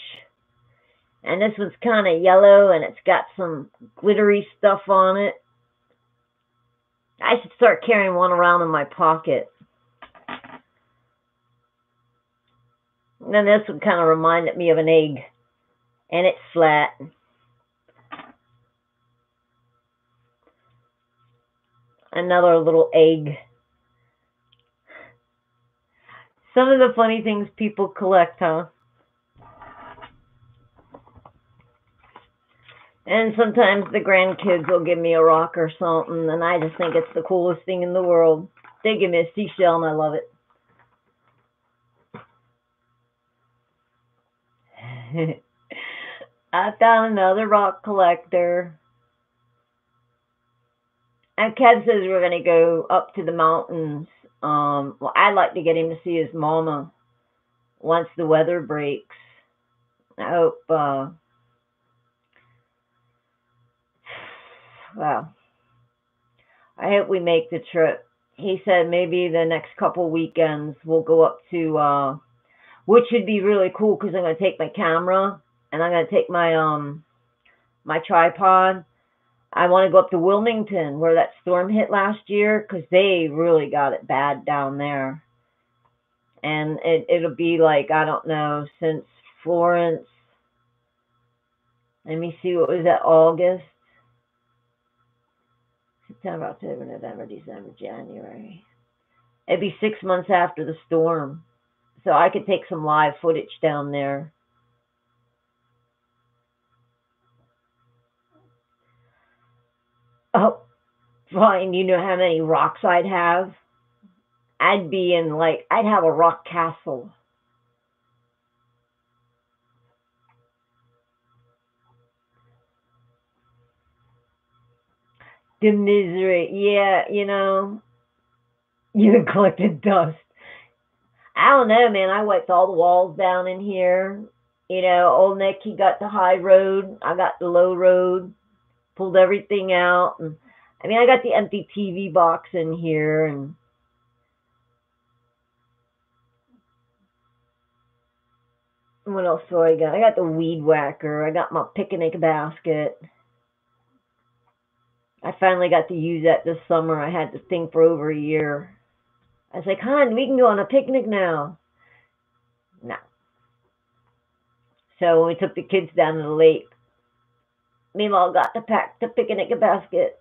And this one's kind of yellow, and it's got some glittery stuff on it. I should start carrying one around in my pocket. And then this one kind of reminded me of an egg. And it's flat. Another little egg. Some of the funny things people collect, huh? And sometimes the grandkids will give me a rock or something, and I just think it's the coolest thing in the world. They give me a seashell, and I love it. I found another rock collector. And Kev says we're going to go up to the mountains. Well, I'd like to get him to see his mama once the weather breaks. I hope, well, I hope we make the trip. He said maybe the next couple weekends we'll go up to, which would be really cool because I'm going to take my camera and I'm going to take my, my tripod. I want to go up to Wilmington where that storm hit last year because they really got it bad down there. And it'll be like, I don't know, since Florence. Let me see, what was that, August? September, October, November, December, January. It'd be 6 months after the storm. So I could take some live footage down there. Oh, fine. You know how many rocks I'd have? I'd be in, like, I'd have a rock castle. The misery. Yeah, you know, you collected dust. I don't know, man. I wiped all the walls down in here. You know, old Nick, he got the high road. I got the low road. Pulled everything out. And I mean, I got the empty TV box in here. And what else do I got? I got the weed whacker. I got my picnic basket. I finally got to use that this summer. I had this thing for over a year. I was like, hon, we can go on a picnic now. No. So when we took the kids down to the lake, Meemaw got to pack the picnic basket.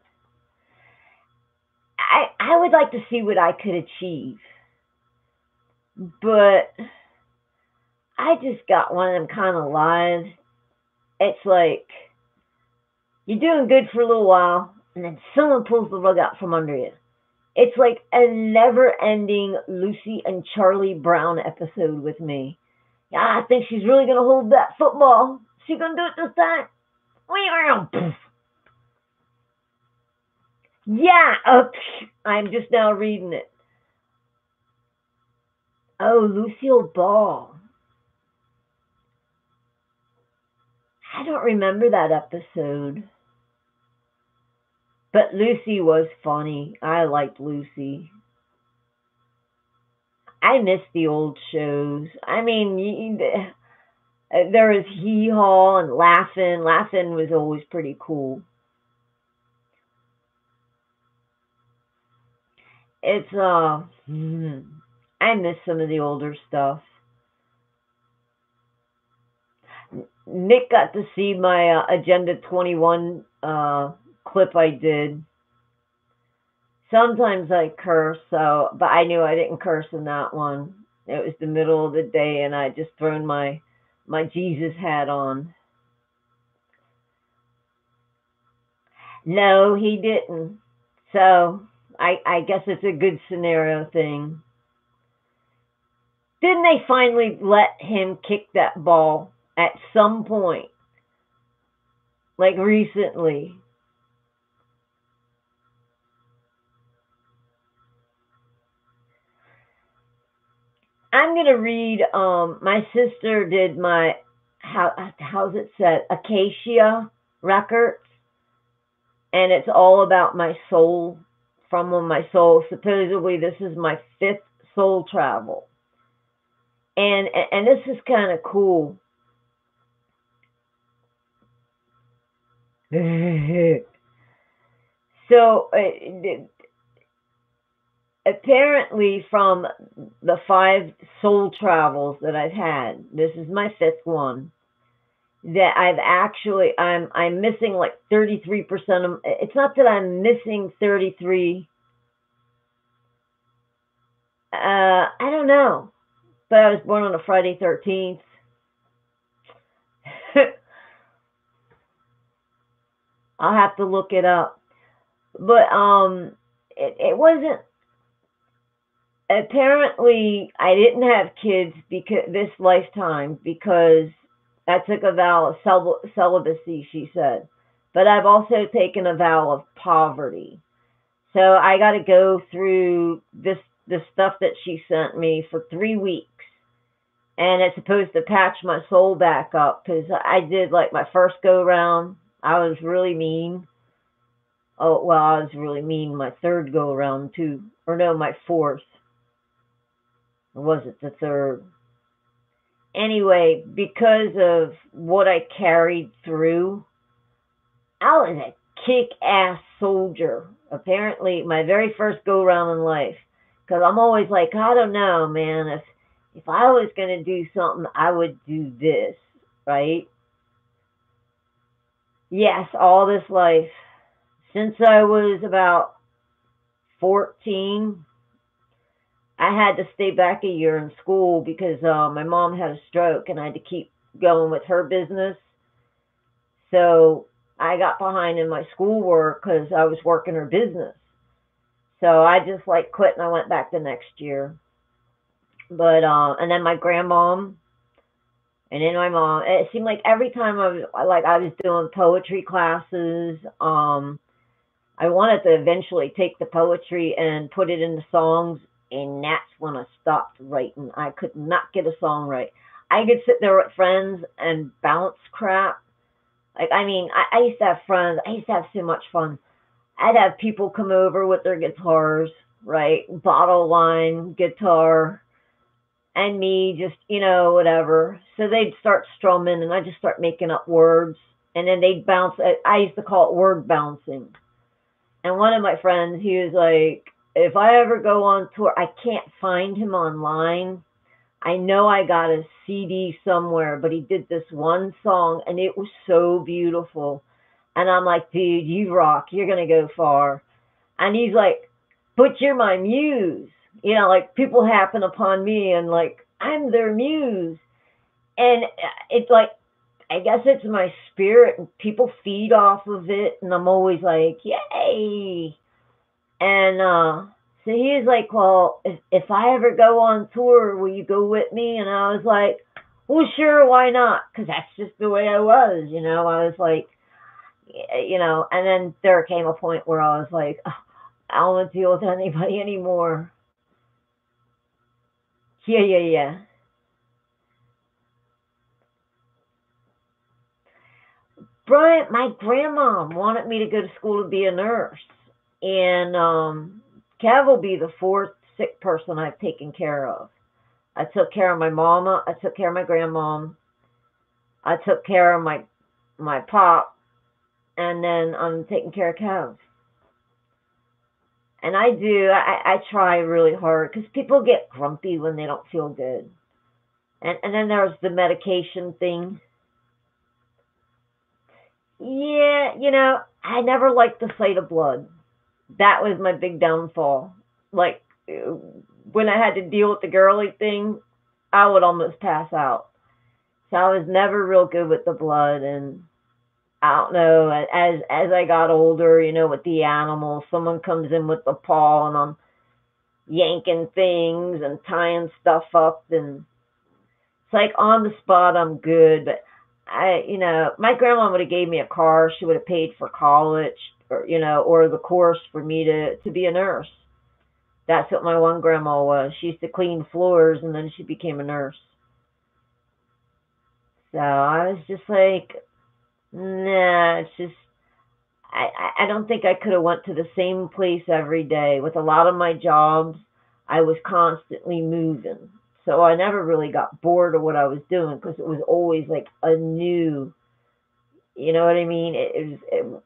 I would like to see what I could achieve. But I just got one of them kind of lives. It's like, you're doing good for a little while, and then someone pulls the rug out from under you. It's like a never-ending Lucy and Charlie Brown episode with me. Yeah, I think she's really going to hold that football. She going to do it this time? Yeah, I'm just now reading it. Oh, Lucille Ball. I don't remember that episode. But Lucy was funny. I liked Lucy. I miss the old shows. I mean, there was Hee Haw and Laugh-In. Laugh-In was always pretty cool. It's, I miss some of the older stuff. Nick got to see my Agenda 21 clip I did. Sometimes I curse, but I knew I didn't curse in that one. It was the middle of the day, and I just thrown my Jesus hat on. No, he didn't. So I guess it's a good scenario thing. Didn't they finally let him kick that ball at some point? Like recently. I'm going to read, my sister did my, how's it said, Acacia Records. And it's all about my soul, from my soul. Supposedly this is my 5th soul travel. And this is kind of cool. So apparently from the 5 soul travels that I've had, this is my 5th one, that I'm missing like 33% of, it's not that I'm missing 33, I don't know, but I was born on a Friday 13th. I'll have to look it up. But it wasn't, apparently I didn't have kids this lifetime because I took a vow of celibacy, she said. But I've also taken a vow of poverty. So I got to go through the stuff that she sent me for 3 weeks. And it's supposed to patch my soul back up, because I did like my first go round. I was really mean. Oh, well, I was really mean my 3rd go around too. Or no, my 4th. Or was it the 3rd? Anyway, because of what I carried through, I was a kick-ass soldier. Apparently, my very first go round in life. Because I'm always like, I don't know, man. If I was going to do something, I would do this, right? Yes, all this life. Since I was about 14, I had to stay back a year in school because my mom had a stroke and I had to keep going with her business. So I got behind in my schoolwork because I was working her business. So I just like quit and I went back the next year. But and then my grandmom, and then my mom. It seemed like every time I was doing poetry classes. I wanted to eventually take the poetry and put it into songs, and that's when I stopped writing. I could not get a song right. I could sit there with friends and bounce crap. Like, I mean, I used to have friends. I used to have so much fun. I'd have people come over with their guitars, right? Bottle line guitar, and me just, whatever. So they'd start strumming, and I'd just start making up words, and then they'd bounce. I used to call it word bouncing. And one of my friends, he was like, if I ever go on tour, I can't find him online. I know I got a CD somewhere, but he did this one song, and it was so beautiful. And I'm like, dude, you rock. You're going to go far. And he's like, but you're my muse. Like, people happen upon me, and, like, I'm their muse. And it's like, I guess it's my spirit, and people feed off of it, and I'm always like, yay. And so he was like, well, if I ever go on tour, will you go with me? And I was like, well, sure, why not? Because that's just the way I was, I was like, and then there came a point where I was like, oh, I don't want to deal with anybody anymore. Yeah. Brian, my grandma wanted me to go to school to be a nurse. And Kev will be the 4th sick person I've taken care of. I took care of my mama. I took care of my grandmom. I took care of my pop. And then I'm taking care of Kev. And I try really hard, because people get grumpy when they don't feel good. And then there's the medication thing. Yeah, I never liked the sight of blood. That was my big downfall. Like, when I had to deal with the girly thing, I would almost pass out. So I was never real good with the blood. And I don't know, as I got older, with the animals, someone comes in with the paw, and I'm yanking things and tying stuff up, and it's like on the spot I'm good. But my grandma would have gave me a car. She would have paid for college, or the course for me to be a nurse. That's what my one grandma was. She used to clean floors, and then she became a nurse. So I was just like, nah, it's just, I don't think I could have went to the same place every day. With a lot of my jobs, I was constantly moving. So I never really got bored of what I was doing because it was always like a new, you know what I mean?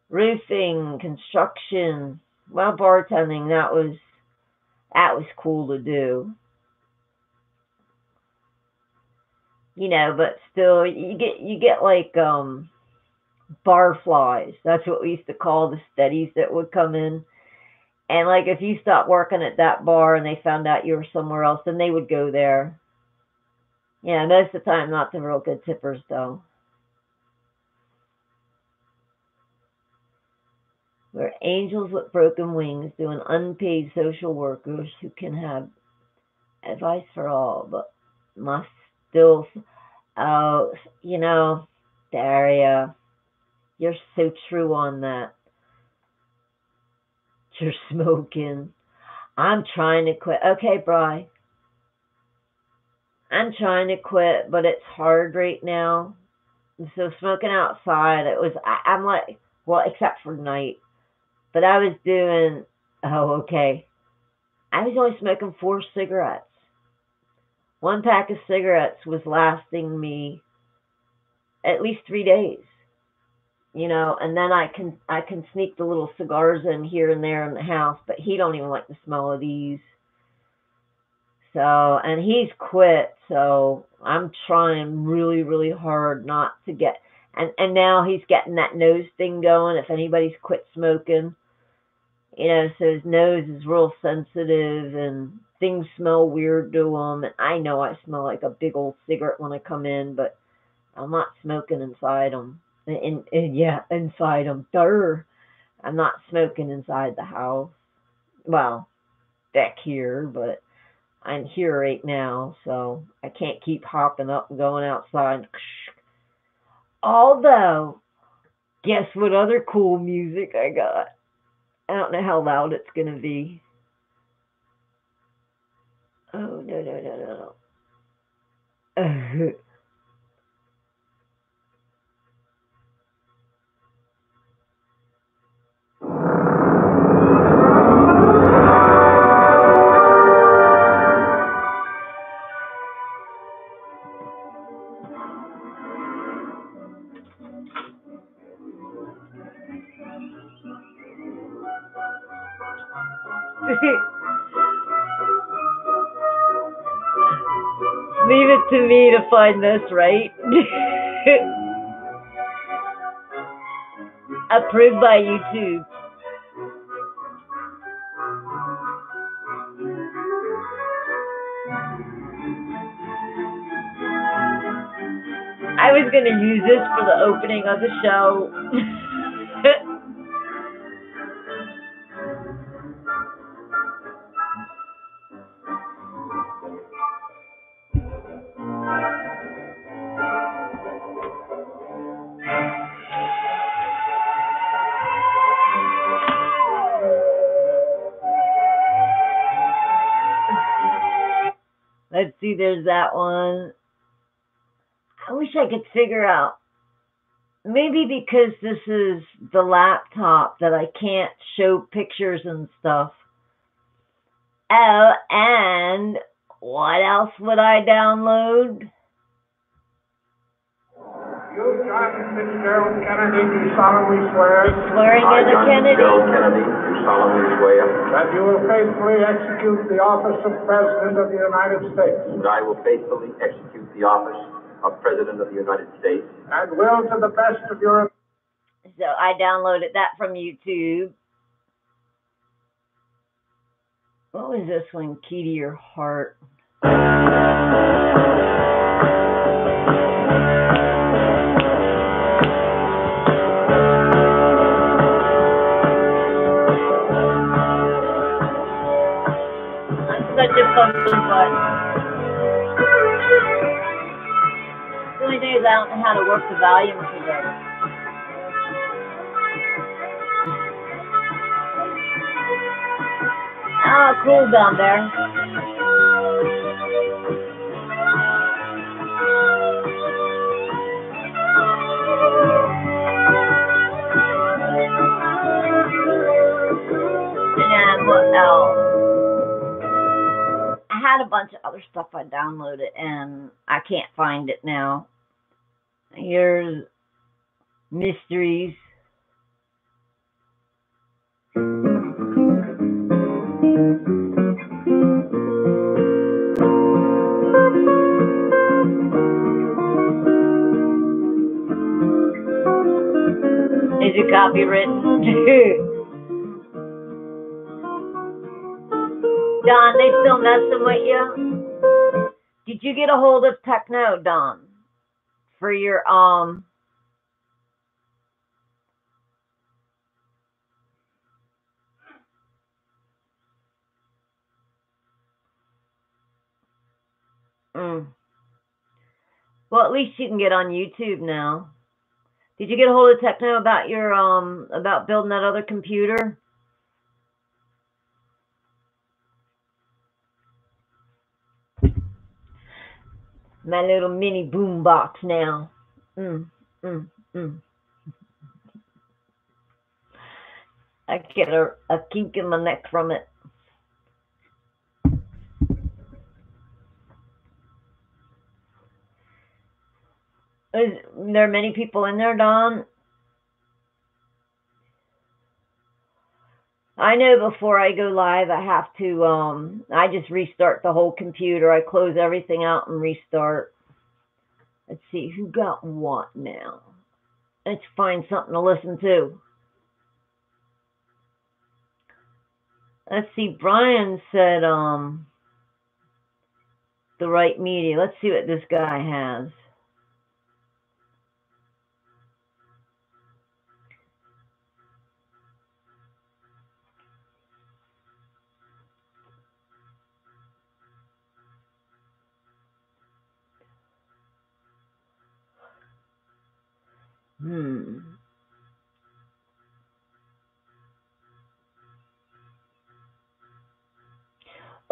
Roofing, construction, well, bartending, that was cool to do. You know, but still, you get like bar flies. That's what we used to call the steadies that would come in. And like if you stopped working at that bar and they found out you were somewhere else, then they would go there. Yeah, most of the time, not the real good tippers though. We're angels with broken wings doing unpaid social workers who can have advice for all, but must still, you know, Daria, you're so true on that. You're smoking. I'm trying to quit. Okay, Bri. I'm trying to quit, but it's hard right now. So smoking outside, I'm like, well, except for night. But I was doing, I was only smoking 4 cigarettes. 1 pack of cigarettes was lasting me at least 3 days. You know, and then I can sneak the little cigars in here and there in the house, but he don't even like the smell of these. So, and he's quit, so I'm trying really, really hard not to get, and now he's getting that nose thing going, if anybody's quit smoking. You know, so his nose is real sensitive and things smell weird to him. And I know I smell like a big old cigarette when I come in, but I'm not smoking inside him. Inside him. Durr. I'm not smoking inside the house. Well, back here, but I'm here right now, so I can't keep hopping up and going outside. Although, guess what other cool music I got? I don't know how loud it's going to be. Oh, no. Leave it to me to find this, right? Approved by YouTube. I was going to use this for the opening of the show. Let's see, there's that one. I wish I could figure out, maybe because this is the laptop that I can't show pictures and stuff. Oh, and what else would I download? You, John Fitzgerald Kennedy, do solemnly swear. Swearing in a Kennedy. Fitzgerald Kennedy, do solemnly swear. That you will faithfully execute the office of President of the United States. And I will faithfully execute the office of President of the United States. And will, to the best of your... So I downloaded that from YouTube. What was this one? Key to Your Heart. Such a fun button. The only thing is I don't know how to work the volume today. Oh, cool down there. And what else? had a bunch of other stuff I downloaded, and I can't find it now. Here's Mysteries. Is it copywritten? Don, they still messing with you? Did you get a hold of Techno, Don? For your, Well, at least you can get on YouTube now. Did you get a hold of Techno about your, about building that other computer? My little mini boom box now. I get a kink in my neck from it. Is there many people in there, Don? I know before I go live, I have to, I just restart the whole computer. I close everything out and restart. Let's see, who got what now? Let's find something to listen to. Let's see, Brian said, the right media. Let's see what this guy has.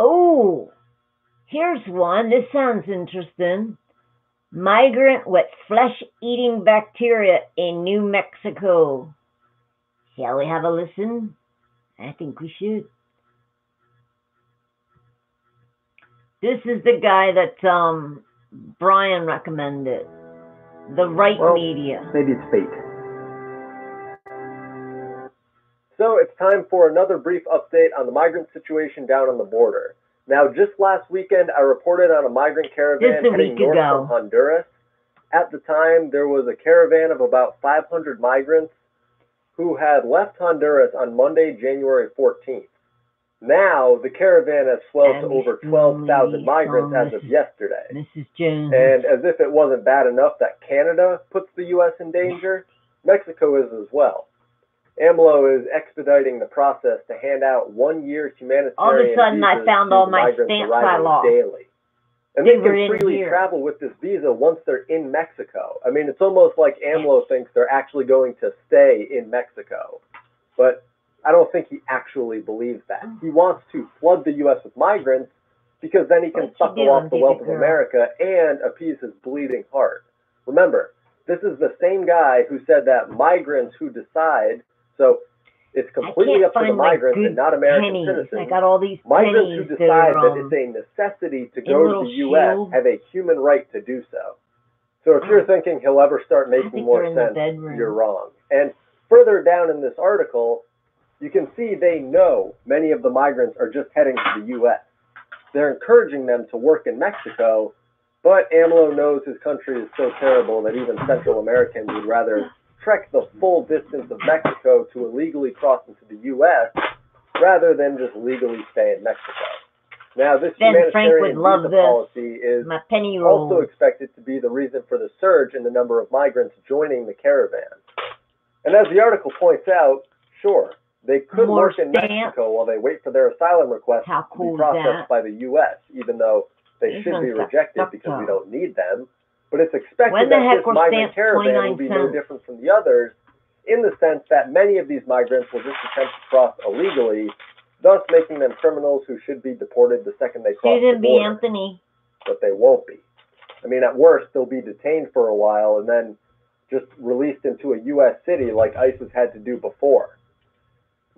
Oh, here's one. This sounds interesting. Migrant with flesh-eating bacteria in New Mexico. Shall we have a listen? I think we should. This is the guy that Brian recommended. The right media. Maybe it's fate. So it's time for another brief update on the migrant situation down on the border. Now, just last weekend, I reported on a migrant caravan heading north from Honduras. At the time, there was a caravan of about 500 migrants who had left Honduras on Monday, January 14th. Now, the caravan has swelled to over 12,000 migrants as of yesterday. Mrs. Jones. And as if it wasn't bad enough that Canada puts the U.S. in danger, Mexico is as well. AMLO is expediting the process to hand out 1-year humanitarian all of a sudden, I found all my stamps I lost daily. And they can freely travel with this visa once they're in Mexico. I mean, it's almost like AMLO thinks they're actually going to stay in Mexico. But I don't think he actually believes that. He wants to flood the U.S. with migrants because then he can suckle off the wealth of America and appease his bleeding heart. Remember, this is the same guy who said that migrants who decide, so it's completely up to the migrants and not American citizens. I got all these migrants who decide that it's a necessity to go to the U.S. have a human right to do so. So if you're thinking he'll ever start making more sense, you're wrong. And further down in this article, you can see they know many of the migrants are just heading to the U.S. They're encouraging them to work in Mexico, but AMLO knows his country is so terrible that even Central Americans would rather trek the full distance of Mexico to illegally cross into the U.S. rather than just legally stay in Mexico. Now, this humanitarian visa policy is also expected to be the reason for the surge in the number of migrants joining the caravan. And as the article points out, sure, they could work in Mexico while they wait for their asylum requests to be processed by the U.S., even though they should be rejected because we don't need them. But it's expected that this migrant caravan will be no different from the others in the sense that many of these migrants will just attempt to cross illegally, thus making them criminals who should be deported the second they cross the border. Anthony. But they won't be. I mean, at worst, they'll be detained for a while and then just released into a U.S. city like ISIS had to do before.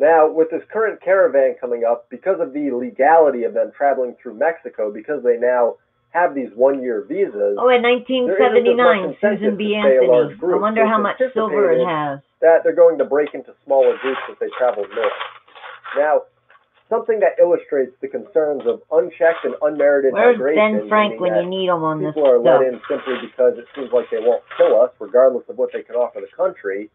Now, with this current caravan coming up, because of the legality of them traveling through Mexico, because they now have these one-year visas. Oh, in 1979, Susan B. Anthony. I wonder how much silver it has. That they're going to break into smaller groups as they travel north. Now, something that illustrates the concerns of unchecked and unmerited migration. Where's Ben Frank when you need him on this stuff? People are let in simply because it seems like they won't kill us, regardless of what they can offer the country.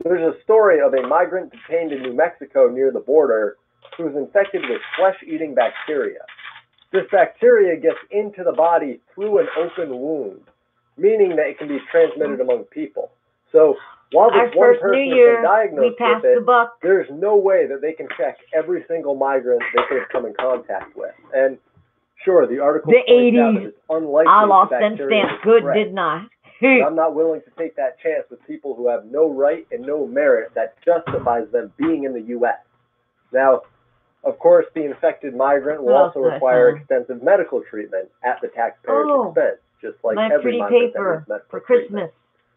There's a story of a migrant detained in New Mexico near the border who was infected with flesh-eating bacteria. This bacteria gets into the body through an open wound, meaning that it can be transmitted among people. So while this one person has been diagnosed with it, there's no way that they can check every single migrant they could have come in contact with. And sure, the article points out that it's unlikely I lost them stamps. Good, didn't I? I'm not willing to take that chance with people who have no right and no merit that justifies them being in the U.S. Now, of course, the infected migrant will also require extensive medical treatment at the taxpayer's expense, just like every migrant that needs medical treatment.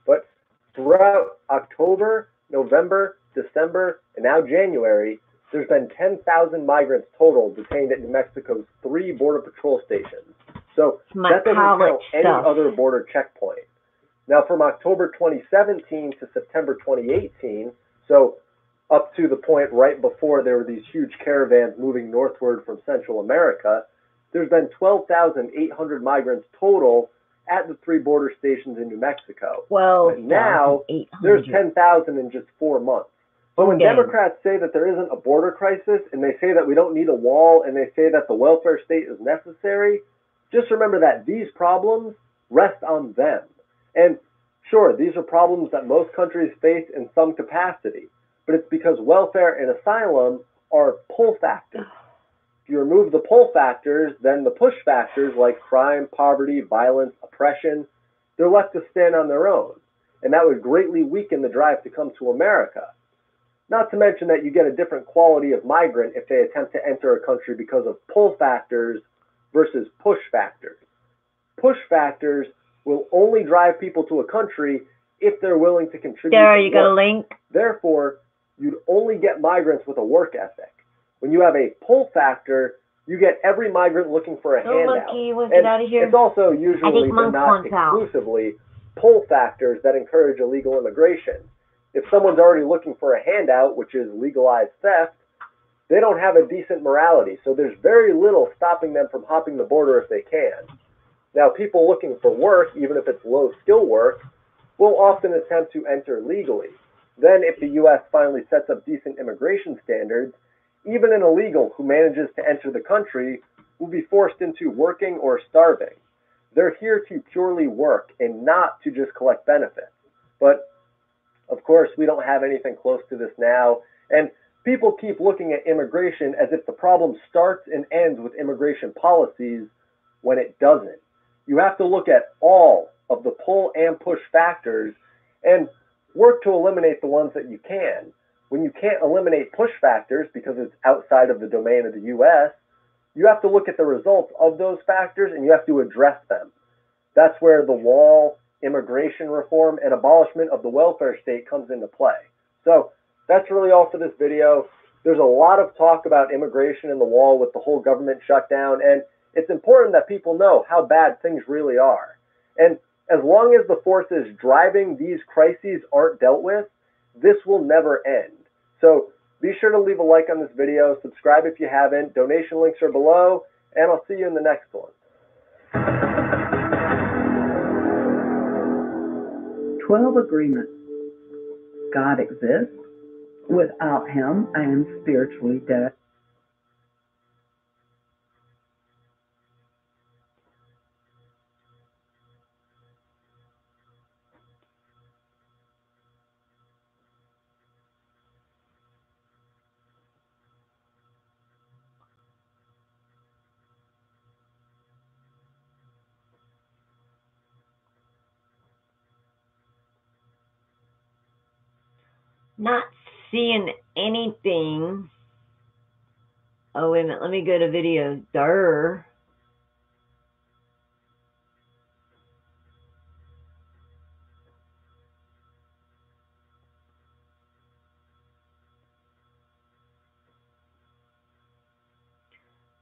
But throughout October, November, December, and now January, there's been 10,000 migrants total detained at New Mexico's 3 Border Patrol stations. So that doesn't count any other border checkpoint. Now, from October 2017 to September 2018, so up to the point right before there were these huge caravans moving northward from Central America, there's been 12,800 migrants total at the 3 border stations in New Mexico. Well, now there's 10,000 in just 4 months. So when Democrats say that there isn't a border crisis, and they say that we don't need a wall, and they say that the welfare state is necessary, just remember that these problems rest on them. And sure, these are problems that most countries face in some capacity, but it's because welfare and asylum are pull factors. If you remove the pull factors, then the push factors like crime, poverty, violence, oppression, they're left to stand on their own. And that would greatly weaken the drive to come to America. Not to mention that you get a different quality of migrant if they attempt to enter a country because of pull factors versus push factors. Push factors will only drive people to a country if they're willing to contribute. There, you got a link. Therefore, you'd only get migrants with a work ethic. When you have a pull factor, you get every migrant looking for a handout. Monkey, get out of here. It's also usually, but not exclusively, pull factors that encourage illegal immigration. If someone's already looking for a handout, which is legalized theft, they don't have a decent morality, so there's very little stopping them from hopping the border if they can. Now, people looking for work, even if it's low-skill work, will often attempt to enter legally. Then, if the U.S. finally sets up decent immigration standards, even an illegal who manages to enter the country will be forced into working or starving. They're here to purely work and not to just collect benefits. But, of course, we don't have anything close to this now, and people keep looking at immigration as if the problem starts and ends with immigration policies when it doesn't. You have to look at all of the pull and push factors and work to eliminate the ones that you can. When you can't eliminate push factors because it's outside of the domain of the U.S., you have to look at the results of those factors and you have to address them. That's where the wall, immigration reform, and abolishment of the welfare state comes into play. So that's really all for this video. There's a lot of talk about immigration and the wall with the whole government shutdown, and it's important that people know how bad things really are. And as long as the forces driving these crises aren't dealt with, this will never end. So be sure to leave a like on this video, subscribe if you haven't, donation links are below, and I'll see you in the next one. 12 agreements. God exists. Without him, I am spiritually dead. Not seeing anything. Oh, wait a minute. Let me go to video. Durr.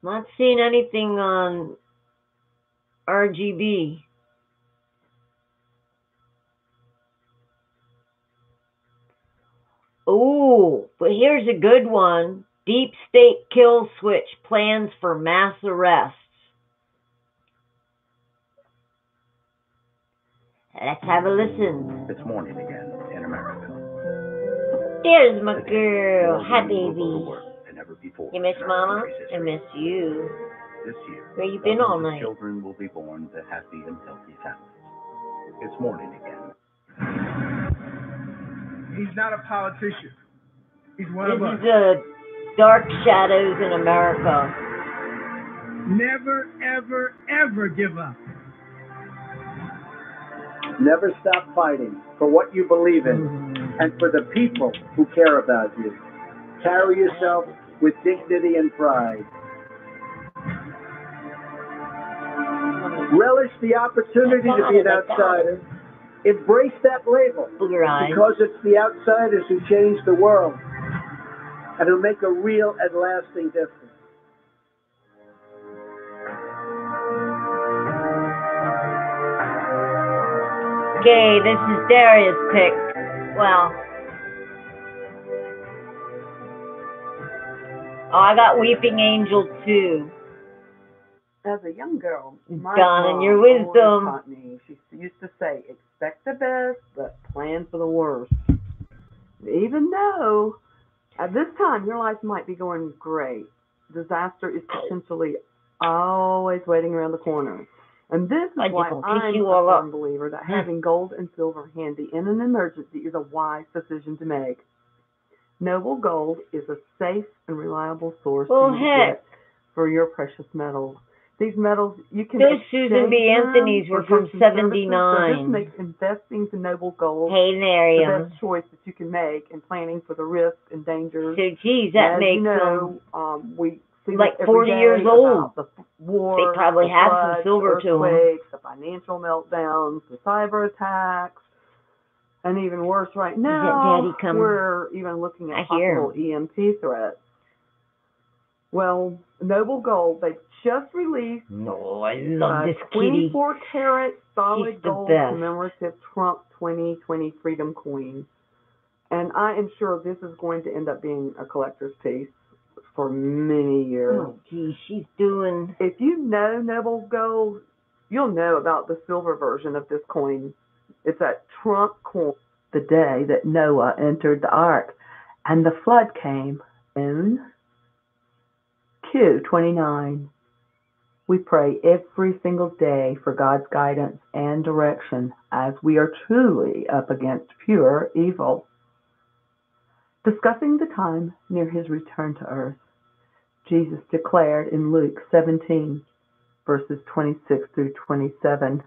Not seeing anything on RGB. Oh, but here's a good one. Deep State kill switch plans for mass arrests. Let's have a listen. It's morning again in America. There's my girl. Hi, baby. You miss Mama? I miss you. This year, where you been all night? Children will be born to happy and healthy families. It's morning again. He's not a politician. He's one of us. This is the Dark Shadows in America. Never, ever, ever give up. Never stop fighting for what you believe in and for the people who care about you. Carry yourself with dignity and pride. Relish the opportunity to be an outsider. Embrace that label, because it's the outsiders who change the world and who make a real and lasting difference. Okay, this is Darius' pick. Well, I got Weeping Angel too. As a young girl, my Donna, mom your always wisdom. taught me. She used to say, expect the best, but plan for the worst. Even though at this time your life might be going great, disaster is potentially always waiting around the corner. And this is why I'm a firm believer that having gold and silver handy in an emergency is a wise decision to make. Noble Gold is a safe and reliable source to get for your precious metals. These metals, you can Those Susan B. Anthony's were from 79. So this makes investing to Noble Gold the best choice that you can make in planning for the risks and dangers. So, geez, that makes them we see like every 40 day years old. The war, they probably the have floods, some silver to them. earthquakes, the financial meltdowns, the cyber attacks, and even worse right now, we're even looking at possible EMP threats. Well, Noble Gold, they just released I love this kitty. 24-karat solid She's the gold best. commemorative Trump 2020 Freedom Queen. And I am sure this is going to end up being a collector's piece for many years. Oh, gee, she's doing... If you know Noble Gold, you'll know about the silver version of this coin. It's that Trump coin. The day that Noah entered the ark and the flood came in Q29. We pray every single day for God's guidance and direction as we are truly up against pure evil. Discussing the time near his return to earth, Jesus declared in Luke 17, verses 26 through 27,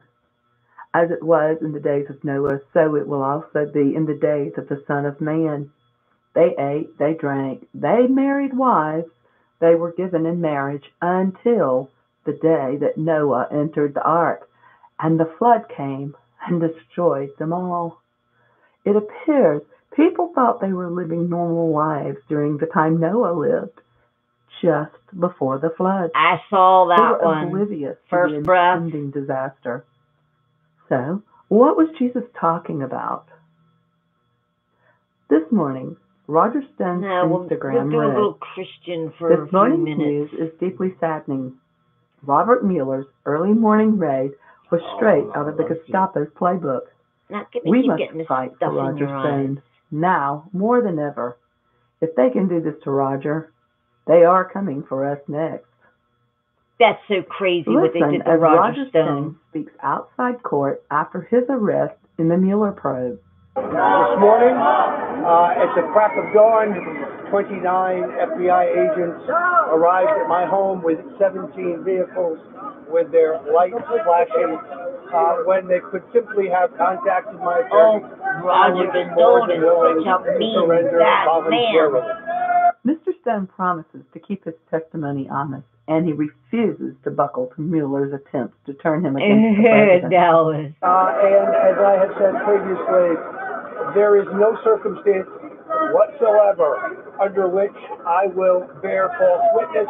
as it was in the days of Noah, so it will also be in the days of the Son of Man. They ate, they drank, they married wives, they were given in marriage until the day that Noah entered the ark, and the flood came and destroyed them all. It appears people thought they were living normal lives during the time Noah lived, just before the flood. I saw that they were one. Oblivious First to the breath. impending disaster. So, what was Jesus talking about? This morning, Roger Stone's Instagram we'll do a read, little Christian for a this few morning's minutes. news is deeply saddening. Robert Mueller's early morning raid was straight out of the Gestapo's playbook. We must fight for Roger Stone now more than ever. If they can do this to Roger, they are coming for us next. That's so crazy what they did to as Roger Stone. Stone speaks outside court after his arrest in the Mueller probe. This morning, at the crack of dawn, 29 FBI agents arrived at my home with 17 vehicles with their lights flashing when they could simply have contacted my attorney. Roger Stone is such a mean, bad man. Mr. Stone promises to keep his testimony honest, and he refuses to buckle to Mueller's attempts to turn him against the president. And as I have said previously, there is no circumstance whatsoever under which I will bear false witness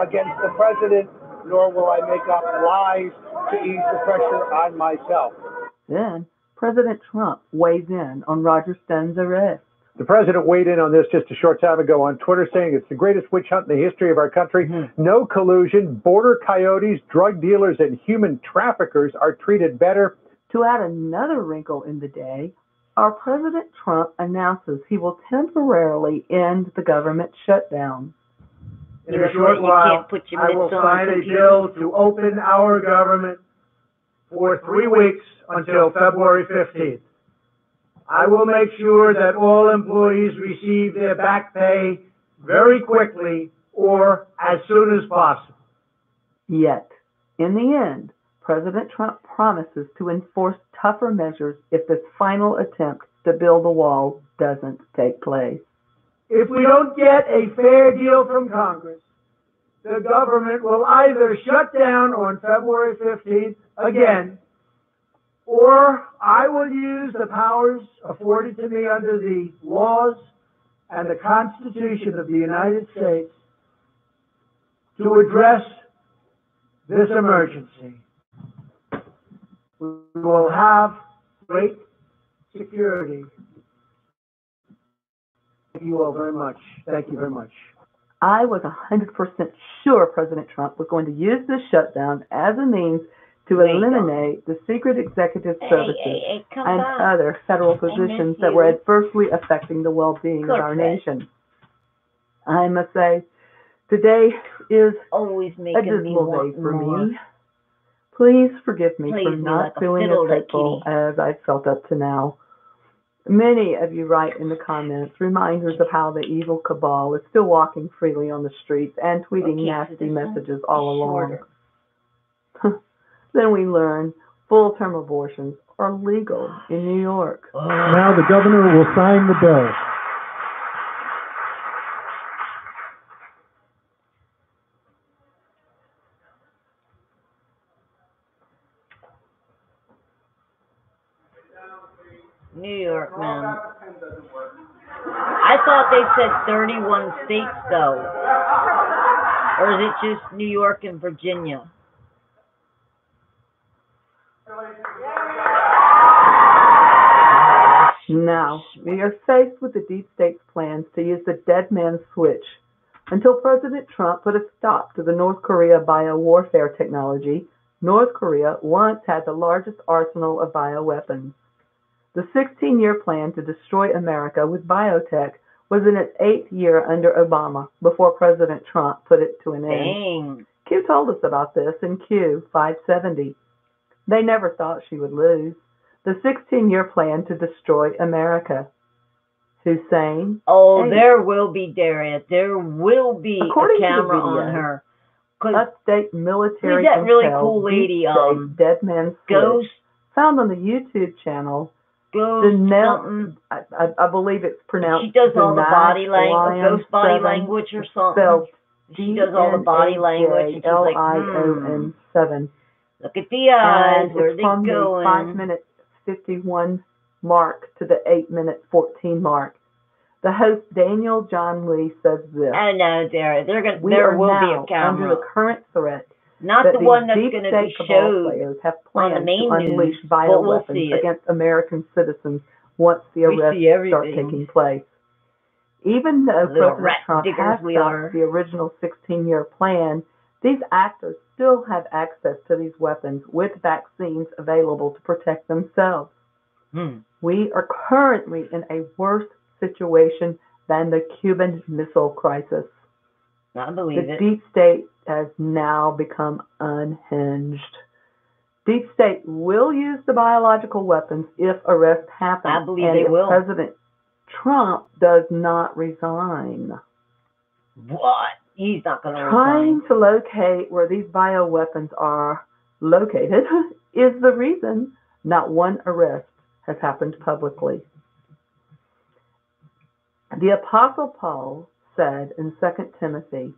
against the president, nor will I make up lies to ease the pressure on myself. Then President Trump weighs in on Roger Stone's arrest. The president weighed in on this just a short time ago on Twitter, saying it's the greatest witch hunt in the history of our country. No collusion. Border coyotes, drug dealers, and human traffickers are treated better. To add another wrinkle in the day, our President Trump announces he will temporarily end the government shutdown. In a short while, I will sign a bill to open our government for 3 weeks until February 15th. I will make sure that all employees receive their back pay very quickly or as soon as possible. Yet, in the end, President Trump promises to enforce tougher measures if this final attempt to build the wall doesn't take place. If we don't get a fair deal from Congress, the government will either shut down on February 15th again, or I will use the powers afforded to me under the laws and the Constitution of the United States to address this emergency. We will have great security. Thank you all very much. Thank you very much. I was 100% sure President Trump was going to use this shutdown as a means to eliminate the secret executive services and other federal positions that were adversely affecting the well-being of our nation. I must say, today is always a dismal day for me. Please forgive me for not feeling as hopeful as I've felt up to now. Many of you write in the comments reminders of how the evil cabal is still walking freely on the streets and tweeting nasty messages all along. Then we learn full-term abortions are legal in New York. Now the governor will sign the bill. New York, man. I thought they said 31 states, though. Or is it just New York and Virginia? Now, we are faced with the deep state's plans to use the dead man's switch. Until President Trump put a stop to the North Korea biowarfare technology, North Korea once had the largest arsenal of bioweapons. The 16-year plan to destroy America with biotech was in its 8th year under Obama before President Trump put it to an end. Q told us about this in Q 570. They never thought she would lose. The 16-year plan to destroy America. Hussein. Oh, there will be, Darius. There will be a camera on her. Upstate military that really intel, cool lady, Dead Man's Ghost, found on the YouTube channel. Ghost, I believe it's pronounced. She does all the body language, Ghost body language or something. She does all the body language. And she's like, L-I-O-N-7. Look at the eyes. Where are they from going? The 5-minute 51 mark to the 8-minute 14 mark. The host Daniel John Lee says this. I know, Dara. There will be a camera. Under the current threat. Not the one that's going to be showed have on the main to unleash news, but we'll bioweapons see it. against American citizens once the arrests start taking place. Even though President Trump has stopped the original 16-year plan, these actors still have access to these weapons with vaccines available to protect themselves. We are currently in a worse situation than the Cuban Missile Crisis. I believe the deep state has now become unhinged. Deep state will use the biological weapons if arrests happen. I believe they will. President Trump does not resign. What? He's not going to resign. Trying to locate where these bioweapons are located is the reason not one arrest has happened publicly. The Apostle Paul said in 2 Timothy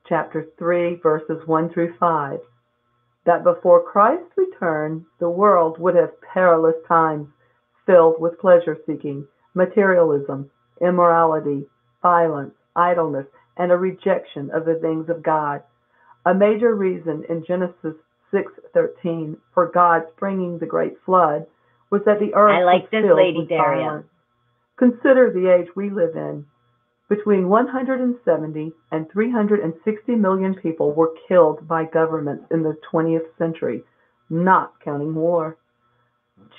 chapter 3, verses 1 through 5, that before Christ's return, the world would have perilous times filled with pleasure-seeking, materialism, immorality, violence, idleness, and a rejection of the things of God. A major reason in Genesis 6:13 for God bringing the great flood was that the earth was filled with violence. Consider the age we live in. Between 170 and 360 million people were killed by governments in the 20th century, not counting war.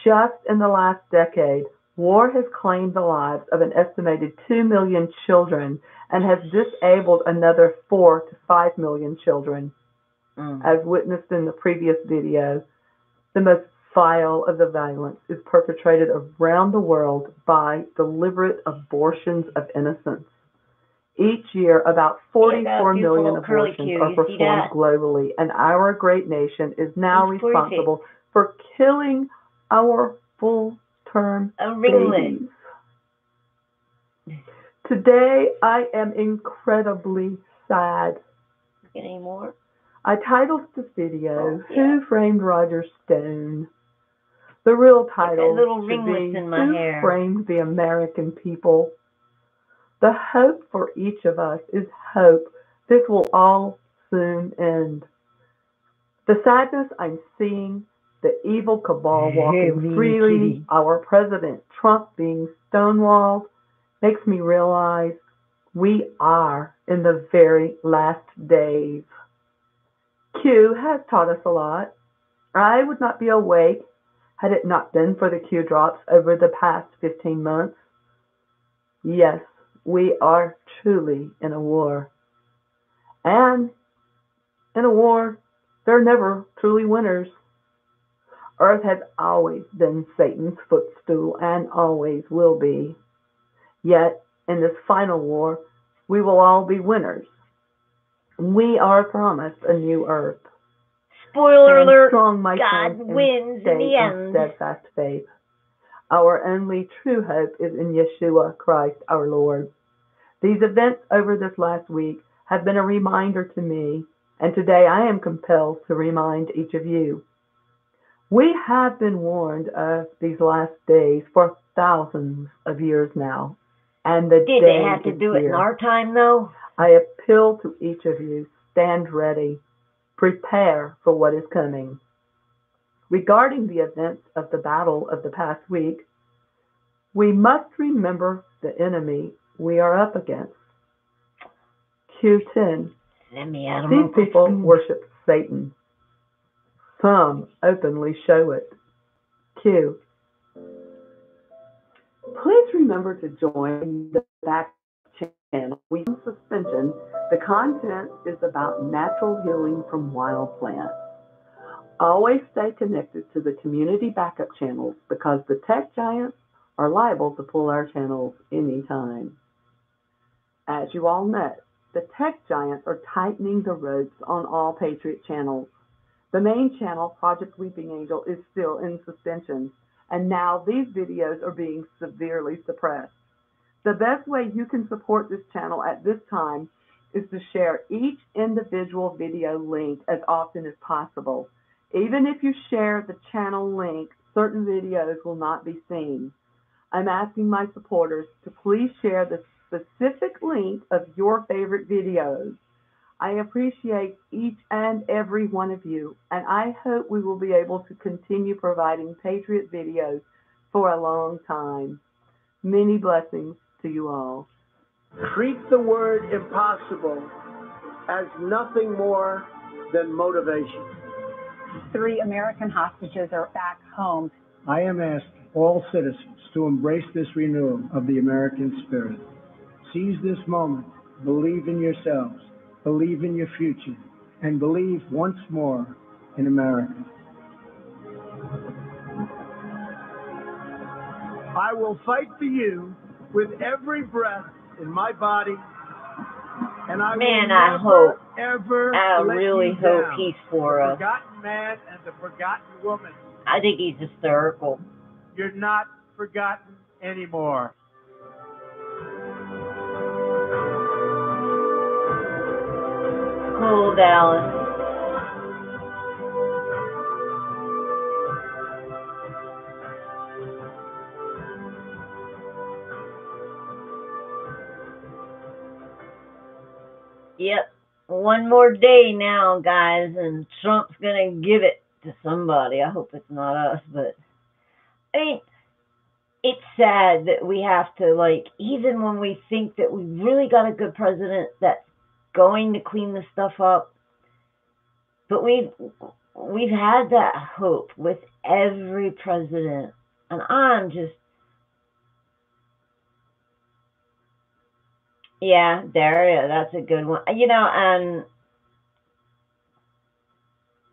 Just in the last decade, war has claimed the lives of an estimated 2 million children and has disabled another 4 to 5 million children. As witnessed in the previous video, the most vile of the violence is perpetrated around the world by deliberate abortions of innocents. Each year, about 44 million abortions are performed globally, and our great nation is now responsible for killing our full-term babies. Today, I am incredibly sad. Any more? I titled this video, Who Framed Roger Stone? The real title should be, Who Framed the American People? The hope for each of us is hope this will all soon end. The sadness I'm seeing, the evil cabal walking freely, our President Trump being stonewalled, makes me realize we are in the very last days. Q has taught us a lot. I would not be awake had it not been for the Q drops over the past 15 months. Yes, we are truly in a war. And in a war, there are never truly winners. Earth has always been Satan's footstool and always will be. Yet, in this final war, we will all be winners. We are promised a new earth. Spoiler alert, strong, my God wins in the end. Steadfast faith. Our only true hope is in Yeshua Christ our Lord. These events over this last week have been a reminder to me, and today I am compelled to remind each of you. We have been warned of these last days for thousands of years now. And the Did they have to do it in our time, though? I appeal to each of you, stand ready. Prepare for what is coming. Regarding the events of the battle of the past week, we must remember the enemy we are up against. Q10. These people worship Satan. Some openly show it. Q. Please remember to join the back channel. We have suspension. The content is about natural healing from wild plants. Always stay connected to the community backup channels because the tech giants are liable to pull our channels anytime. As you all know, the tech giants are tightening the ropes on all Patriot channels. The main channel, Project Weeping Angel, is still in suspension, and now these videos are being severely suppressed. The best way you can support this channel at this time is to share each individual video link as often as possible. Even if you share the channel link, certain videos will not be seen. I'm asking my supporters to please share the specific link of your favorite videos. I appreciate each and every one of you, and I hope we will be able to continue providing Patriot videos for a long time. Many blessings to you all. Treat the word impossible as nothing more than motivation. 3 American hostages are back home. I am asking all citizens to embrace this renewal of the American spirit. Seize this moment, believe in yourselves, believe in your future, and believe once more in America. I will fight for you with every breath in my body, and I will never, I let really you hope down. he's for The us. forgotten man and the forgotten woman. I think he's hysterical. You're not forgotten anymore. Cool, Dallas. Yep. One more day now, guys, and Trump's gonna give it to somebody. I hope it's not us, but I mean, it's sad that we have to, like, even when we think that we really got a good president that's going to clean the stuff up, but we've had that hope with every president, and I'm just, yeah, Daria, that's a good one. You know, and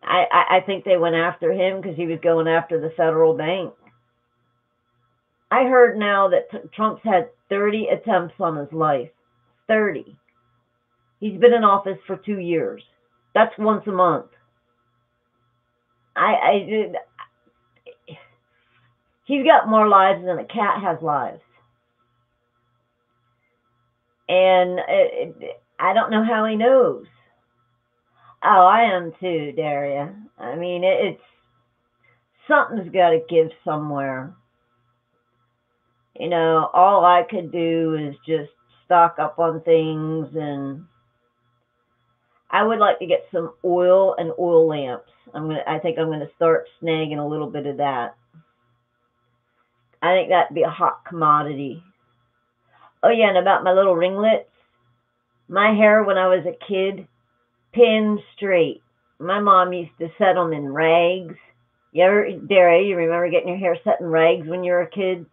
I think they went after him because he was going after the federal bank. I heard now that Trump's had 30 attempts on his life. 30. He's been in office for 2 years. That's once a month. He's got more lives than a cat has lives. And I don't know how he knows. Oh, I am too, Daria. I mean, it's something's got to give somewhere. You know, all I could do is just stock up on things, and I would like to get some oil and oil lamps. I think I'm gonna start snagging a little bit of that. I think that'd be a hot commodity. Oh yeah, and about my little ringlets, my hair when I was a kid, pinned straight. My mom used to set them in rags. Daria, you remember getting your hair set in rags when you were a kid?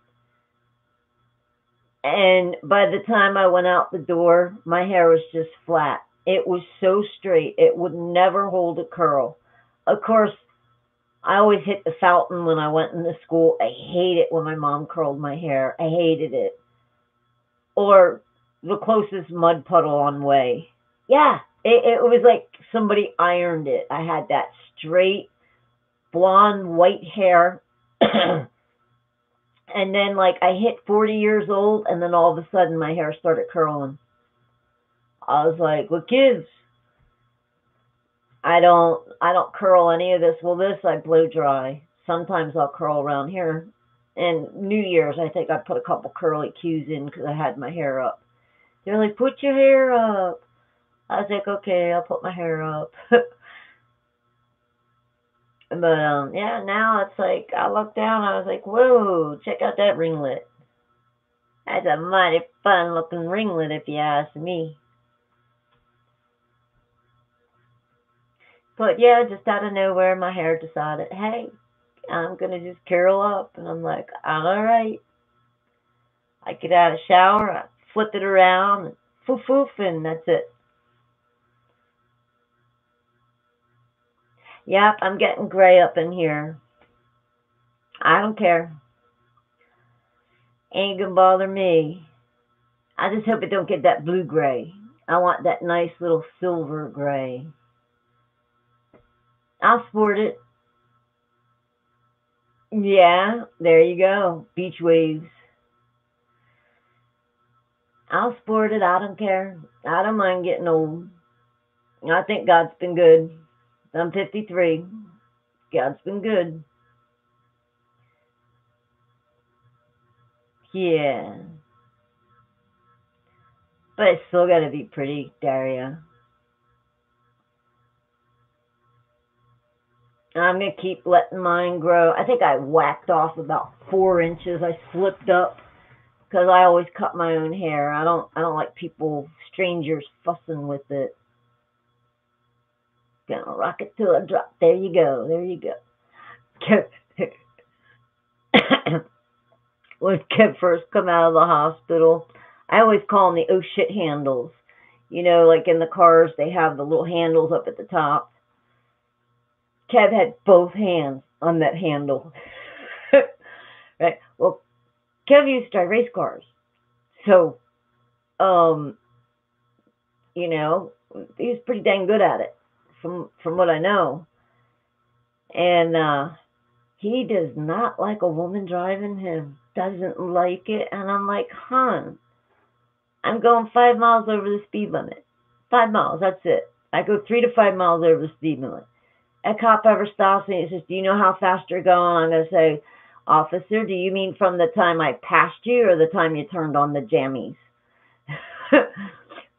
And by the time I went out the door, my hair was just flat. It was so straight, it would never hold a curl. Of course, I always hit the fountain when I went into school. I hate it when my mom curled my hair. I hated it. Or the closest mud puddle on way. Yeah, it was like somebody ironed it. I had that straight, blonde, white hair. And then, like, I hit 40 years old, and then all of a sudden my hair started curling. I was like, what gives? I don't curl any of this. Well, this I blow dry. Sometimes I'll curl around here. And New Year's, I think I put a couple curly cues in because I had my hair up. They're like, put your hair up. I was like, okay, I'll put my hair up. But, yeah, now it's like, I look down, I was like, whoa, check out that ringlet. That's a mighty fun-looking ringlet, if you ask me. But, yeah, just out of nowhere, my hair decided, hey, I'm going to just curl up. And I'm like, all right. I get out of the shower, I flip it around, and foof, and that's it. Yep, I'm getting gray up in here. I don't care. Ain't gonna bother me. I just hope it don't get that blue gray. I want that nice little silver gray. I'll sport it. Yeah, there you go. Beach waves. I'll sport it. I don't care. I don't mind getting old. I think God's been good. I'm 53. God's been good. Yeah. But it's still got to be pretty, Daria. I'm going to keep letting mine grow. I think I whacked off about 4 inches. I slipped up because I always cut my own hair. I don't like people, strangers, fussing with it. Gonna rock it till I drop. There you go. There you go. When Kev first come out of the hospital, I always call them the oh shit handles. You know, like in the cars, they have the little handles up at the top. Kev had both hands on that handle. Right? Well, Kev used to drive race cars. So, you know, he was pretty dang good at it. From what I know. And he does not like a woman driving him. Doesn't like it. And I'm like, hon, I'm going 5 miles over the speed limit. 5 miles, that's it. I go 3 to 5 miles over the speed limit. A cop ever stops me and says, do you know how fast you're going? I'm going to say, officer, do you mean from the time I passed you or the time you turned on the jammies?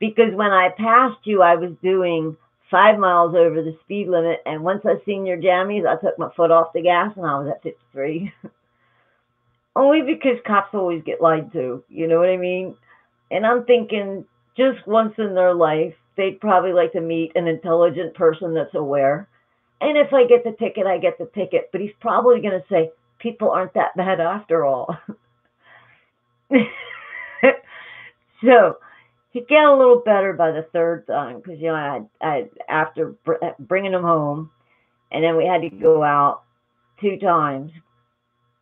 Because when I passed you, I was doing 5 miles over the speed limit, and once I seen your jammies, I took my foot off the gas, and I was at 53. Only because cops always get lied to, you know what I mean? And I'm thinking, just once in their life, they'd probably like to meet an intelligent person that's aware. And if I get the ticket, I get the ticket. But he's probably going to say, people aren't that bad after all. So he'd get a little better by the third time, because, you know, I after bringing him home, and then we had to go out 2 times.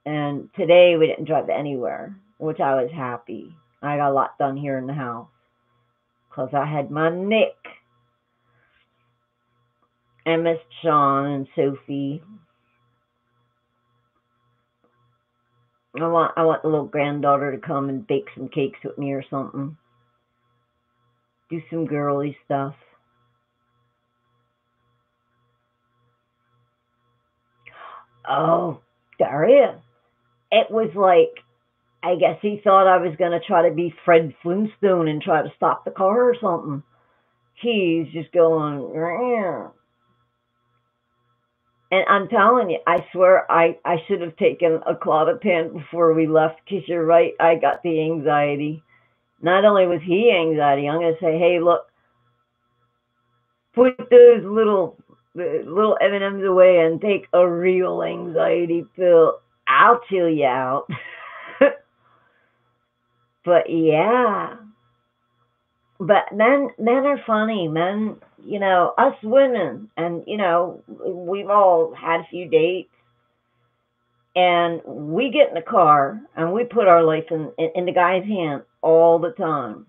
And today we didn't drive anywhere, which I was happy. I got a lot done here in the house because I had my Nick and Miss Sean and Sophie. I want the little granddaughter to come and bake some cakes with me or something. Do some girly stuff. Oh, Daria. It was like, I guess he thought I was going to try to be Fred Flintstone and try to stop the car or something. He's just going, Rah. And I'm telling you, I swear I should have taken a Clozapam before we left, because you're right, I got the anxiety. Not only was he anxiety, I'm going to say, hey, look, put those little M&Ms away and take a real anxiety pill. I'll chill you out. But yeah. But men are funny. Men, you know, us women, and, you know, we've all had a few dates, and we get in the car and we put our life in the guy's hand all the time.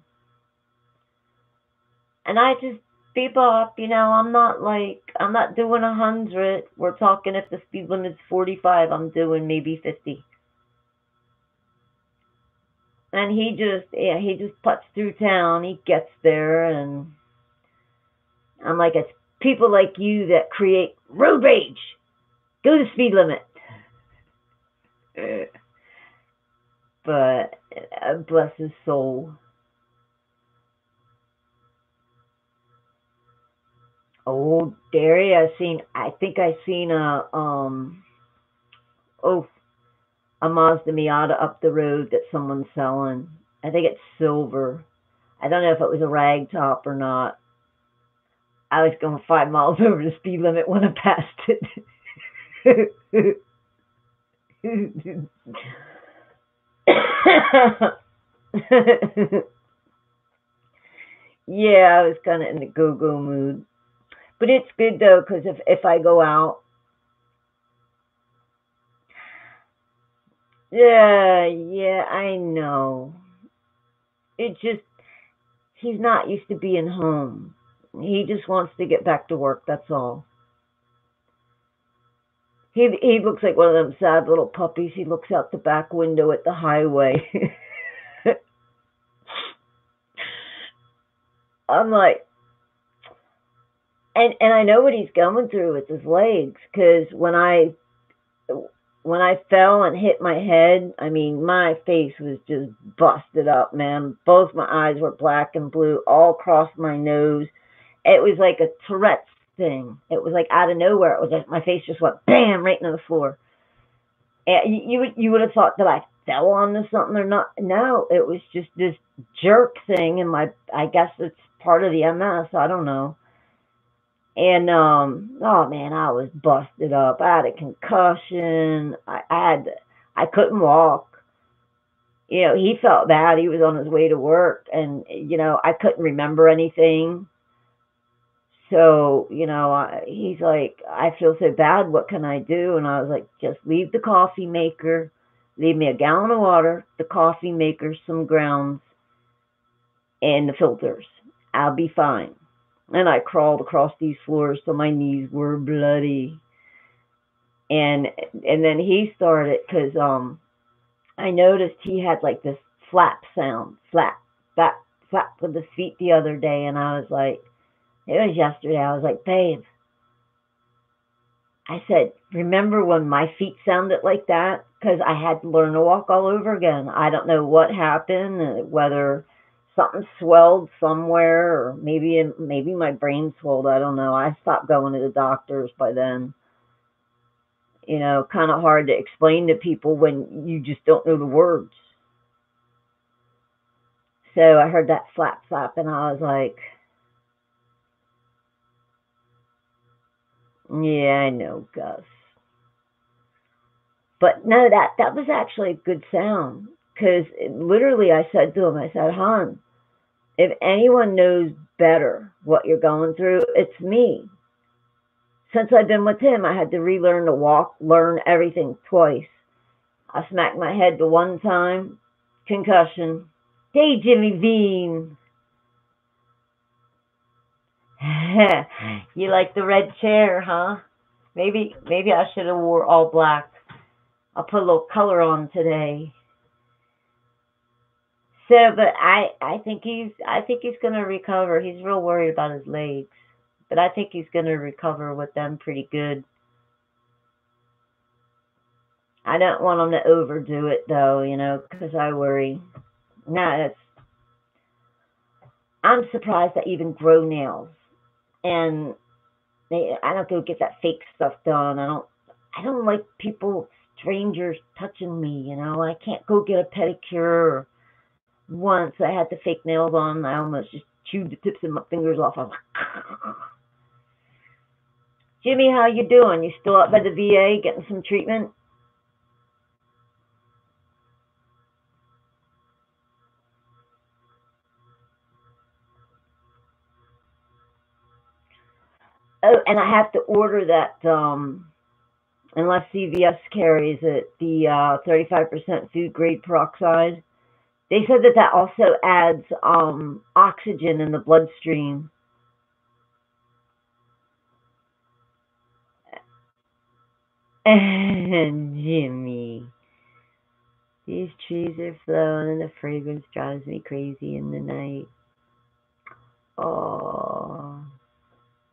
And I just bebop, you know, I'm not doing 100. We're talking, if the speed limit's 45, I'm doing maybe 50. And he just putts through town. He gets there, and I'm like, it's people like you that create road rage. Go the speed limit. But bless his soul. Oh, Derry, I think I seen a Mazda Miata up the road that someone's selling. I think it's silver. I don't know if it was a rag top or not. I was going 5 miles over the speed limit when I passed it. Yeah, I was kind of in the go-go mood. But it's good, though, because if I go out, yeah, I know. It just, he's not used to being home. He just wants to get back to work, that's all. He looks like one of them sad little puppies. He looks out the back window at the highway. I'm like, and I know what he's going through with his legs, because when I fell and hit my head, I mean, my face was just busted up, man. Both my eyes were black and blue, all across my nose. It was like a Tourette's thing. It was like out of nowhere. It was like my face just went bam right into the floor. And you would have thought that I fell onto something or not. No, it was just this jerk thing in my, I guess it's part of the MS. I don't know. And, oh man, I was busted up. I had a concussion. I couldn't walk. You know, he felt bad. He was on his way to work, and, you know, I couldn't remember anything. So, you know, he's like, I feel so bad. What can I do? And I was like, just leave the coffee maker. Leave me a gallon of water, the coffee maker, some grounds, and the filters. I'll be fine. And I crawled across these floors till my knees were bloody. And then he started, because I noticed he had like this flap sound, flap, flap, flap with his feet the other day. And I was like, it was yesterday. I was like, babe, I said, remember when my feet sounded like that? Because I had to learn to walk all over again. I don't know what happened, whether something swelled somewhere, or maybe my brain swelled. I don't know. I stopped going to the doctors by then. You know, kind of hard to explain to people when you just don't know the words. So I heard that flap, flap, and I was like, yeah, I know, Gus. But no, that was actually a good sound. Because literally I said to him, I said, hon, if anyone knows better what you're going through, it's me. Since I've been with him, I had to relearn to walk, learn everything twice. I smacked my head the one time, concussion. Hey, Jimmy Bean. You like the red chair, huh? Maybe I should have wore all black. I'll put a little color on today. So, but I think he's gonna recover. He's real worried about his legs, but I think he's gonna recover with them pretty good. I don't want him to overdo it though, you know, because I worry. I'm surprised I even grow nails, and I don't go get that fake stuff done. I don't like strangers touching me, you know. I can't go get a pedicure. Once I had the fake nails on, I almost just chewed the tips of my fingers off. I was like, Jimmy, how you doing? You still up by the VA getting some treatment? Oh, and I have to order that, unless CVS carries it, the 35% food grade peroxide. They said that also adds oxygen in the bloodstream. And Jimmy, these trees are flowing and the fragrance drives me crazy in the night. Oh,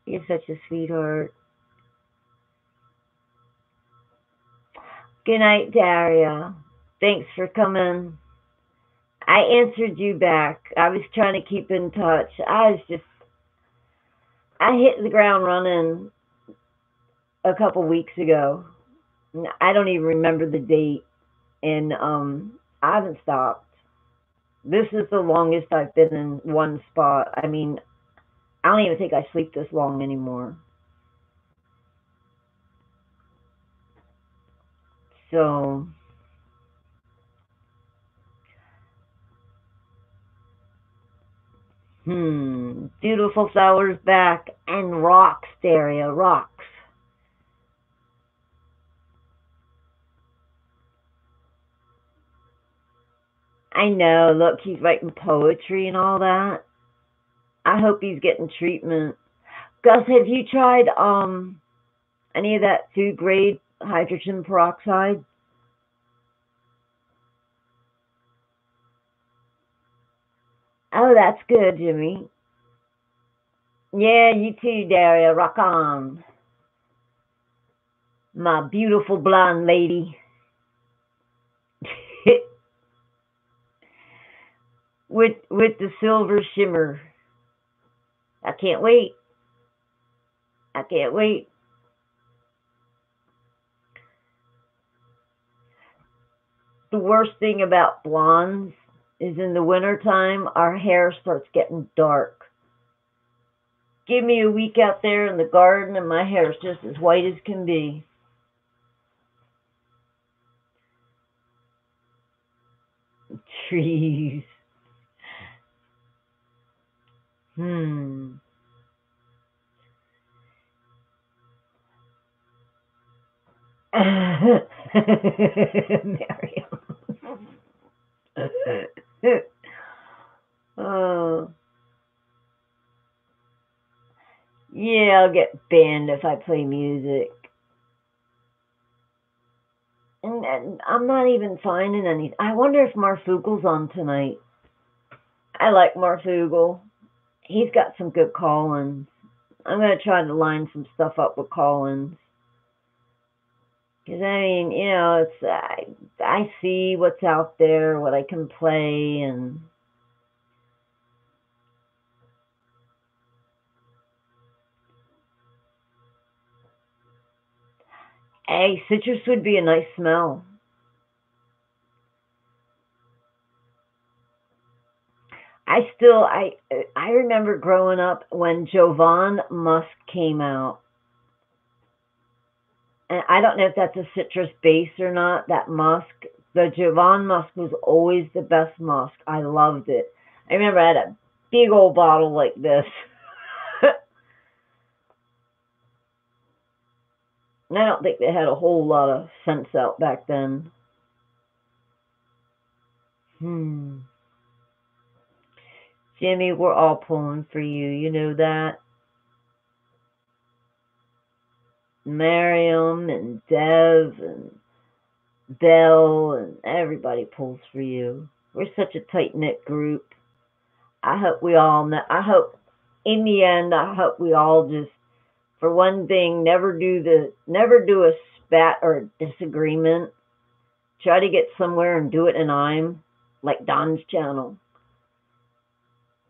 you're such a sweetheart. Good night, Daria. Thanks for coming. I answered you back. I was trying to keep in touch. I hit the ground running a couple weeks ago. I don't even remember the date, and I haven't stopped. This is the longest I've been in one spot. I mean, I don't even think I sleep this long anymore. So, beautiful flowers back, and rocks, Daria, rocks. I know, look, he's writing poetry and all that. I hope he's getting treatment. Gus, have you tried any of that food grade hydrogen peroxide? Oh, that's good, Jimmy. Yeah, you too, Daria. Rock on. My beautiful blonde lady. with the silver shimmer. I can't wait. I can't wait. The worst thing about blondes is in the wintertime, our hair starts getting dark. Give me a week out there in the garden and my hair is just as white as can be. Trees. Miriam. Oh. Yeah, I'll get banned if I play music. And I'm not even finding any. I wonder if Marfugel's on tonight. I like Marfugel. He's got some good call-ins. I'm going to try to line some stuff up with call-ins. Because, I mean, you know, I see what's out there, what I can play, and Hey, citrus would be a nice smell. I remember growing up when Jovan Musk came out. And I don't know if that's a citrus base or not, that musk. The Jovan Musk was always the best musk. I loved it. I remember I had a big old bottle like this. And I don't think they had a whole lot of scents out back then. Jimmy, we're all pulling for you. You know that? Miriam and Dev and Belle and everybody pulls for you. We're such a tight-knit group. I hope we all know. I hope in the end, I hope we all just, for one thing, never do a spat or a disagreement. Try to get somewhere and do it in I'm, like Don's channel.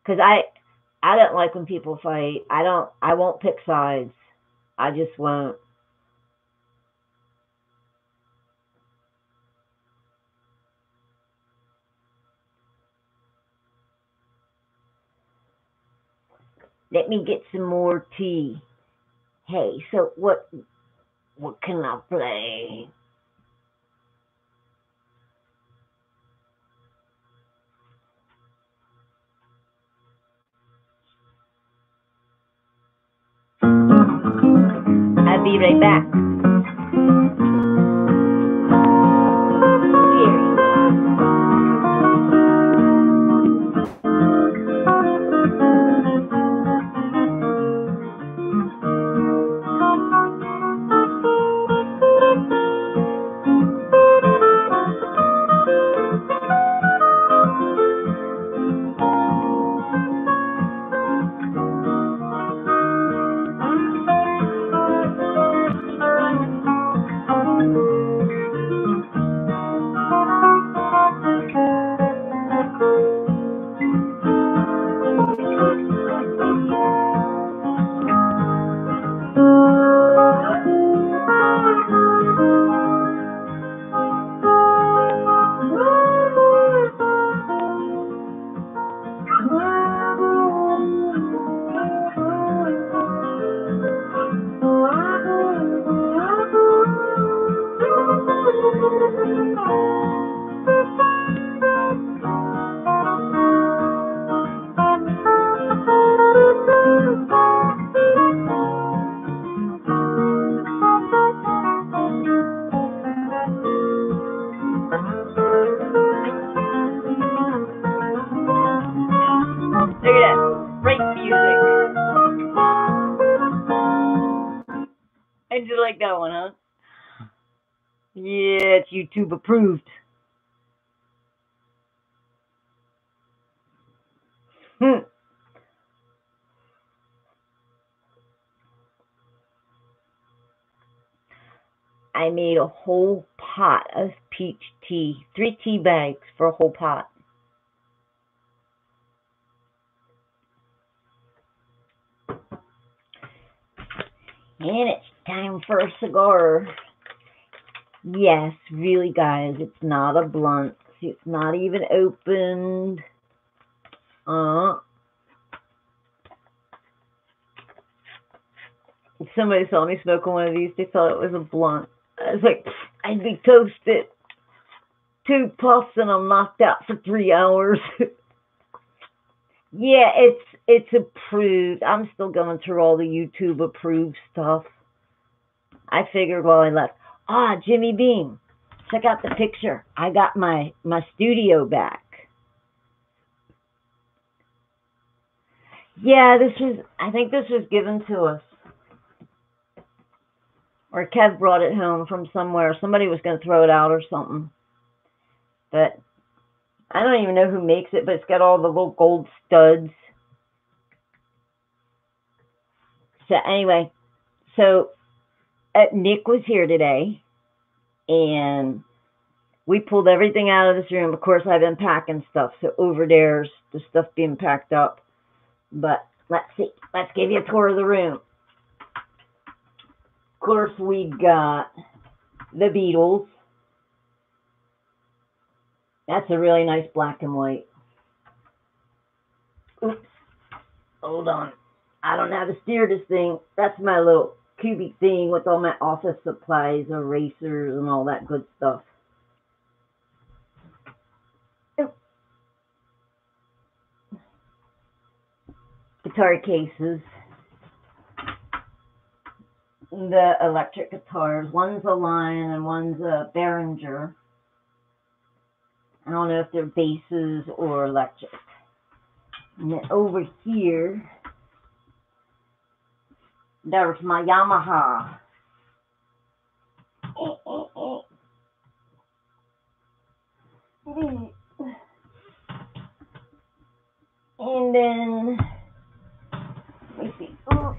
Because I don't like when people fight. I won't pick sides. I just won't. Let me get some more tea. Hey, so what can I play? I'll be right back. That one, huh? Yeah, it's YouTube approved. I made a whole pot of peach tea. 3 tea bags for a whole pot. And it's time for a cigar. Yes, really, guys, it's not a blunt. See, it's not even opened. If somebody saw me smoking one of these, they thought it was a blunt. I was like, I'd be toasted. 2 puffs and I'm knocked out for 3 hours. Yeah, it's approved. I'm still going through all the YouTube approved stuff. I figured while I left. Jimmy Beam. Check out the picture. I got my studio back. Yeah, I think this was given to us. Or Kev brought it home from somewhere. Somebody was going to throw it out or something. But I don't even know who makes it, but it's got all the little gold studs. So anyway, Nick was here today, and we pulled everything out of this room. Of course, I've been packing stuff, so over there's the stuff being packed up. But let's see. Let's give you a tour of the room. Of course, we got The Beatles. That's a really nice black and white. Oops. Hold on. I don't know how to steer this thing. That's my little cubic thing with all my office supplies, erasers, and all that good stuff. Guitar cases. The electric guitars. One's a Lion and one's a Behringer. I don't know if they're basses or electric. And then over here, there's my Yamaha. And then, let me see. Oh,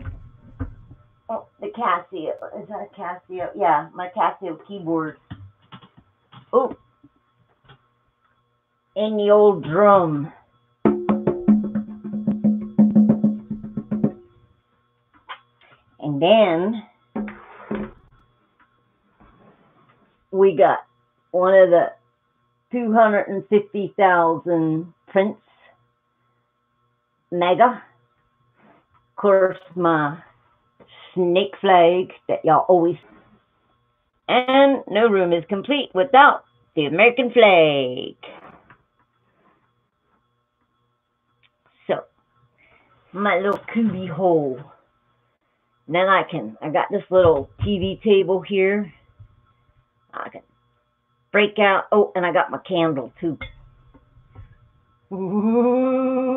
the Casio. Is that a Casio? Yeah, my Casio keyboard. Oh. And the old drum. And then we got one of the 250,000 Prince Mega. Of course, my snake flag that y'all always. And no room is complete without the American flag. So, my little cubby hole. Then I got this little TV table here. I can break out. Oh, and I got my candle too. Ooh.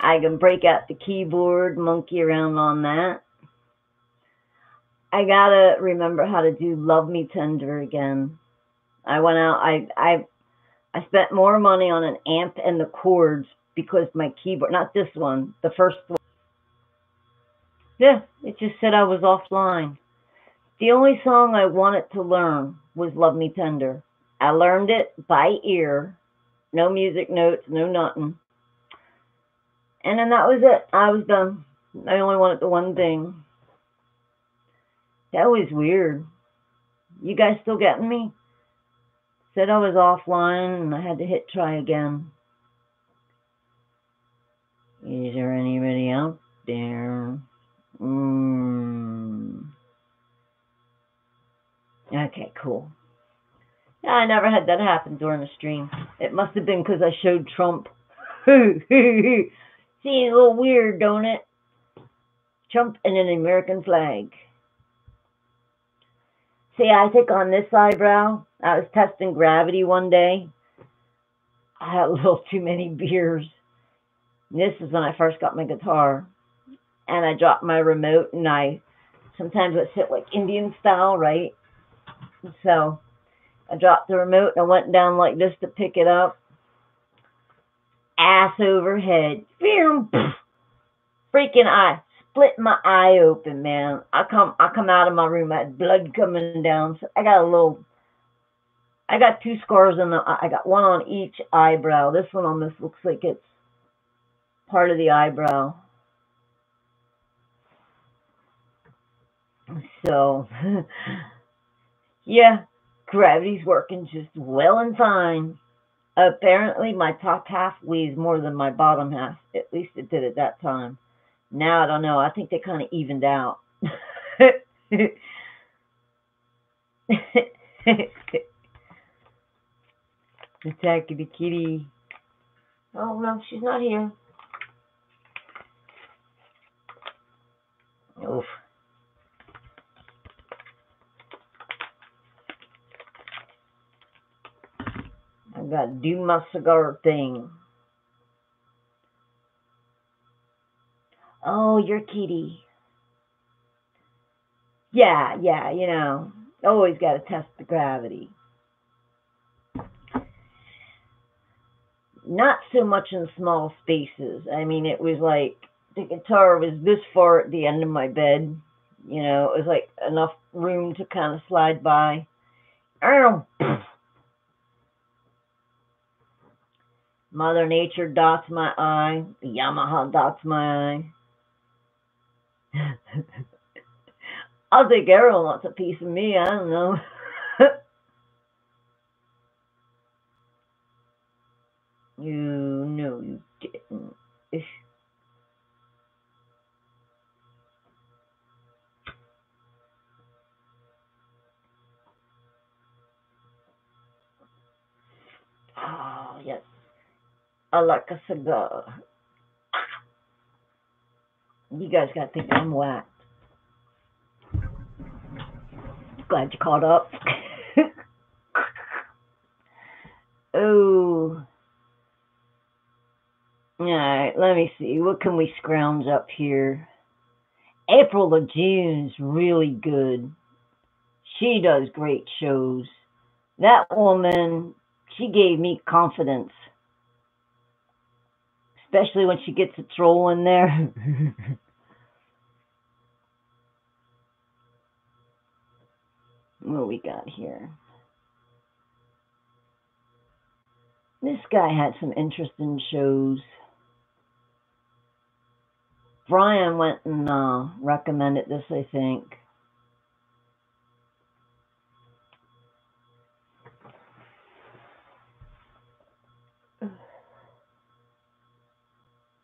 I can break out the keyboard, monkey around on that. I gotta remember how to do Love Me Tender again. I went out, I spent more money on an amp and the chords because my keyboard, not this one, the first one. Yeah, it just said I was offline. The only song I wanted to learn was Love Me Tender. I learned it by ear. No music notes, no nothing. And then that was it. I was done. I only wanted the one thing. That was weird. You guys still getting me? Said I was offline and I had to hit try again. Is there anybody out there? Okay, cool. Yeah, I never had that happen during the stream. It must have been because I showed Trump. See, it's a little weird, don't it? Trump and an American flag. See, I think on this eyebrow, I was testing gravity one day. I had a little too many beers. And this is when I first got my guitar. And I dropped my remote, and I sometimes would sit like Indian style, right? So I dropped the remote, and I went down like this to pick it up. Ass over head. Freaking eye. Split my eye open, man. I come out of my room, I had blood coming down. So I got two scars on I got one on each eyebrow. This one on this looks like it's part of the eyebrow. So, yeah, gravity's working just well and fine. Apparently, my top half weighs more than my bottom half. At least it did at that time. Now, I don't know. I think they kind of evened out. Attack the kitty. Oh, no, she's not here. Oof. I've got to do my cigar thing. Oh, your kitty. Yeah, you know, always got to test the gravity. Not so much in small spaces. I mean, it was like the guitar was this far at the end of my bed. You know, it was like enough room to kind of slide by. Mother Nature dots my eye. The Yamaha dots my eye. I think everyone wants a piece of me. I don't know. You know you didn't. Oh, yes. I like a cigar. You guys gotta think I'm whacked. Glad you caught up. Oh. Alright, let me see. What can we scrounge up here? April Leggene's really good. She does great shows. That woman, she gave me confidence. Especially when she gets a troll in there. What we got here? This guy had some interesting shows. Brian went and recommended this, I think.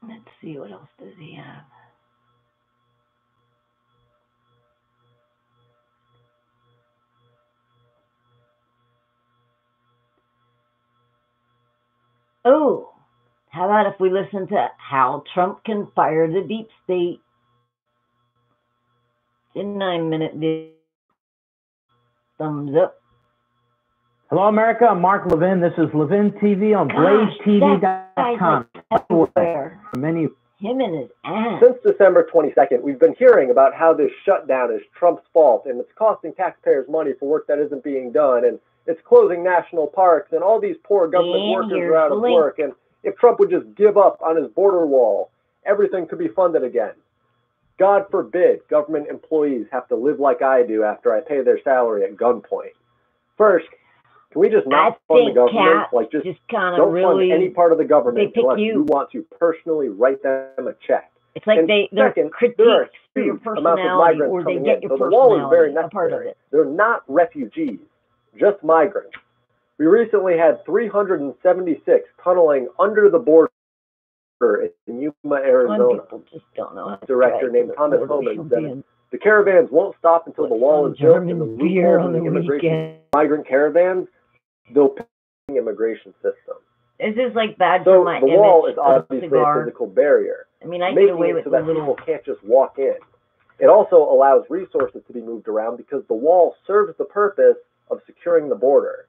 Let's see, what else does he have? Oh, how about if we listen to how Trump can fire the deep state? In 9-minute video. Thumbs up. Hello, America. I'm Mark Levin. This is Levin TV on BlazeTV.com. Many. Him and his ass. Since December 22nd, we've been hearing about how this shutdown is Trump's fault, and it's costing taxpayers money for work that isn't being done, and it's closing national parks, and all these poor government workers are out of work, and if Trump would just give up on his border wall, everything could be funded again. God forbid government employees have to live like I do after I pay their salary at gunpoint. First, can we just not fund the government? Like, just don't fund any part of the government unless you want to personally write them a check. It's like they're critiques for your personality, or they get your personality, a part of it. They're not refugees, just migrants. We recently had 376 tunneling under the border in Yuma, Arizona. People just don't know how to director named Thomas Homan said the caravans won't stop until the wall is built and the loopholes in the immigration migrant caravans, they'll pay the immigration system. This is like bad for my image. The wall is obviously a physical barrier. I mean, I get away with so that people can't just walk in. It also allows resources to be moved around because the wall serves the purpose of securing the border,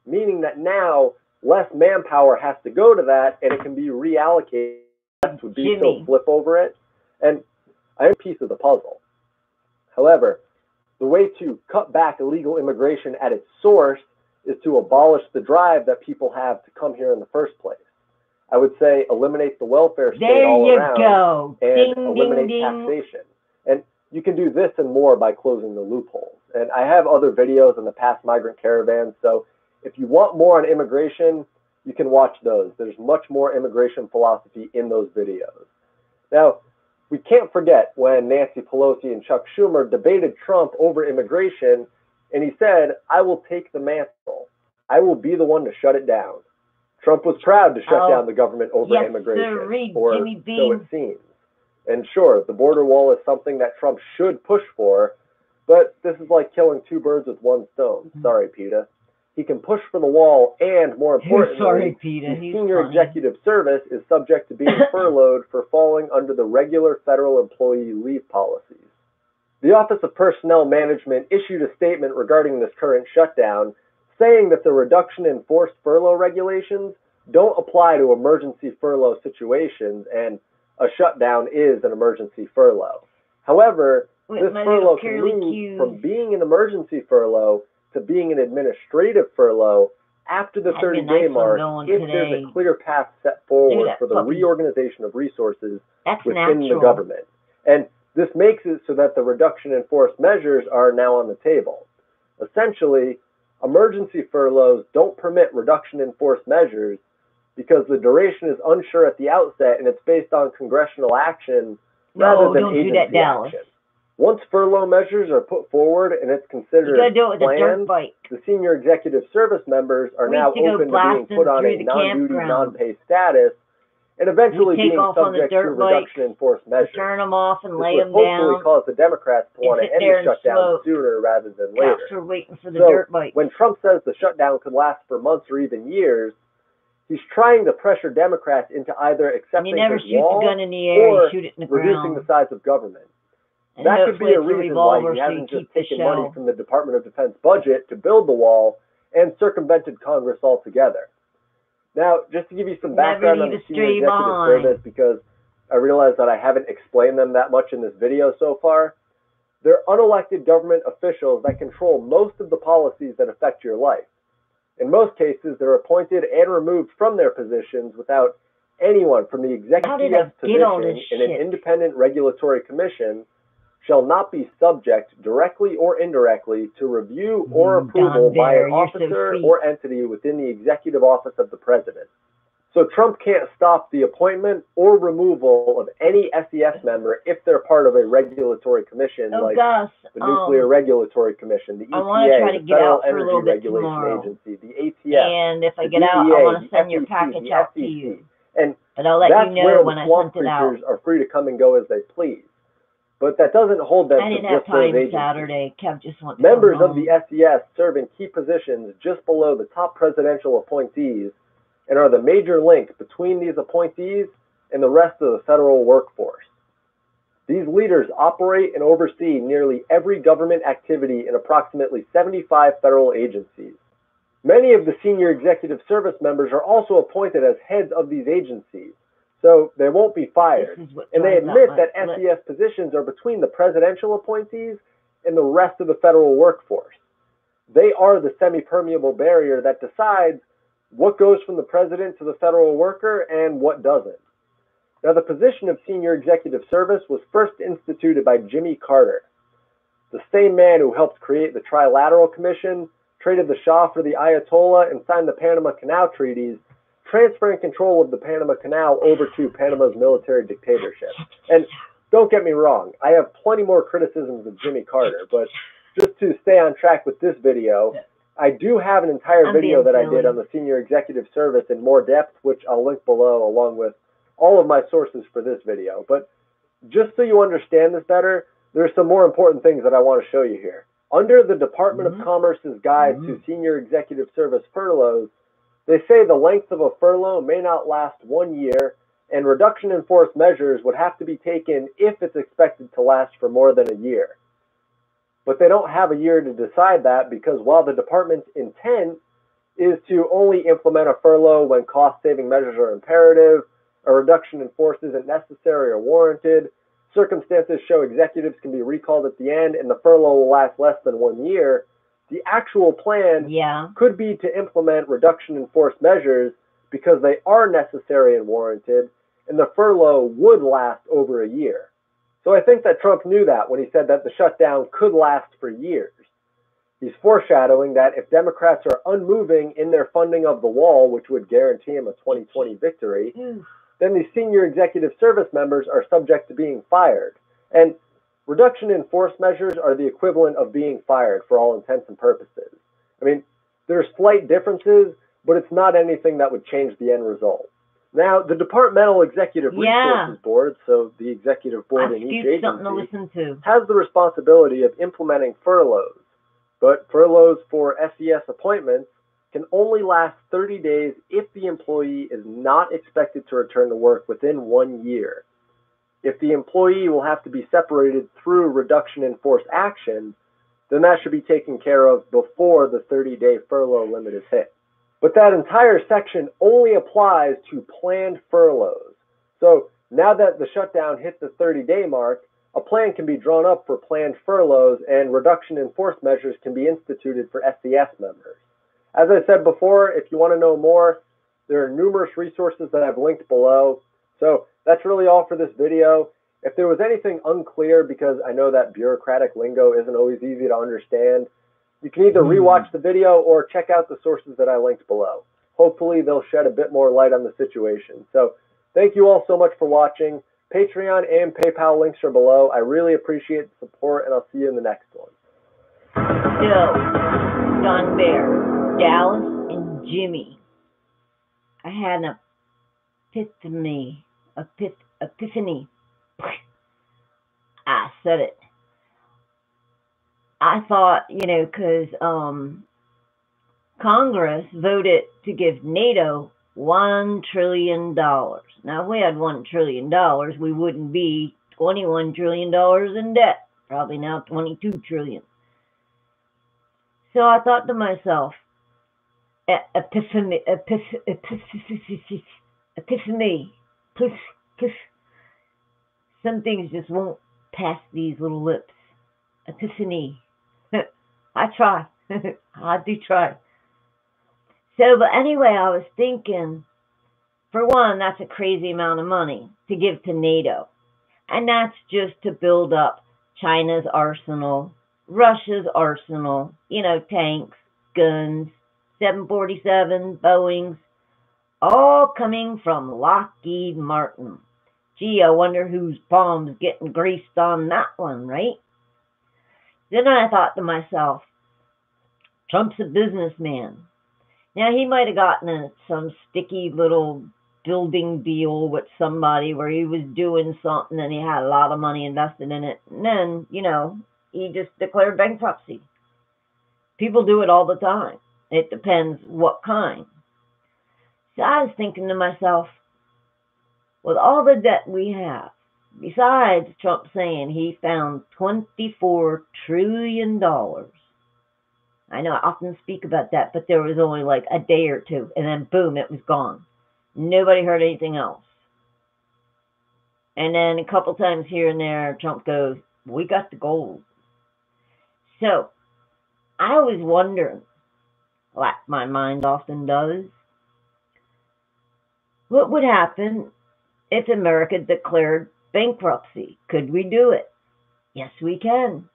meaning that now less manpower has to go to that and it can be reallocated to be so flip over it. And I am a piece of the puzzle. However, the way to cut back illegal immigration at its source is to abolish the drive that people have to come here in the first place. I would say eliminate the welfare state all around and eliminate taxation. And you can do this and more by closing the loopholes. And I have other videos on the past migrant caravans, so if you want more on immigration, you can watch those. There's much more immigration philosophy in those videos. Now, we can't forget when Nancy Pelosi and Chuck Schumer debated Trump over immigration, and he said, "I will take the mantle. I will be the one to shut it down." Trump was proud to shut down the government over immigration, or so it seems. And sure, the border wall is something that Trump should push for, but this is like killing two birds with one stone. Sorry, PETA. He can push for the wall, and more importantly, his senior executive service is subject to being furloughed for falling under the regular federal employee leave policies. The Office of Personnel Management issued a statement regarding this current shutdown, saying that the reduction in forced furlough regulations don't apply to emergency furlough situations, and a shutdown is an emergency furlough. However, this furlough can move from being an emergency furlough to being an administrative furlough after the 30-day mark if there's a clear path set forward for the reorganization of resources within the government. And this makes it so that the reduction in force measures are now on the table. Essentially, emergency furloughs don't permit reduction in force measures because the duration is unsure at the outset and it's based on congressional action rather than agency action. Once furlough measures are put forward and it's considered planned, the senior executive service members are now open to being put on a non-duty, non-pay status, and eventually being subject to reduction in force measures. Turn them off and lay them down. Hopefully cause the Democrats to want to end the shutdown sooner rather than later. Waiting for the dirt bike. When Trump says the shutdown could last for months or even years, he's trying to pressure Democrats into either accepting his wall or reducing the size of government. And that could be a reason why he hasn't just taken money from the Department of Defense budget to build the wall and circumvented Congress altogether. Now, just to give you some background on the Senior Executive Service, because I realize that I haven't explained them that much in this video so far, they're unelected government officials that control most of the policies that affect your life. In most cases, they're appointed and removed from their positions without anyone from the executive position in an independent regulatory commission shall not be subject directly or indirectly to review or approval by an officer or entity within the executive office of the president. So Trump can't stop the appointment or removal of any SES member if they're part of a regulatory commission like the Nuclear Regulatory Commission, the EPA, the Federal Energy Regulation Agency, the ATF, and if I get out, I want to send your package out to you. And but I'll let you know when I sent it out. Are free to come and go as they please. But that doesn't hold them to just those agencies. Saturday. Kev just wants Members of the SES serve in key positions just below the top presidential appointees and are the major link between these appointees and the rest of the federal workforce. These leaders operate and oversee nearly every government activity in approximately 75 federal agencies. Many of the senior executive service members are also appointed as heads of these agencies, so they won't be fired. And they admit that SES positions are between the presidential appointees and the rest of the federal workforce. They are the semi-permeable barrier that decides what goes from the president to the federal worker and what doesn't. Now, the position of senior executive service was first instituted by Jimmy Carter, the same man who helped create the Trilateral Commission, traded the Shah for the Ayatollah, and signed the Panama Canal Treaties, transferring control of the Panama Canal over to Panama's military dictatorship. And don't get me wrong, I have plenty more criticisms of Jimmy Carter, but just to stay on track with this video, I do have an entire video that I did on the senior executive service in more depth, which I'll link below along with all of my sources for this video. But just so you understand this better, there's some more important things that I want to show you here. Under the Department of Commerce's guide to senior executive service furloughs, they say the length of a furlough may not last 1 year, and reduction in force measures would have to be taken if it's expected to last for more than a year. But they don't have a year to decide that because while the department's intent is to only implement a furlough when cost-saving measures are imperative, a reduction in force isn't necessary or warranted, circumstances show executives can be recalled at the end, and the furlough will last less than 1 year, the actual plan could be to implement reduction in force measures because they are necessary and warranted, and the furlough would last over a year. So I think that Trump knew that when he said that the shutdown could last for years. He's foreshadowing that if Democrats are unmoving in their funding of the wall, which would guarantee him a 2020 victory, then the senior executive service members are subject to being fired. And reduction in force measures are the equivalent of being fired for all intents and purposes. I mean, there's slight differences, but it's not anything that would change the end result. Now, the Departmental Executive Resources Board, so the executive board in each agency, has the responsibility of implementing furloughs. But furloughs for SES appointments can only last 30 days if the employee is not expected to return to work within 1 year. If the employee will have to be separated through reduction in force action, then that should be taken care of before the 30-day furlough limit is hit. But that entire section only applies to planned furloughs. So now that the shutdown hit the 30-day mark, a plan can be drawn up for planned furloughs and reduction in force measures can be instituted for SES members. As I said before, if you want to know more, there are numerous resources that I've linked below. So that's really all for this video. If there was anything unclear, because I know that bureaucratic lingo isn't always easy to understand, you can either rewatch the video or check out the sources that I linked below. Hopefully they'll shed a bit more light on the situation. So thank you all so much for watching. Patreon and PayPal links are below. I really appreciate the support, and I'll see you in the next one. So, Don Bear, Dallas, and Jimmy. I had an epiphany. I said it. I thought, because Congress voted to give NATO $1 trillion. Now, if we had $1 trillion, we wouldn't be $21 trillion in debt. Probably now $22 trillion. So I thought to myself, epiphany. Some things just won't pass these little lips. Epiphany. I try. I do try. So, but anyway, I was thinking, for one, that's a crazy amount of money to give to NATO. And that's just to build up China's arsenal, Russia's arsenal, tanks, guns, 747, Boeings, all coming from Lockheed Martin. Gee, I wonder whose palm's getting greased on that one, right? Then I thought to myself, Trump's a businessman. Now, he might have gotten some sticky little building deal with somebody where he was doing something and he had a lot of money invested in it. And then, he just declared bankruptcy. People do it all the time. It depends what kind. So I was thinking to myself, with all the debt we have, besides Trump saying he found $24 trillion. I know I often speak about that, but there was only like a day or two, and then boom, it was gone. Nobody heard anything else. And then a couple times here and there, Trump goes, we got the gold. So I was wondering, like my mind often does, what would happen if America declared bankruptcy? Could we do it? Yes, we can.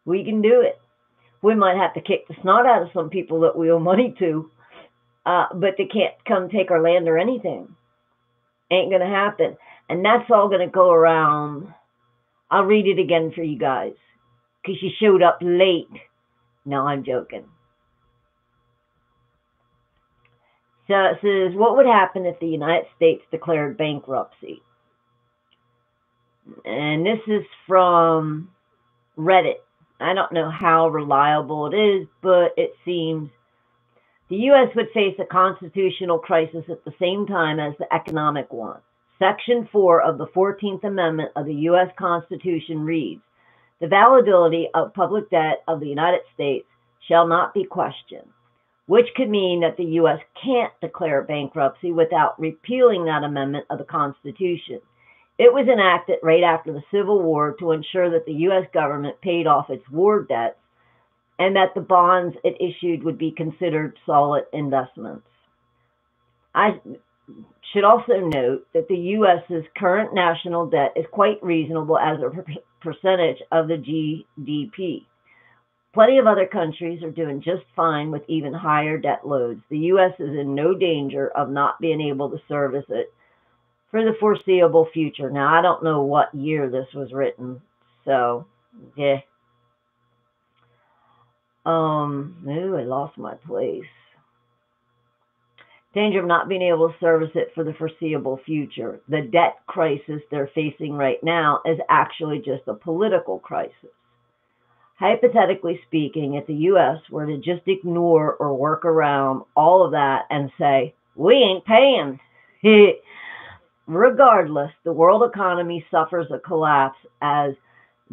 We can do it. We might have to kick the snot out of some people that we owe money to, but they can't come take our land or anything. Ain't going to happen. And that's all going to go around. I'll read it again for you guys, because you showed up late. No, I'm joking. So it says, what would happen if the United States declared bankruptcy? And this is from Reddit. I don't know how reliable it is, but it seems the U.S. would face a constitutional crisis at the same time as the economic one. Section 4 of the 14th Amendment of the U.S. Constitution reads, the validity of public debt of the United States shall not be questioned, which could mean that the U.S. can't declare bankruptcy without repealing that amendment of the Constitution. It was enacted right after the Civil War to ensure that the U.S. government paid off its war debts and that the bonds it issued would be considered solid investments. I should also note that the U.S.'s current national debt is quite reasonable as a percentage of the GDP. Plenty of other countries are doing just fine with even higher debt loads. The U.S. is in no danger of not being able to service it for the foreseeable future. Now, I don't know what year this was written, so, yeah. Ooh, I lost my place. Danger of not being able to service it for the foreseeable future. The debt crisis they're facing right now is actually just a political crisis. Hypothetically speaking, if the U.S. were to just ignore or work around all of that and say, we ain't paying, regardless, the world economy suffers a collapse as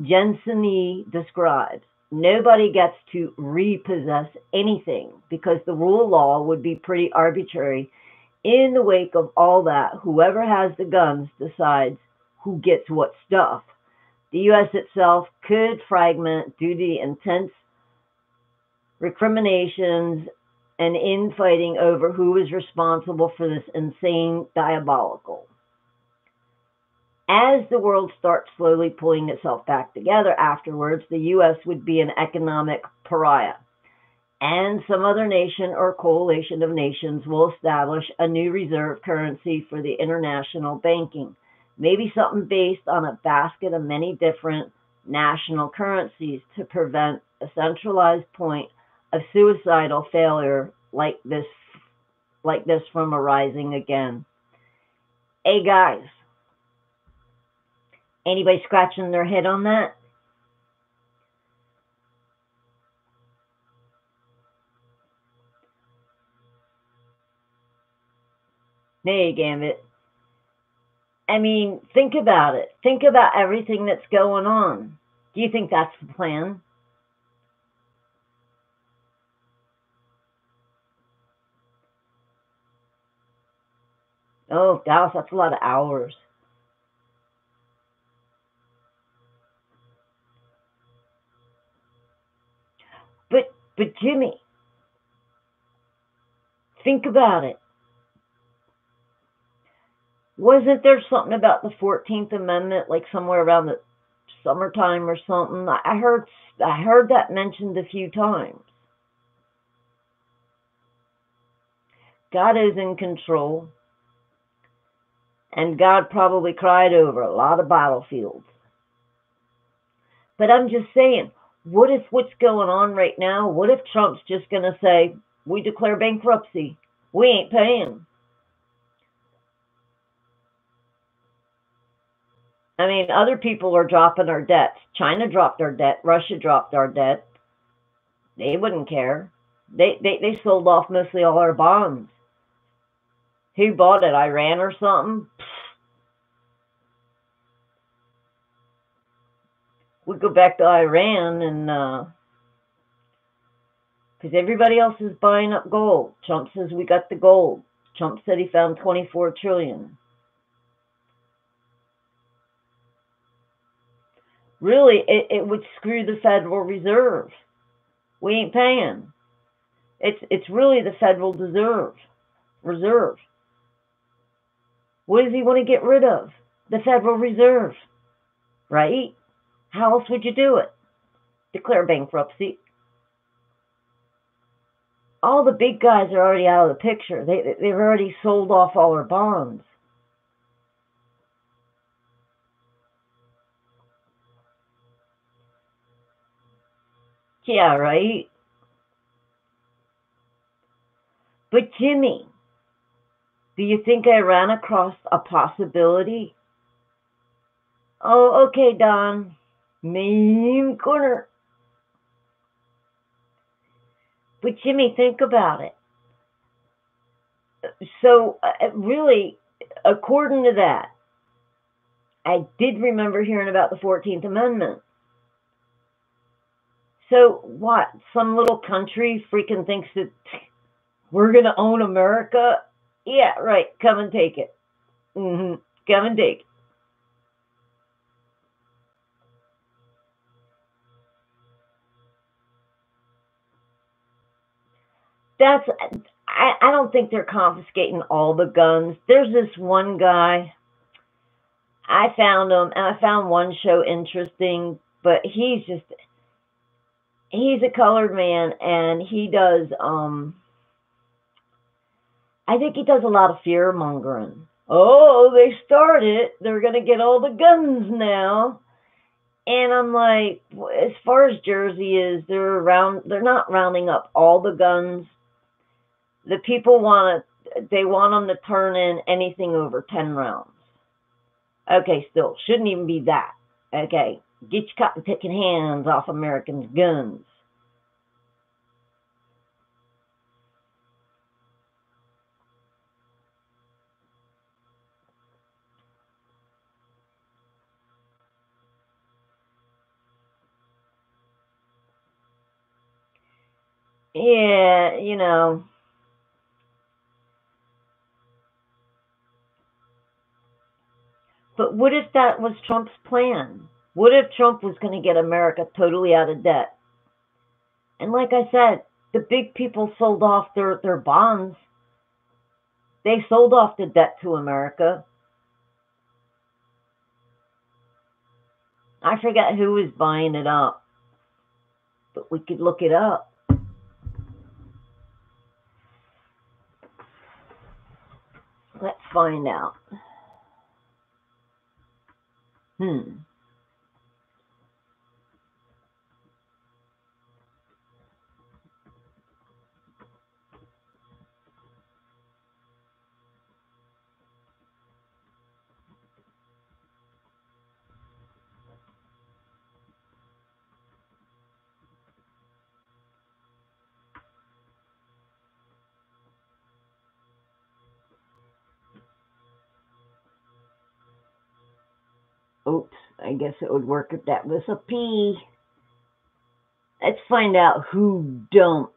Jensen Nee describes. Nobody gets to repossess anything because the rule of law would be pretty arbitrary. In the wake of all that, whoever has the guns decides who gets what stuff. The U.S. itself could fragment due to the intense recriminations and infighting over who is responsible for this insane diabolical. As the world starts slowly pulling itself back together afterwards, the U.S. would be an economic pariah. And some other nation or coalition of nations will establish a new reserve currency for the international banking. maybe something based on a basket of many different national currencies to prevent a centralized point of suicidal failure like this from arising again. Hey guys, anybody scratching their head on that? Hey, Gambit. I mean, think about it. Think about everything that's going on. Do you think that's the plan? Oh, Dallas, that's a lot of hours. But Jimmy, think about it. Wasn't there something about the 14th Amendment, like somewhere around the summertime or something? I heard that mentioned a few times. God is in control, and God probably cried over a lot of battlefields. But I'm just saying, what if what's going on right now, what if Trump's just going to say, we declare bankruptcy, we ain't paying? I mean, other people are dropping our debts. China dropped our debt. Russia dropped our debt. They wouldn't care. They sold off mostly all our bonds. Who bought it? Iran or something? We go back to Iran and because everybody else is buying up gold. Trump says we got the gold. Trump said he found 24 trillion. Really, it would screw the Federal Reserve. We ain't paying. It's really the Federal Reserve. What does he want to get rid of? The Federal Reserve, right? How else would you do it? Declare bankruptcy. All the big guys are already out of the picture. They've already sold off all our bonds. Yeah, right? But Jimmy, do you think I ran across a possibility? Oh, okay, Don. Main corner. But Jimmy, think about it. So, really, according to that, I did remember hearing about the 14th Amendment. So, what? Some little country freaking thinks that we're going to own America? Yeah, right. Come and take it. Come and take it. I don't think they're confiscating all the guns. There's this one guy. I found him, and I found one show interesting, but he's a colored man, and he does, I think he does a lot of fear mongering. Oh, they started. They're going to get all the guns now. And I'm like, as far as Jersey is, they're not rounding up all the guns. The people want them to turn in anything over 10 rounds. Okay, still, shouldn't even be that. Okay, get your cotton-picking hands off Americans' guns. Yeah, you know. But what if that was Trump's plan? What if Trump was going to get America totally out of debt? And like I said, the big people sold off their bonds. They sold off the debt to America. I forget who was buying it up, but we could look it up. Let's find out. Oops, I guess it would work if that was a P. Let's find out who dumped.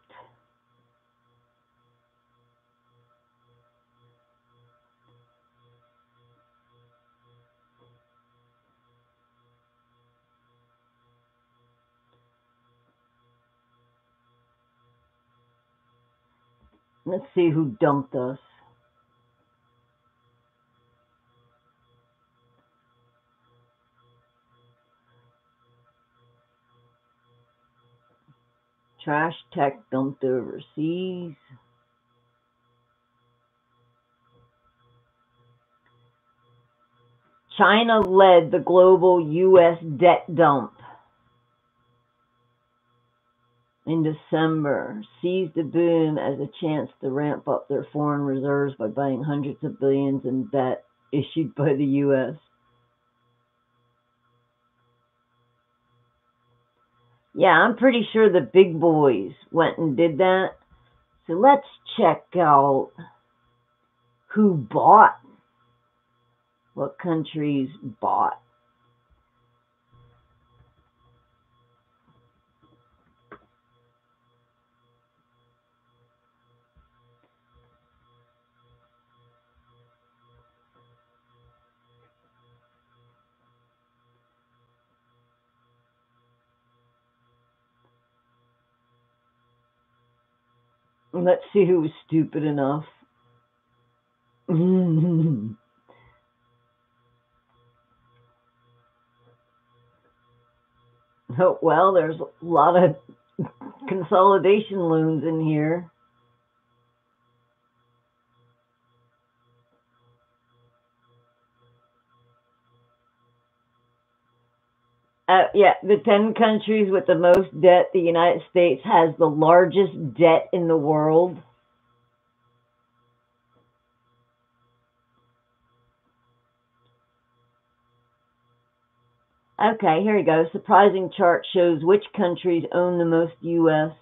Let's see who dumped us. Trash tech dumped overseas. China led the global U.S. debt dump in December, seized the boom as a chance to ramp up their foreign reserves by buying hundreds of billions in debt issued by the U.S. Yeah, I'm pretty sure the big boys went and did that. So let's check out who bought, what countries bought. Let's see who was stupid enough. Oh, well, there's a lot of consolidation loans in here. Yeah, the 10 countries with the most debt, the United States has the largest debt in the world. Okay, here we go. Surprising chart shows which countries own the most U.S.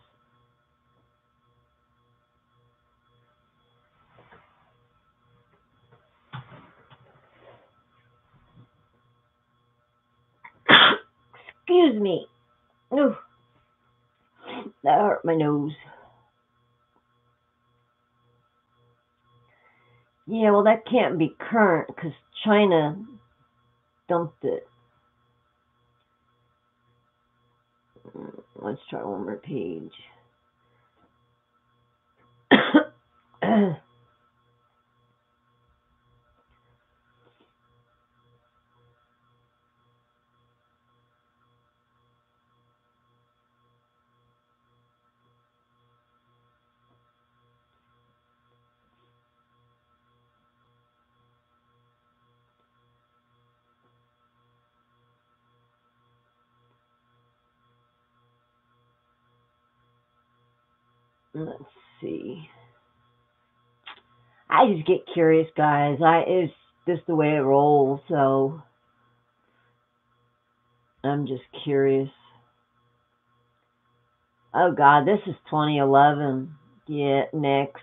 Excuse me. Ooh, that hurt my nose. Yeah, well, that can't be current because China dumped it. Let's try one more page. Let's see. I just get curious, guys. It's just the way it rolls, so I'm just curious. Oh God, this is 2011. Yeah, next.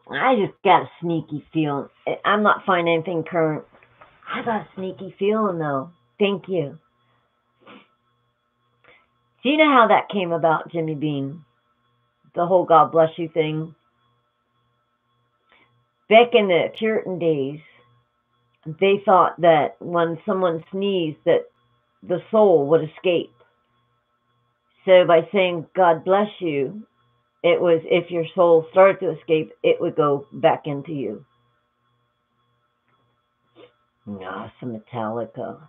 I just got a sneaky feeling. I'm not finding anything current. I got a sneaky feeling, though. Thank you. Do you know how that came about, Jimmy Bean? The whole God bless you thing? Back in the Puritan days, they thought that when someone sneezed, that the soul would escape. So by saying, God bless you, it was if your soul started to escape, it would go back into you. No, some Metallica.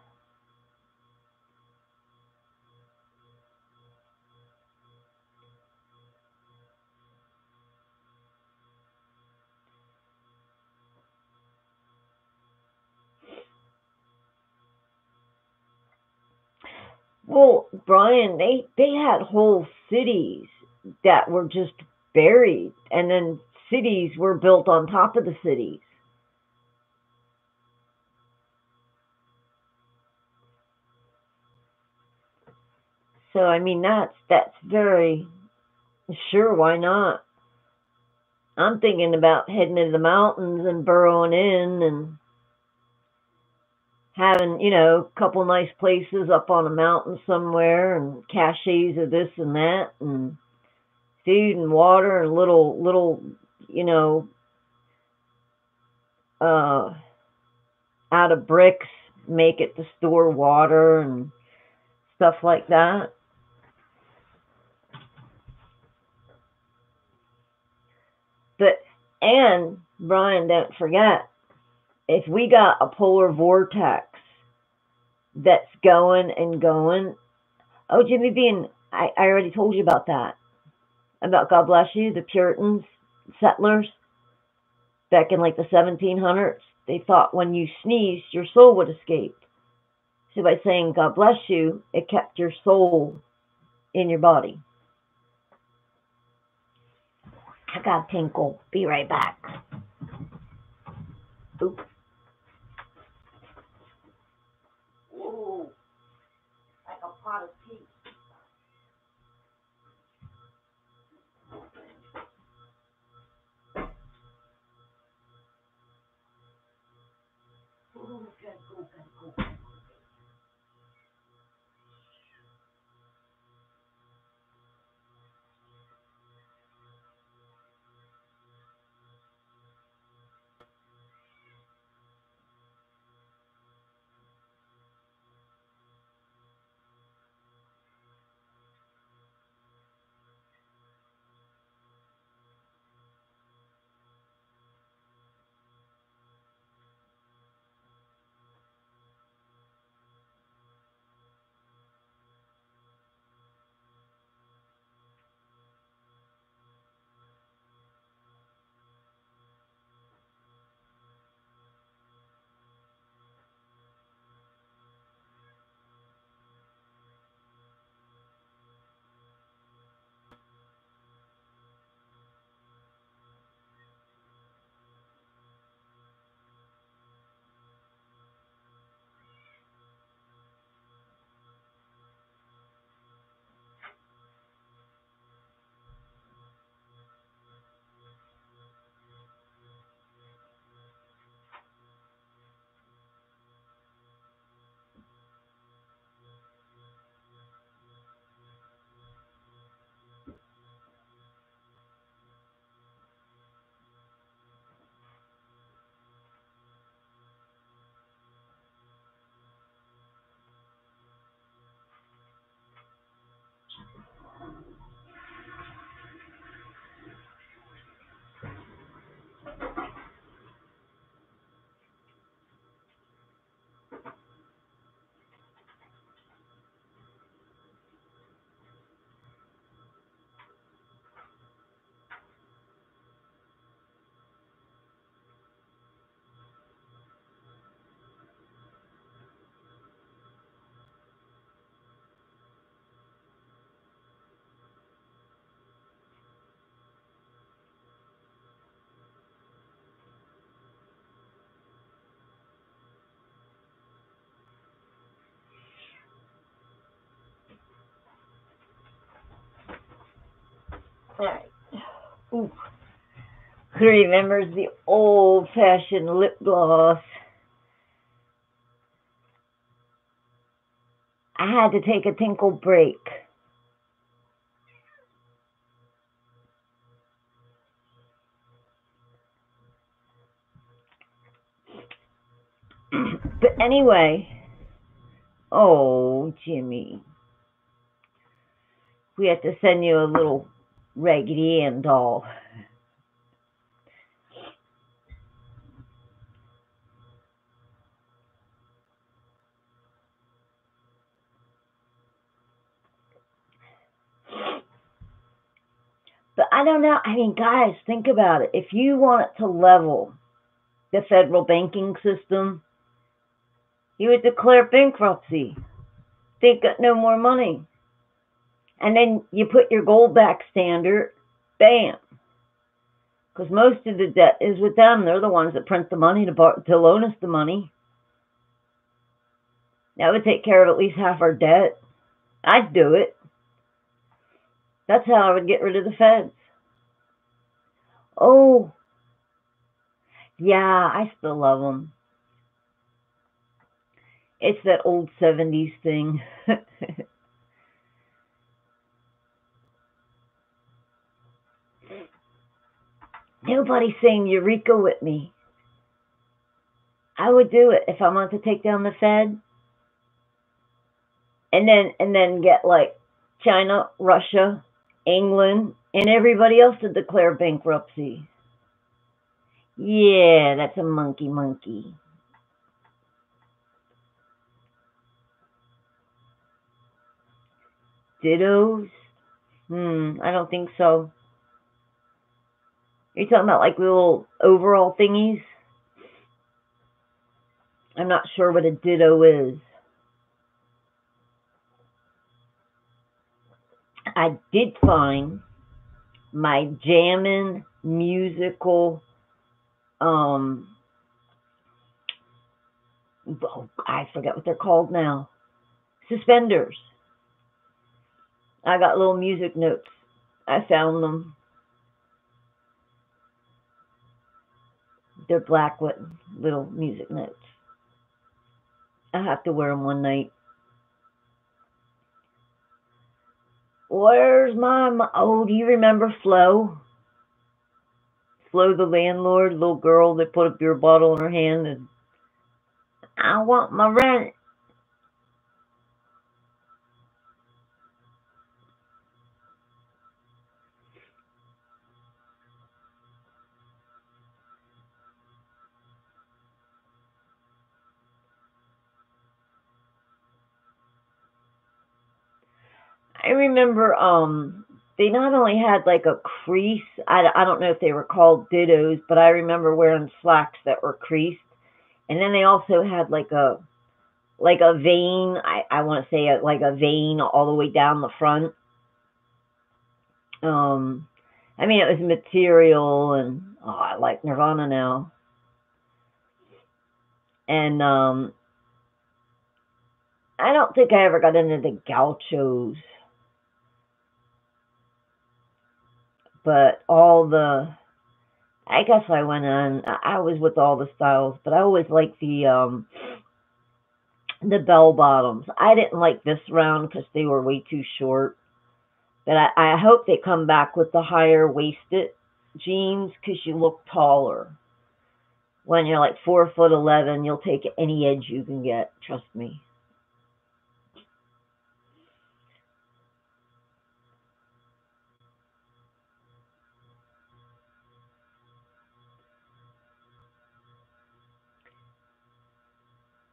Well, Brian, they had whole cities that were just buried, and then cities were built on top of the cities. So, I mean, that's very sure, why not? I'm thinking about heading into the mountains and burrowing in and having, a couple nice places up on a mountain somewhere and caches of this and that and food and water and little, out of bricks, make it to store water and stuff like that. And Brian, don't forget, if we got a polar vortex that's going and going, oh, Jimmy Bean, I already told you about that. About God bless you, the Puritans, settlers, back in like the 1700s. They thought when you sneezed, your soul would escape. So by saying God bless you, it kept your soul in your body. I got tinkle. Be right back. Oop. Ooh, like a pot of tea. Ooh, good. All right. Ooh. Who remembers the old-fashioned lip gloss? I had to take a tinkle break. But anyway, Oh, Jimmy. We have to send you a little Raggedy Ann doll. But I don't know. I mean, guys, think about it. If you want it to level the federal banking system, you would declare bankruptcy. They got no more money. And then you put your gold back standard, bam. Because most of the debt is with them. They're the ones that print the money to loan us the money. That would take care of at least half our debt. I'd do it. That's how I would get rid of the feds. Oh, yeah, I still love them. It's that old 70s thing. Nobody's saying Eureka with me. I would do it if I wanted to take down the Fed. And then get like China, Russia, England, and everybody else to declare bankruptcy. Yeah, that's a monkey. Dittos? I don't think so. You're talking about like little overall thingies? I'm not sure what a ditto is. I did find my jammin' musical, I forget what they're called now. Suspenders. I got little music notes. I found them. They're black with little music notes. I have to wear them one night. Where's my... Oh, do you remember Flo? Flo the landlord, little girl that put a beer bottle in her hand and... I want my rent. I remember they not only had like a crease, I don't know if they were called dittos, but I remember wearing slacks that were creased. And then they also had like a vein, I want to say like a vein all the way down the front. I mean, it was material, and I like Nirvana now. And I don't think I ever got into the gauchos. But I guess I went on, I was with all the styles, but I always liked the bell bottoms. I didn't like this round because they were way too short. But I hope they come back with the higher waisted jeans because you look taller. When you're like 4'11", you'll take any edge you can get. Trust me.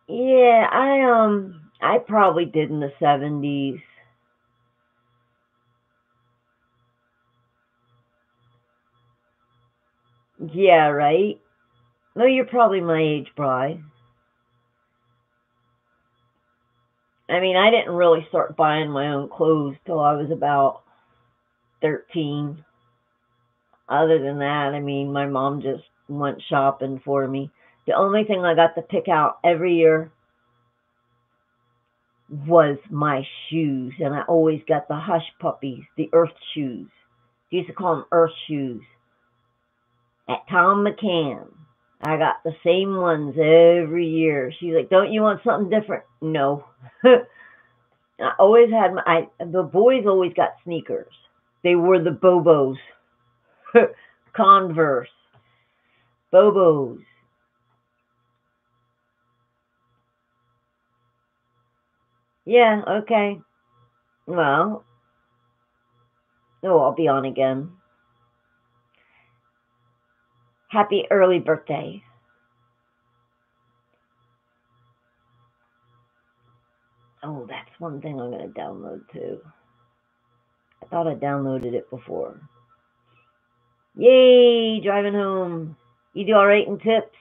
Yeah, I probably did in the 70s. Yeah, right? No, you're probably my age, Bri. I mean, I didn't really start buying my own clothes till I was about 13. Other than that, I mean, my mom just went shopping for me. The only thing I got to pick out every year was my shoes. And I always got the Hush Puppies, the Earth shoes. They used to call them Earth shoes. At Tom McCann. I got the same ones every year. She's like, don't you want something different? No. I always had the boys always got sneakers. They wore the Bobos. Converse. Bobos. Yeah, okay. Well, I'll be on again. Happy early birthday. Oh, that's one thing I'm going to download too. I thought I downloaded it before. Yay, driving home. You do all right in tips?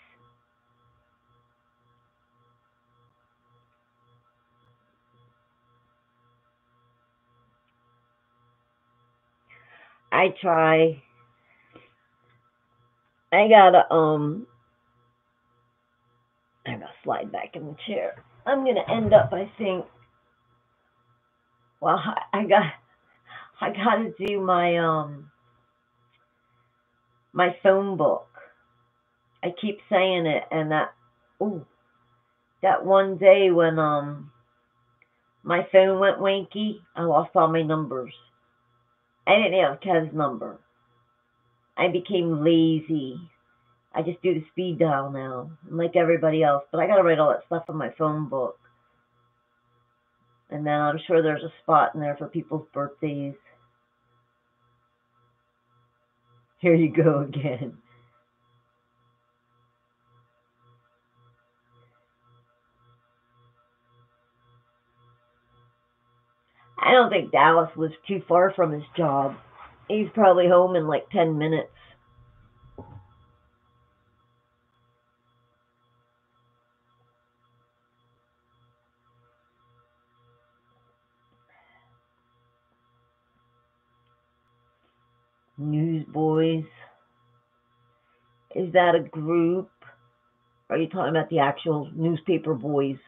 I try. I gotta slide back in the chair. I'm gonna end up, I think. Well, I gotta do my my phone book. I keep saying it, and that one day when my phone went wanky, I lost all my numbers. I didn't have Kev's number. I became lazy. I just do the speed dial now, like everybody else. But I gotta write all that stuff in my phone book. And then I'm sure there's a spot in there for people's birthdays. Here you go again. I don't think Dallas was too far from his job. He's probably home in like 10 minutes. Newsboys. Is that a group? Are you talking about the actual newspaper boys?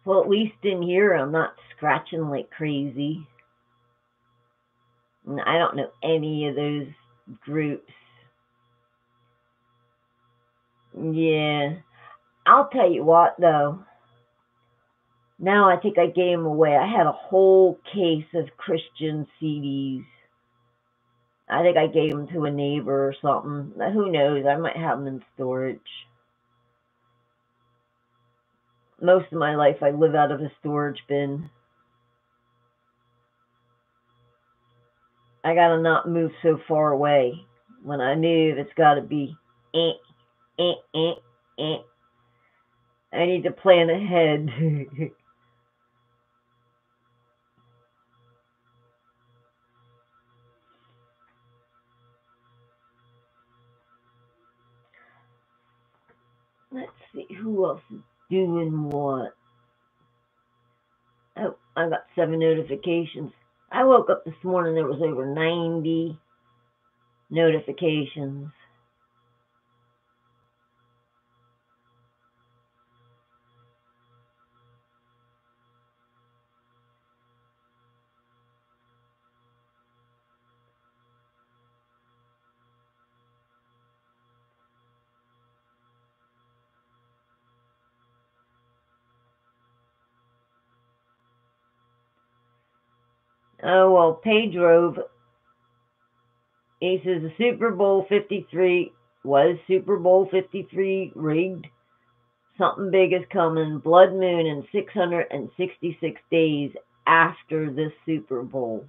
Well, at least in here, I'm not scratching like crazy. And I don't know any of those groups. Yeah. I'll tell you what, though. Now I think I gave them away. I had a whole case of Christian CDs. I think I gave them to a neighbor or something. Who knows? I might have them in storage. Most of my life I live out of a storage bin. I gotta not move so far away. When I move, it's gotta be I need to plan ahead. Let's see, who else is doing what? Oh, I got 7 notifications. I woke up this morning, there was over 90 notifications. Oh, well, Pedro, he says the Super Bowl 53 was Super Bowl 53 rigged. Something big is coming. Blood moon in 666 days after this Super Bowl.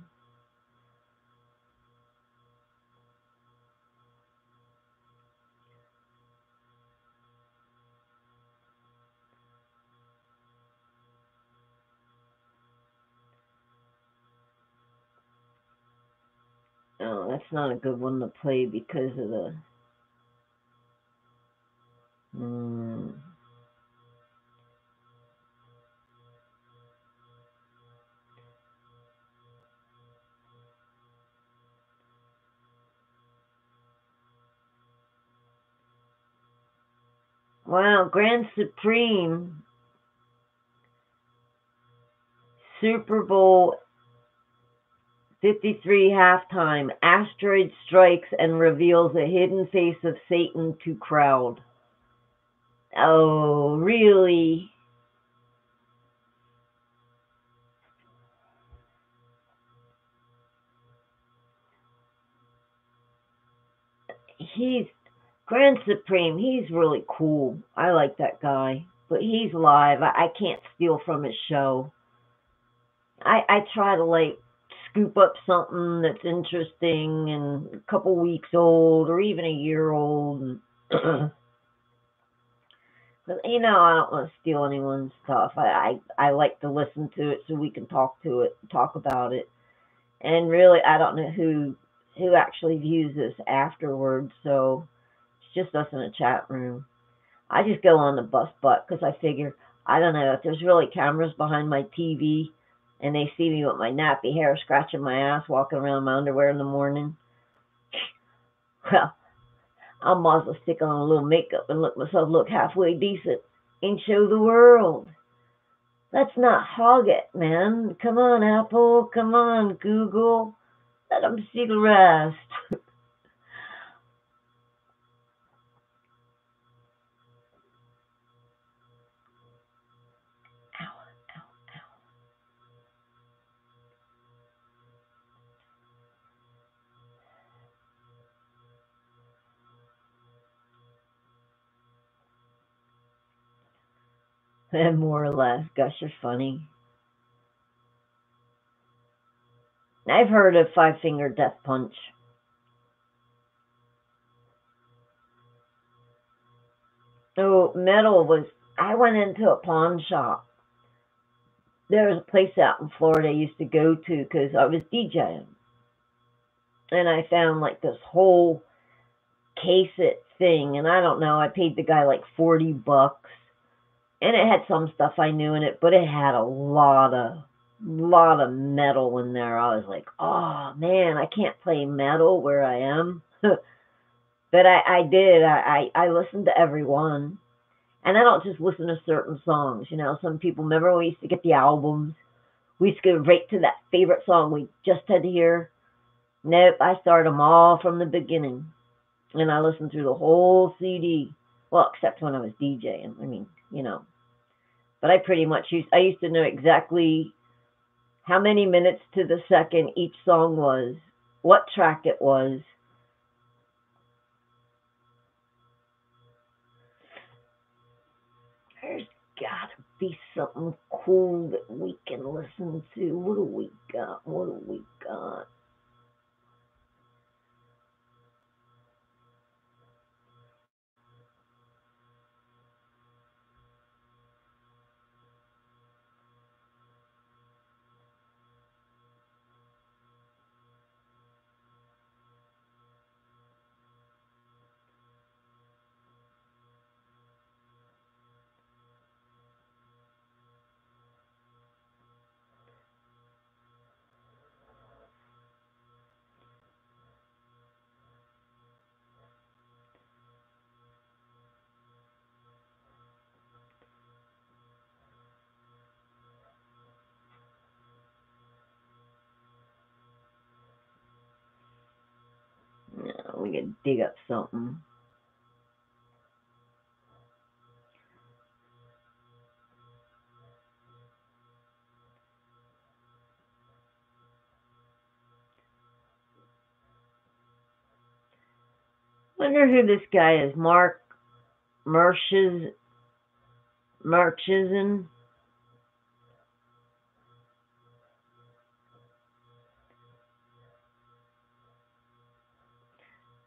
Oh, that's not a good one to play because of the... Wow, Grand Supreme, Super Bowl 53 halftime, asteroid strikes and reveals a hidden face of Satan to crowd. Oh, really? Grand Supreme, he's really cool. I like that guy. But he's live. I can't steal from his show. I try to, like, scoop up something that's interesting and a couple weeks old or even a year old. But, you know, I don't want to steal anyone's stuff. I like to listen to it so we can talk about it. And really, I don't know who actually views this afterwards, so it's just us in a chat room. I just go on the bus butt because I figure, I don't know, if there's really cameras behind my TV and they see me with my nappy hair scratching my ass walking around in my underwear in the morning, well, I might as well stick on a little makeup and let myself look halfway decent and show the world. Let's not hog it, man. Come on, Apple. Come on, Google. Let them see the rest. More or less. Gosh, you're funny. I've heard of 5-finger death punch. Oh, metal was... I went into a pawn shop. There was a place out in Florida I used to go to because I was DJing. And I found like this whole cassette thing. And I don't know, I paid the guy like $40. And it had some stuff I knew in it, but it had a lot of metal in there. I was like, oh man, I can't play metal where I am. But I did. I listened to every one. And I don't just listen to certain songs. You know, some people, remember we used to get the albums? We used to go right to that favorite song we just had to hear. Nope, I started them all from the beginning. And I listened through the whole CD. Well, except when I was DJing. I mean, you know. But I pretty much used to know exactly how many minutes to the second each song was, what track it was. There's gotta be something cool that we can listen to. What do we got? What do we got? Yeah, we can dig up something. Wonder who this guy is. Mark Murchison.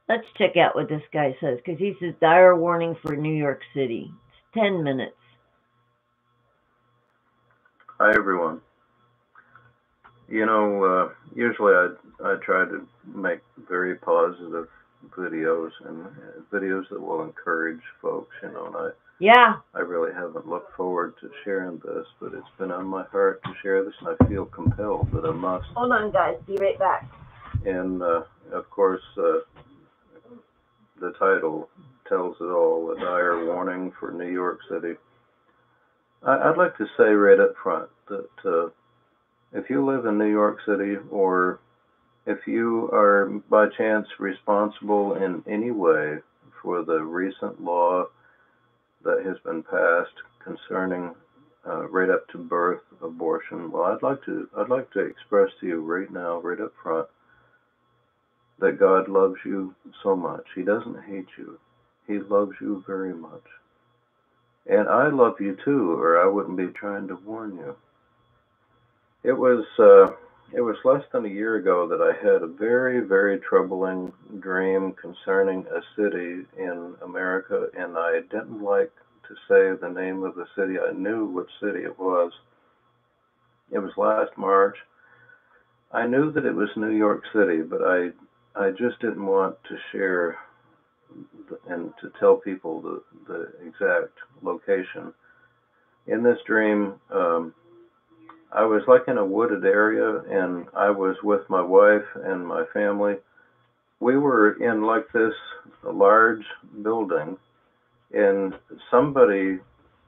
Let's check out what this guy says, because he says, dire warning for New York City. It's 10 minutes. Hi, everyone. You know, usually I try to make very positive videos and videos that will encourage folks, you know, and I really haven't looked forward to sharing this, but it's been on my heart to share this, and I feel compelled that I must. Hold on, guys. Be right back. And, of course, the title tells it all, a dire warning for New York City. I'd like to say right up front that if you live in New York City, or if you are by chance responsible in any way for the recent law that has been passed concerning right up to birth abortion, well, I'd like to express to you right now, right up front, that God loves you so much. He doesn't hate you. He loves you very much. And I love you too, or I wouldn't be trying to warn you. It was less than a year ago that I had a very, very troubling dream concerning a city in America, and I didn't like to say the name of the city. I knew which city it was. It was last March. I knew that it was New York City, but I just didn't want to share and to tell people the exact location. In this dream, I was like in a wooded area, and I was with my wife and my family. We were in like this large building, and somebody,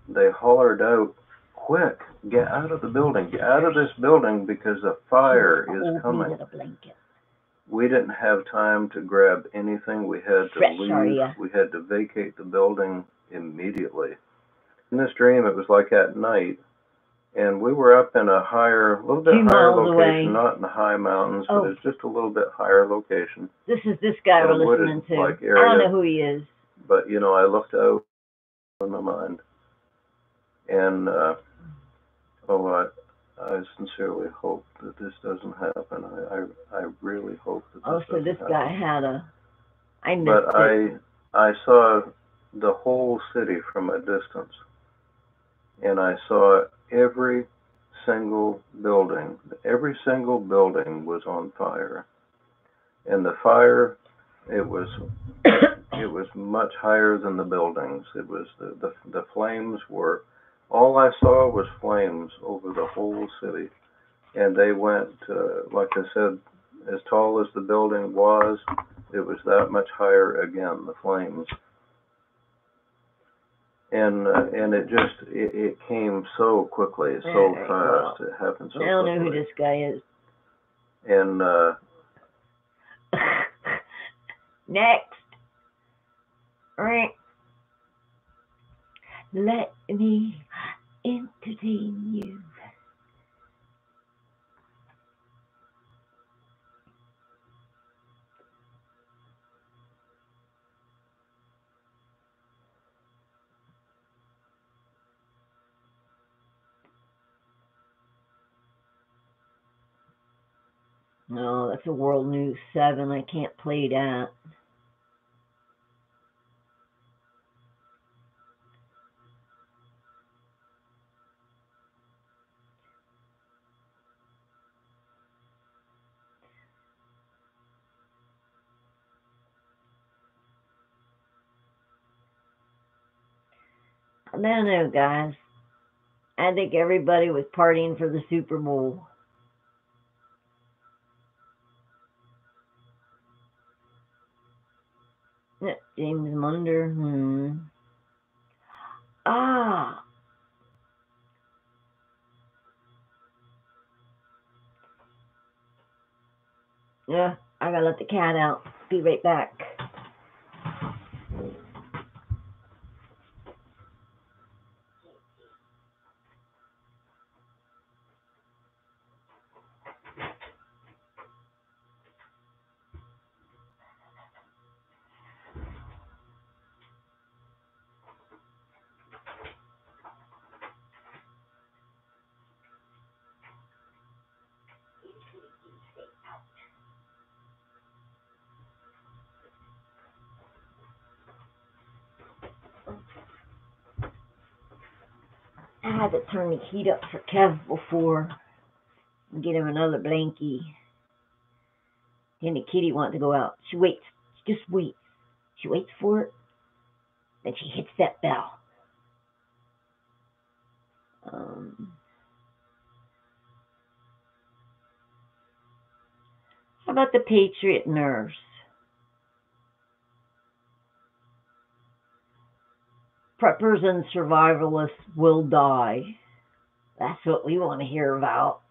they hollered out, "Quick, get out of the building, get out of this building because a fire is coming." We didn't have time to grab anything. We had to leave. We had to vacate the building immediately. In this dream, it was like at night, and we were up in a little bit higher location, not in the high mountains, but it's just a little bit higher location. This is this guy we're listening to. I don't know who he is. But, I looked out in my mind, and I sincerely hope that this doesn't happen. I really hope that this doesn't happen. This guy had I missed it. But I saw the whole city from a distance, and I saw every single building. Every single building was on fire, and the fire, it was much higher than the buildings. It was the flames were. All I saw was flames over the whole city, and they went, like I said, as tall as the building was, it was that much higher again, the flames. And it came so quickly, so fast. It happened so quickly. I don't know who this guy is. And next, let me entertain you. No, that's a World News 7. I can't play that. I don't know, guys. I think everybody was partying for the Super Bowl. James Munder. Yeah, I gotta let the cat out. Be right back. I had to turn the heat up for Kev before and get him another blankie. And the kitty wants to go out. She waits. She just waits. She waits for it. Then she hits that bell. How about the Patriot nurse? Preppers and survivalists will die. That's what we want to hear about.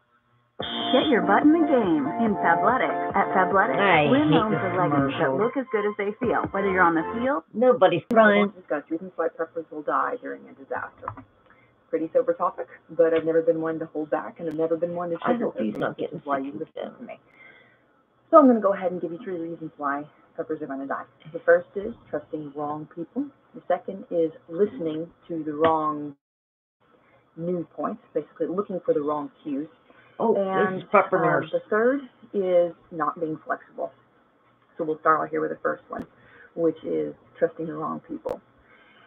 Get your butt in the game in Fabletics. At Fabletics, we're known for leggings that look as good as they feel. Whether you're on the field, nobody's trying. Discuss reasons why preppers will die during a disaster. Pretty sober topic, but I've never been one to hold back, and I've never been one to I hope he's not getting why you listen to me. So I'm going to go ahead and give you 3 reasons why preppers are going to die. The first is trusting wrong people. The second is listening to the wrong news points, basically looking for the wrong cues. And this is prepper nurse. The third is not being flexible. So we'll start out here with the first one, which is trusting the wrong people.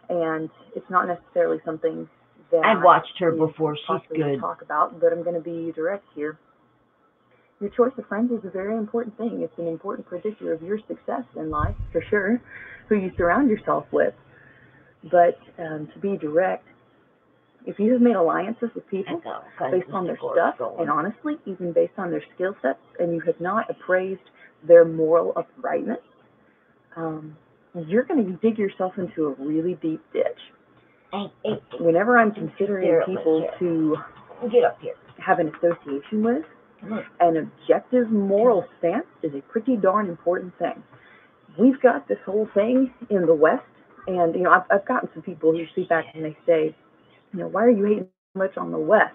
And it's not necessarily something that I've watched her before. She's good. Talk about, but I'm going to be direct here. Your choice of friends is a very important thing. It's an important predictor of your success in life, for sure, who you surround yourself with. But to be direct, if you have made alliances with people based on their stuff, and honestly, even based on their skill sets, and you have not appraised their moral uprightness, you're going to dig yourself into a really deep ditch. Whenever I'm considering people to have an association with, an objective moral stance is a pretty darn important thing. We've got this whole thing in the West, and I've gotten some people who speak back and they say, why are you hating so much on the West?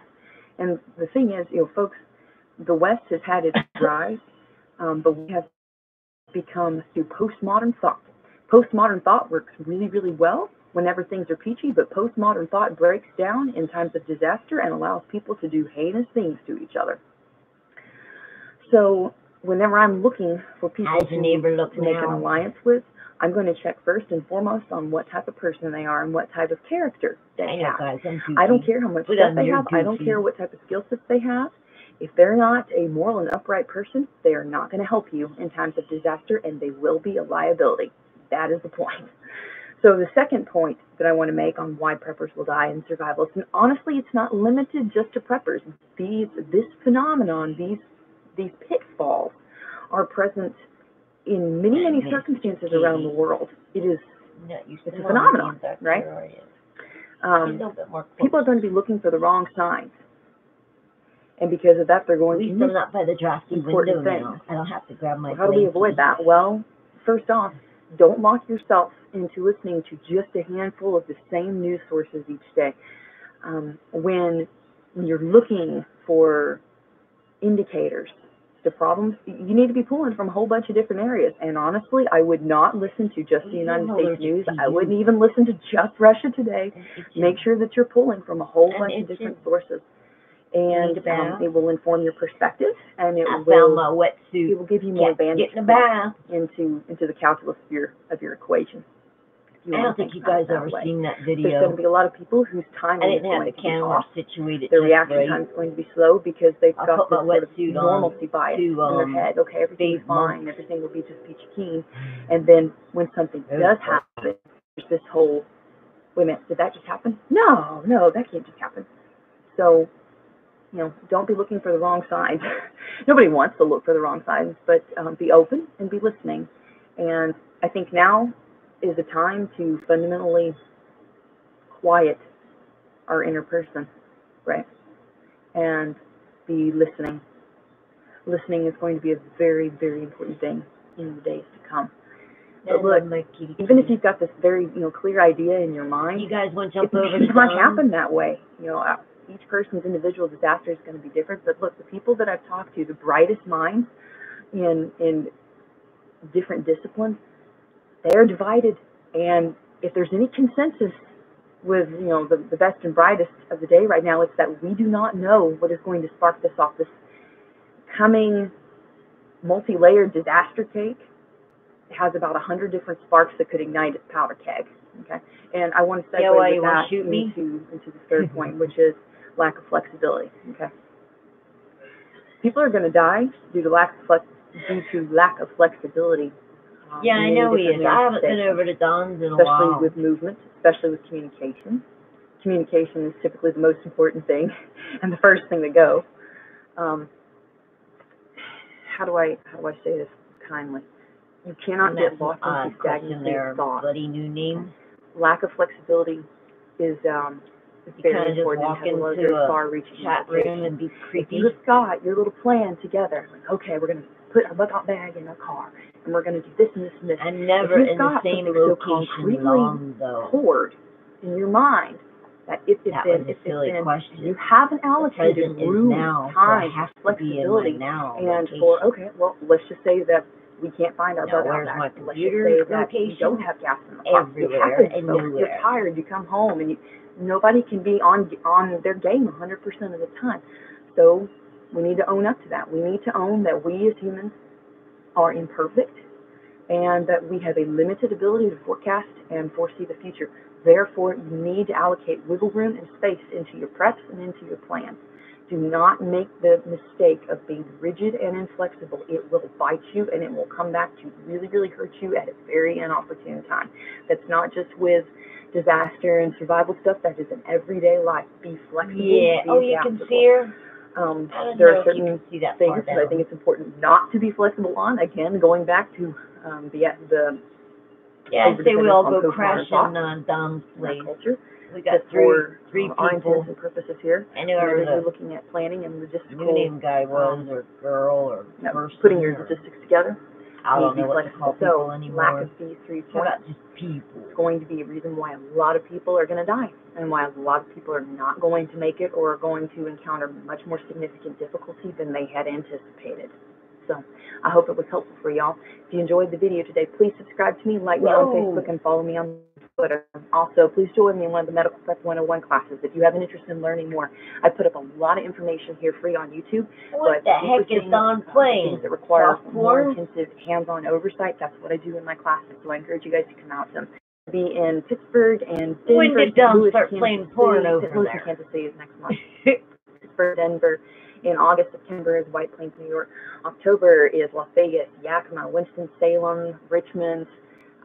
And the thing is, folks, the West has had its rise, but we have become through postmodern thought. Postmodern thought works really, really well whenever things are peachy, but postmodern thought breaks down in times of disaster and allows people to do heinous things to each other. So whenever I'm looking for people to make an alliance with, I'm going to check first and foremost on what type of person they are and what type of character they have. I don't care how much stuff they have. I don't care what type of skill sets they have. If they're not a moral and upright person, they are not going to help you in times of disaster, and they will be a liability. That is the point. So the second point that I want to make on why preppers will die in survival, and honestly, it's not limited just to preppers. This phenomenon, these pitfalls are present in many, many circumstances around the world. It's a phenomenon, right? People are going to be looking for the wrong signs. And because of that, they're going to miss not by the drafty window now. I don't have to grab my How do we avoid that? Well, first off, don't lock yourself into listening to just a handful of the same news sources each day. When you're looking for indicators to problems, you need to be pulling from a whole bunch of different areas. And honestly, I would not listen to just the United States news. I wouldn't even listen to just Russia Today. Make sure that you're pulling from a whole bunch of different sources. And it will inform your perspective, and it will give you more vantage into the calculus of your equation. I don't think you guys ever seen that video. There's going to be a lot of people whose time is going to be off. Their reaction time is going to be slow because they've got this sort of normalcy bias in their head. Okay, everything's fine. Everything will be just peachy keen. And then when something does happen, there's this whole, wait a minute, did that just happen? No, that can't just happen. So, don't be looking for the wrong signs. Nobody wants to look for the wrong signs, but be open and be listening. And I think now is a time to fundamentally quiet our inner person, right? And be listening. Listening is going to be a very, very important thing in the days to come. But look, even if you've got this very, clear idea in your mind, you guys want to jump over it might happen that way. Each person's individual disaster is going to be different. But look, the people that I've talked to, the brightest minds in different disciplines, they are divided. And if there's any consensus with, the best and brightest of the day right now, it's that we do not know what is going to spark this off. This coming multi-layered disaster cake has about 100 different sparks that could ignite its powder keg. Okay, and I want to segue with that into the third point, which is lack of flexibility. Okay, people are going to die due to lack of flexibility. I know he is. I haven't been over to Don's in a while. Especially with movement, especially with communication. Communication is typically the most important thing and the first thing to go. How do I say this kindly? You cannot get lost into stagnant thought. Bloody new name. Lack of flexibility is very important. Walk into a chat room and be creepy. You've got your little plan together. Like, okay, we're going to put a lookout bag in our car, and we're going to do this and this and this. And never in the same location long, though. Poured in your mind, that if it's been, you haven't allocated room, time, flexibility, and for, okay, well, let's just say that we can't find our butt out back. Let's just say that we don't have gas in the car. It happens, folks. You're tired, you come home, and nobody can be on their game 100% of the time. So we need to own up to that. We need to own that we as humans are imperfect and that we have a limited ability to forecast and foresee the future. Therefore, you need to allocate wiggle room and space into your preps and into your plans. Do not make the mistake of being rigid and inflexible. It will bite you, and it will come back to really, really hurt you at a very inopportune time. That's not just with disaster and survival stuff. That is in everyday life. Be flexible. Yeah. Be you can see her? There are certain things that I think it's important not to be flexible on. Again, going back to the yeah, I'd say we all go crashing on Dom's place. We got three our people. intents and purposes here. I knew whoever the looking at planning and logistical. New name guy was, or girl, or person. Putting your logistics together. I don't know what to call people anymore. Lack of these 3 points just people. is going to be a reason why a lot of people are going to die, and why a lot of people are not going to make it, or are going to encounter much more significant difficulty than they had anticipated. So I hope it was helpful for y'all. If you enjoyed the video today, please subscribe to me, like me on Facebook, and follow me on Twitter. Also, please join me in one of the Medical Prep 101 classes. If you have an interest in learning more, I put up a lot of information here free on YouTube. What the heck is Don playing? Things that require more intensive hands-on oversight, that's what I do in my classes. So I encourage you guys to come out to be in Pittsburgh and Denver. When did Don start playing porn over Lewis, there? Kansas City is next month. Pittsburgh, Denver. In August, September is White Plains, New York. October is Las Vegas, Yakima, Winston-Salem, Richmond.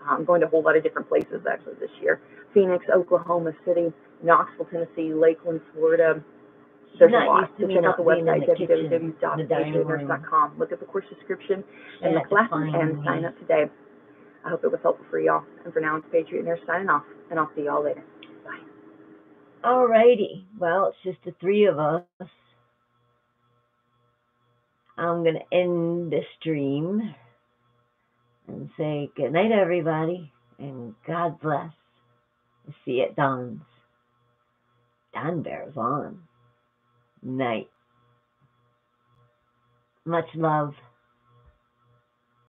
I'm going to a whole lot of different places actually this year. Phoenix, Oklahoma City, Knoxville, Tennessee, Lakeland, Florida. There's a lot. So check out the website, www.patriotnurse.com. Look at the course description and the classes and sign up today. I hope it was helpful for y'all. And for now, it's Patriot Nurse signing off, and I'll see y'all later. Bye. Alrighty. Well, it's just the 3 of us. I'm going to end the stream and say good night, everybody, and God bless. We'll see you at Don's. Don Bear's on. Night. Much love.